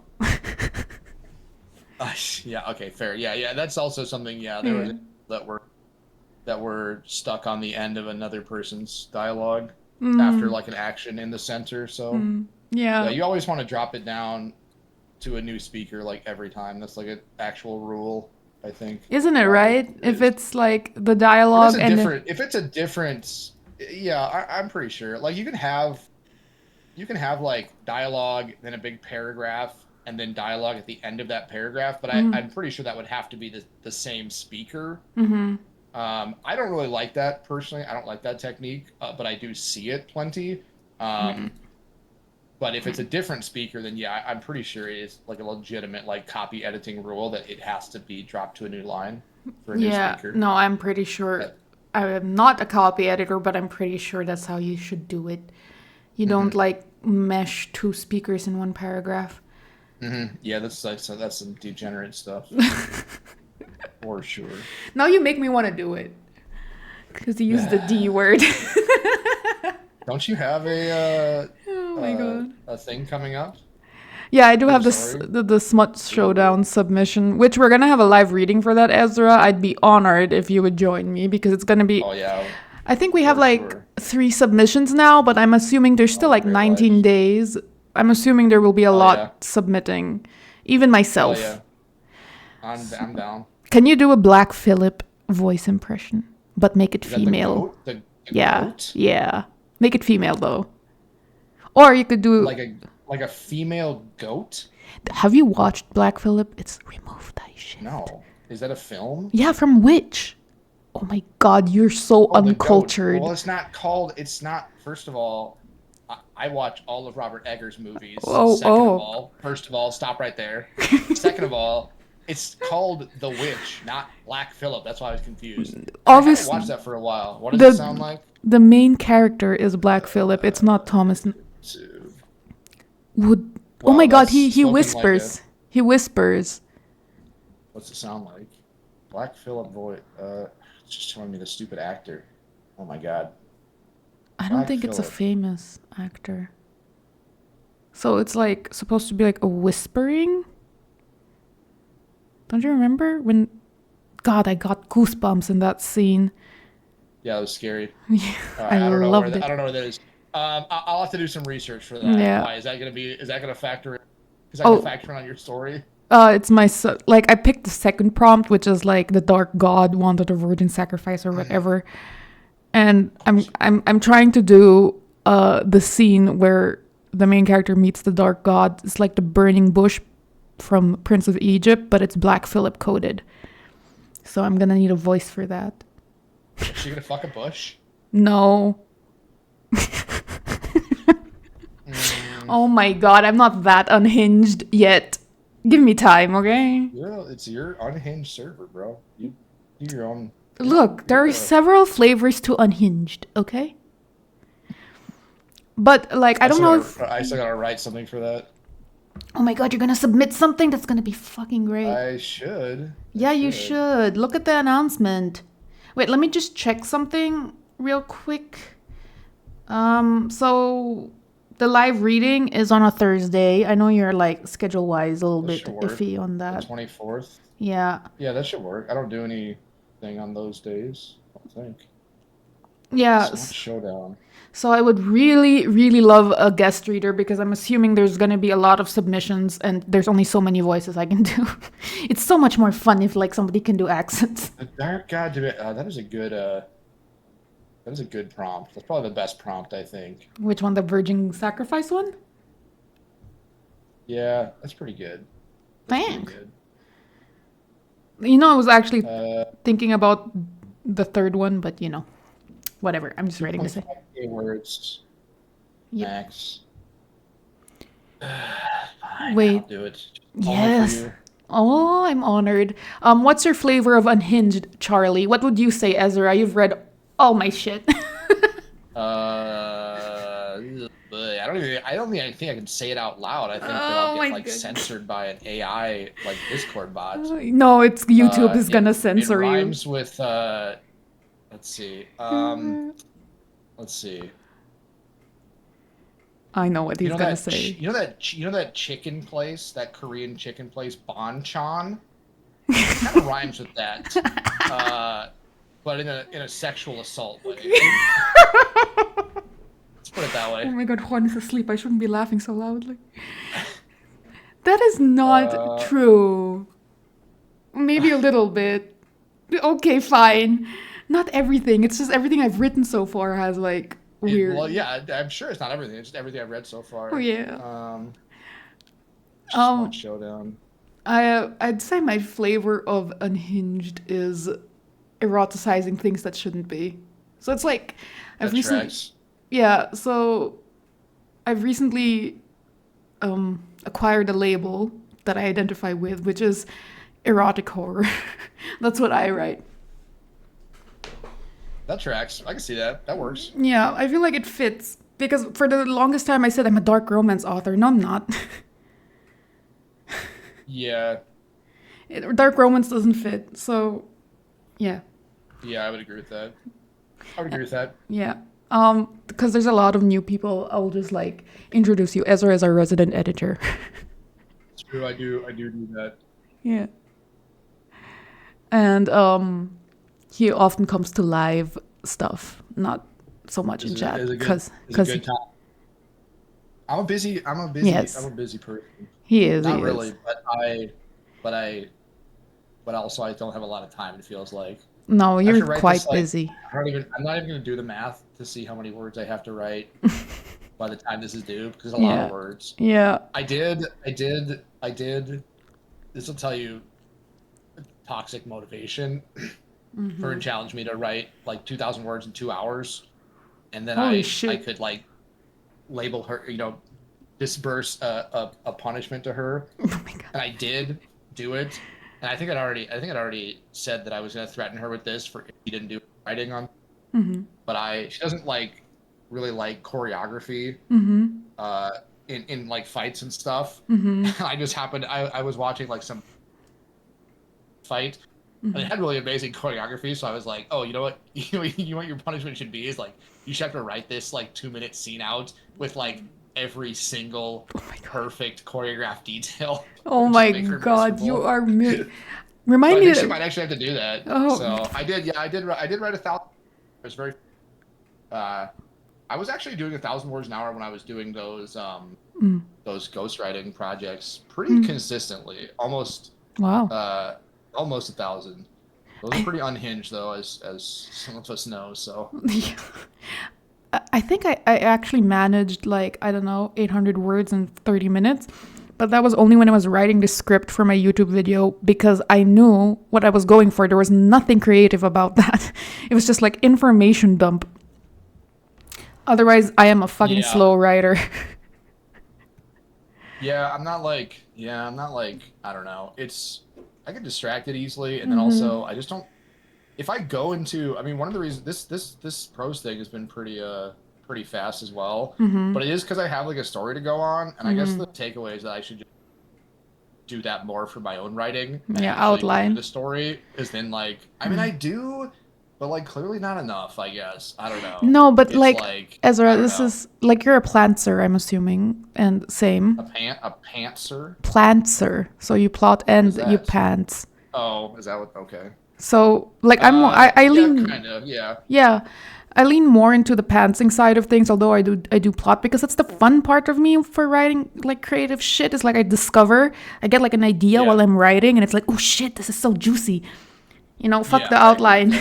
Yeah. Okay. Fair. Yeah. That's also something. Yeah. There was that were stuck on the end of another person's dialogue after like an action in the center. So yeah, you always want to drop it down to a new speaker like every time. That's like an actual rule, I think. Isn't it right? If it's like the dialogue if it's a different, yeah, I'm pretty sure. Like you can have like dialogue, then a big paragraph, and then dialogue at the end of that paragraph, but I'm pretty sure that would have to be the same speaker. I don't really like that personally. I don't like that technique, but I do see it plenty. But if it's a different speaker, then yeah, I'm pretty sure it is like a legitimate like copy editing rule that it has to be dropped to a new line for a new speaker. No, I'm pretty sure. I am not a copy editor, but I'm pretty sure that's how you should do it. You don't like mesh 2 speakers in one paragraph. Yeah, that's some degenerate stuff. For sure. Now you make me want to do it. Because you use the D word. Don't you have a oh my god, a thing coming up? Yeah, I do have the Smut Showdown submission, which we're gonna have a live reading for that, Ezra. I'd be honored if you would join me because it's gonna be. Oh yeah. I think we have like 3 submissions now, but I'm assuming there's still like 19 days. I'm assuming there will be a lot submitting, even myself. Oh yeah. I'm down. Can you do a Black Phillip voice impression, but make it female? The goat? Yeah. Make it female though. Or you could do like a female goat. Have you watched Black Phillip? It's Remove Thy Shift. No. Is that a film? Yeah, from Witch. Oh my god, you're so uncultured. Well, it's not. First of all, I watch all of Robert Eggers' movies. Oh, Second of oh. all, first of all, stop right there. Second of all, it's called The Witch, not Black Phillip. That's why I was confused. And I haven't watched Obviously, that for a while. What does it sound the like? the main character is Black Phillip. It's not Thomas Two. Wood. Oh my Wow, God, that's he spoken like a. whispers. He whispers. What's it sound like? Black Phillip voice. It's just showing me the stupid actor. Oh my god. I don't Black think it's a Phillip. famous actor. So it's like supposed to be like a whispering. Don't you remember when? God, I got goosebumps in that scene. Yeah, it was scary. Yeah, I I don't know where loved I it. don't know where that is. I'll have to do some research for that. Yeah. Why is that gonna be? Is that gonna factor? Is that gonna Oh, factor in on your story? it's like I picked the second prompt, which is like the dark god wanted a virgin sacrifice or whatever, and I'm trying to do the scene where the main character meets the dark god. It's like the burning bush from Prince of Egypt, but it's Black Phillip coded. So I'm gonna need a voice for that. Is she gonna fuck a bush? No. Mm, Oh my god, I'm not that unhinged yet. Give me time, okay? it's your unhinged server, bro. You do your own. Look, there You're are several flavors to unhinged, okay? But like I don't know if I still gotta write something for that. oh my god, you're gonna submit something that's gonna be fucking great. I should. Yeah, you should. Look at the announcement. Wait, let me just check something real quick. So the live reading is on a Thursday. I know you're like schedule wise a little That bit should work. iffy on The that. 24th. Yeah. Yeah, that should work. I don't do anything on those days. I don't think. Yeah. Sword Showdown. So I would really, really love a guest reader because I'm assuming there's going to be a lot of submissions and there's only so many voices I can do. It's so much more fun if like somebody can do accents. The Dark God. That is a good. That is a good prompt. That's probably the best prompt, I think. Which one, the Virgin Sacrifice one? Yeah, that's pretty good. That's pretty Thanks. good. You know, I was actually Uh, thinking about the third one, but you know, whatever. I'm just writing this. 2.5K words Yep. max. Fine, Wait. I'll do it. Yes. Only for Oh, I'm honored. What's your flavor of unhinged, Charlie? What would you say, Ezra? You've read all my shit. you. I don't think I can say it out loud. I think that I'll Oh my get like goodness. censored by an AI like Discord bot. No, it's YouTube is gonna It censor you. rhymes with let's see. Let's see. I know what he's gonna say. You know that chicken place, that Korean chicken place, Bonchon? Kind of rhymes with that. But in a sexual assault way. Let's put it that Oh way. my god, Juan is asleep. I shouldn't be laughing so loudly. That is not Uh, true. Maybe a little bit. Okay, fine. Not everything. It's just everything I've written so far has like weird. Well, yeah, I'm sure it's not everything. It's just everything I've read so far. Oh yeah. Sword Showdown. I'd say my flavor of unhinged is eroticizing things that shouldn't be. So it's like I've That recently tracks. yeah, so I've recently acquired a label that I identify with, which is erotic horror. That's what I write. That tracks. I can see that. That works. Yeah, I feel like it fits because for the longest time I said I'm a dark romance author. No, I'm not. Yeah. Dark romance doesn't fit. So, yeah. Yeah, I would agree with that. I would agree with that. Yeah. Because there's a lot of new people, I'll just like introduce you. Ezra is our resident editor. It's true. I do that. Yeah. And he often comes to live stuff, not so much in chat because It's a good time. I'm a busy Yes. I'm a busy person. he is. Not he really, is. but also I don't have a lot of time. It feels like No, I have you're to write quite this, like, busy. I'm not even going to do the math to see how many words I have to write by the time this is due because it's a lot Yeah. of words. Yeah. I did. This will tell you toxic motivation. Fern challenged me to write like 2,000 words in 2 hours, and then Holy I shit. could like label her, disperse a punishment to her. Oh my god. And I did do it. And I think I'd already said that I was going to threaten her with this for if she didn't do writing on. Mm-hmm. But she doesn't really like choreography. Mm-hmm. In like fights and stuff. Mm-hmm. I was watching like some fight, and it had really amazing choreography. So I was like, oh, you know what? You what your punishment should be is like you should have to write this like 2-minute scene out with like every single perfect choreographed detail. Oh my god, you are remind me. She might actually have to do that. Oh. So I did. Yeah, I did write 1,000. It was very. I was actually doing 1,000 words an hour when I was doing those ghostwriting projects pretty consistently, almost. Wow. Almost 1,000. Those are pretty unhinged though, as some of us know. So. I think I actually managed like, I don't know, 800 words in 30 minutes. But that was only when I was writing the script for my YouTube video because I knew what I was going for. There was nothing creative about that. It was just like information dump. Otherwise, I am a fucking slow writer. I'm not like, I don't know. I get distracted easily. And then also, I just don't, if I go into, I mean, one of the reasons, this prose thing has been pretty fast as well. But it is because I have like a story to go on. And I guess the takeaway is that I should just do that more for my own writing. Yeah, outline the story. Because then like, I mean, I do... But, like, clearly not enough, I guess. I don't know. No, but, like Ezra, this is, like, you're a plantser, I'm assuming. And same. A pantser? Plantser. So you plot and you pants. Oh, is that what... Okay. So, like, I lean... Yeah, kind of, yeah. Yeah. I lean more into the pantsing side of things, although I do plot, because that's the fun part of me for writing, like, creative shit. Is, like, I get, like, an idea while I'm writing, and it's like, oh, shit, this is so juicy. Fuck the outline.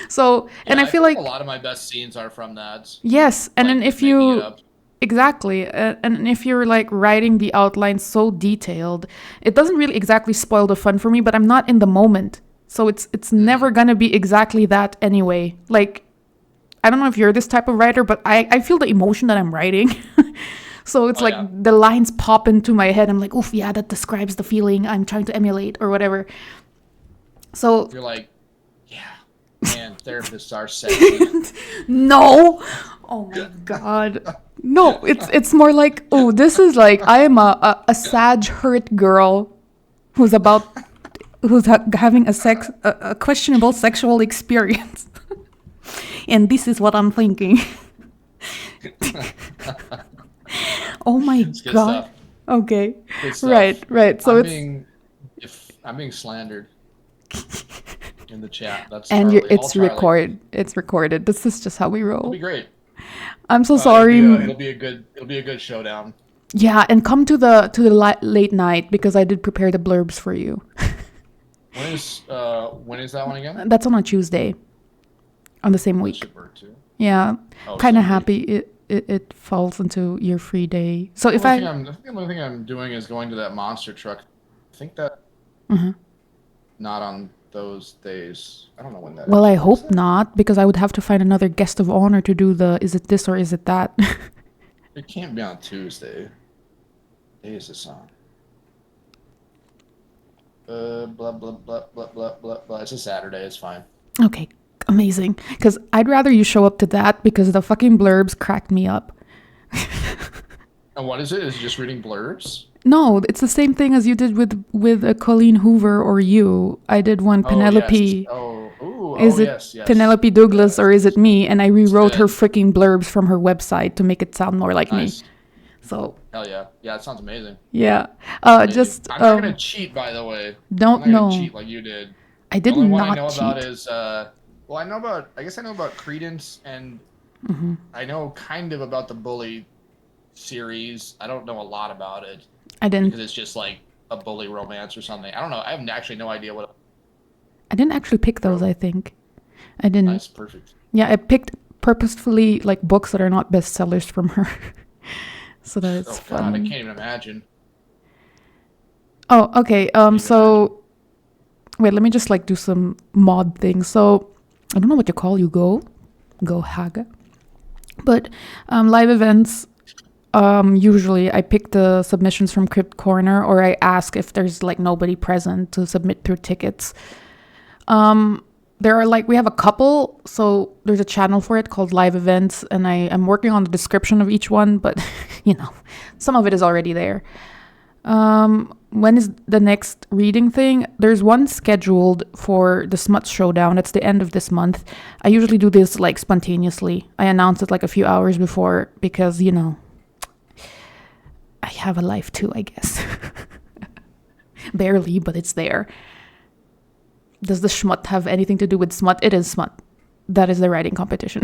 So, and I feel like a lot of my best scenes are from that. Yes, and then if you exactly, and if you're like writing the outline so detailed, it doesn't really exactly spoil the fun for me. But I'm not in the moment, so it's never gonna be exactly that anyway. Like, I don't know if you're this type of writer, but I feel the emotion that I'm writing. So it's the lines pop into my head. I'm like, oof, yeah, that describes the feeling I'm trying to emulate or whatever. So you're like, yeah. Man, therapists are sexy. No. Oh my god. No, it's more like, oh, this is like I am a sad hurt girl who's having a questionable sexual experience. And this is what I'm thinking. Oh my god. Stuff. Okay. Right. So I'm being slandered. In the chat. That's and Charlie. It's recorded. This is just how we roll. It'll be great. I'm so sorry. It'll be a good showdown. Yeah, and come to the late night because I did prepare the blurbs for you. When is that one again? That's on a Tuesday. On the same week. Yeah. Kind of happy it falls into your free day. So if I think the only thing I'm doing is going to that monster truck. I think that not on those days. I don't know when that Well, I hope not, because I would have to find another guest of honor to do the is it this or is it that? It can't be on Tuesday. What day is this on? Blah, blah, blah, blah, blah, blah, blah. It's a Saturday. It's fine. Okay, amazing. Because I'd rather you show up to that because the fucking blurbs cracked me up. And what is it? Is it just reading blurbs? No, it's the same thing as you did with Colleen Hoover or you. I did one Penelope. Yes. Is it Penelope Douglas or is it me? And I rewrote her freaking blurbs from her website to make it sound more like me. So. Hell yeah. Yeah, it sounds amazing. Yeah. I'm not gonna cheat, by the way. Don't know. Cheat like you did. I did not cheat. The only one I know about is I guess I know about Credence and I know kind of about the Bully series. I don't know a lot about it. I didn't. Because it's just like a bully romance or something. I don't know. I have actually no idea what. I didn't actually pick those, I think. I didn't. Nice, perfect. Yeah, I picked purposefully like books that are not bestsellers from her. So that it's fun. God, I can't even imagine. Oh, okay. So wait, let me just like do some mod things. So I don't know what you call you. Go Haga. But live events, usually I pick the submissions from Crypt Corner, or I ask if there's like nobody present to submit through tickets. There are like, we have a couple, so there's a channel for it called Live Events, and I am working on the description of each one, but some of it is already there. When is the next reading thing? There's one scheduled for the Smut Showdown. It's the end of this month. I usually do this like spontaneously. I announce it like a few hours before because, I have a life too, I guess. Barely, but it's there. Does the schmut have anything to do with smut? It is smut. That is the writing competition.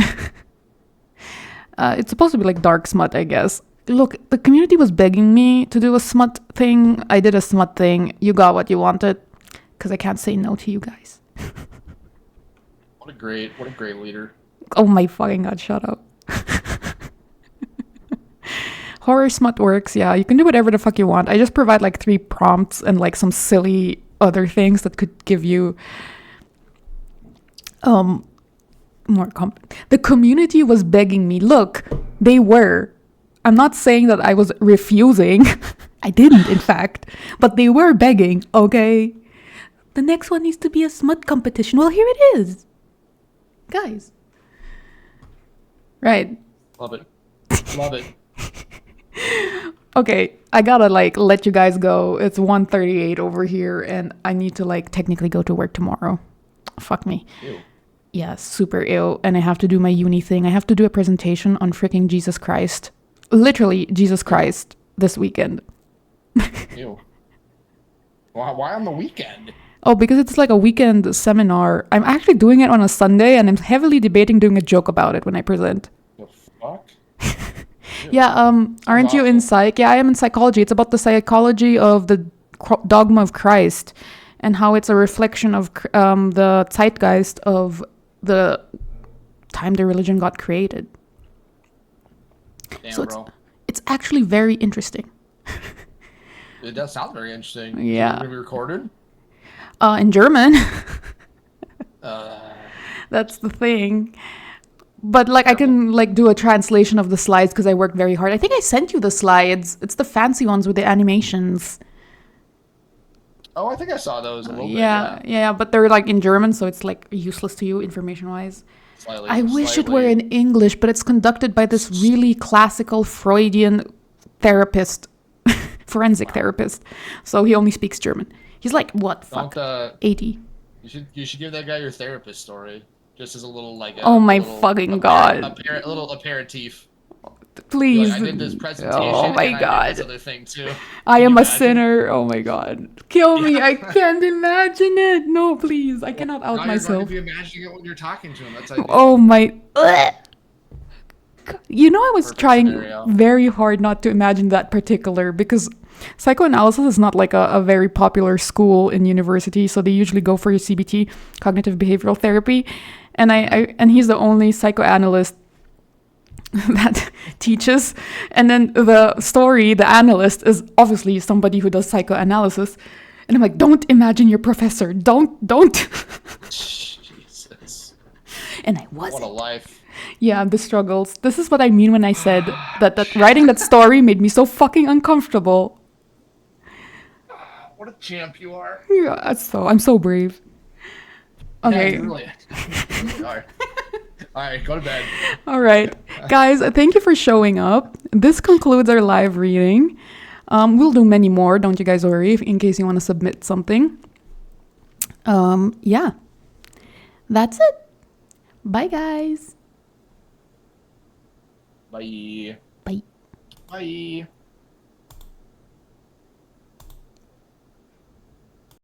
It's supposed to be like dark smut, I guess. Look, the community was begging me to do a smut thing. I did a smut thing. You got what you wanted. Because I can't say no to you guys. What a great leader. Oh my fucking god, shut up. Horror smut works, yeah. You can do whatever the fuck you want. I just provide like 3 prompts and like some silly other things that could give you the community was begging me. Look, they were. I'm not saying that I was refusing. I didn't, in fact. But they were begging, okay? The next one needs to be a smut competition. Well, here it is. Guys. Right. Love it. Love it. Okay, I gotta let you guys go. It's 1:38 over here, and I need to technically go to work tomorrow. Fuck me. Ew. Yeah, super ill. And I have to do my uni thing. I have to do a presentation on freaking Jesus Christ. Literally Jesus Christ this weekend. Ew. Why on the weekend? Oh, because it's like a weekend seminar. I'm actually doing it on a Sunday, and I'm heavily debating doing a joke about it when I present. The fuck? Yeah, aren't you in psych? Yeah, I am in psychology. It's about the psychology of the dogma of Christ and how it's a reflection of the zeitgeist of the time the religion got created. Damn, So bro. it's actually very interesting. It does sound very interesting. Yeah. Is it gonna be recorded? In German. That's the thing. But I can do a translation of the slides because I worked very hard. I think I sent you the slides. It's the fancy ones with the animations. Oh, I think I saw those a little bit. Yeah, but they're in German, so it's useless to you information-wise. I wish it were in English, but it's conducted by this really classical Freudian therapist, forensic therapist. So he only speaks German. He's what, fuck, 80. You should give that guy your therapist story. Just as a little oh my fucking god! A little aperitif. Please. I did this presentation. Oh my god! I did this other thing too. I am a sinner. Oh my god! Kill me! I can't imagine it. No, please! I cannot out myself. You're going to be imagining it when you're talking to him. That's ideal. Oh my! I was Perfect trying scenario. very hard not to imagine that particular because psychoanalysis is not a very popular school in university, so they usually go for your CBT, cognitive behavioral therapy, and and he's the only psychoanalyst that teaches. And then the analyst is obviously somebody who does psychoanalysis, and I'm don't imagine your professor, don't. Jesus. And I wasn't. What a life. Yeah, the struggles. This is what I mean when I said that writing that story made me so fucking uncomfortable. What a champ you are. Yeah, I'm so brave. Okay. Yeah, you really are. All right, go to bed. All right. Guys, thank you for showing up. This concludes our live reading. We'll do many more, don't you guys worry, in case you want to submit something. Yeah. That's it. Bye, guys. Bye. Bye. Bye.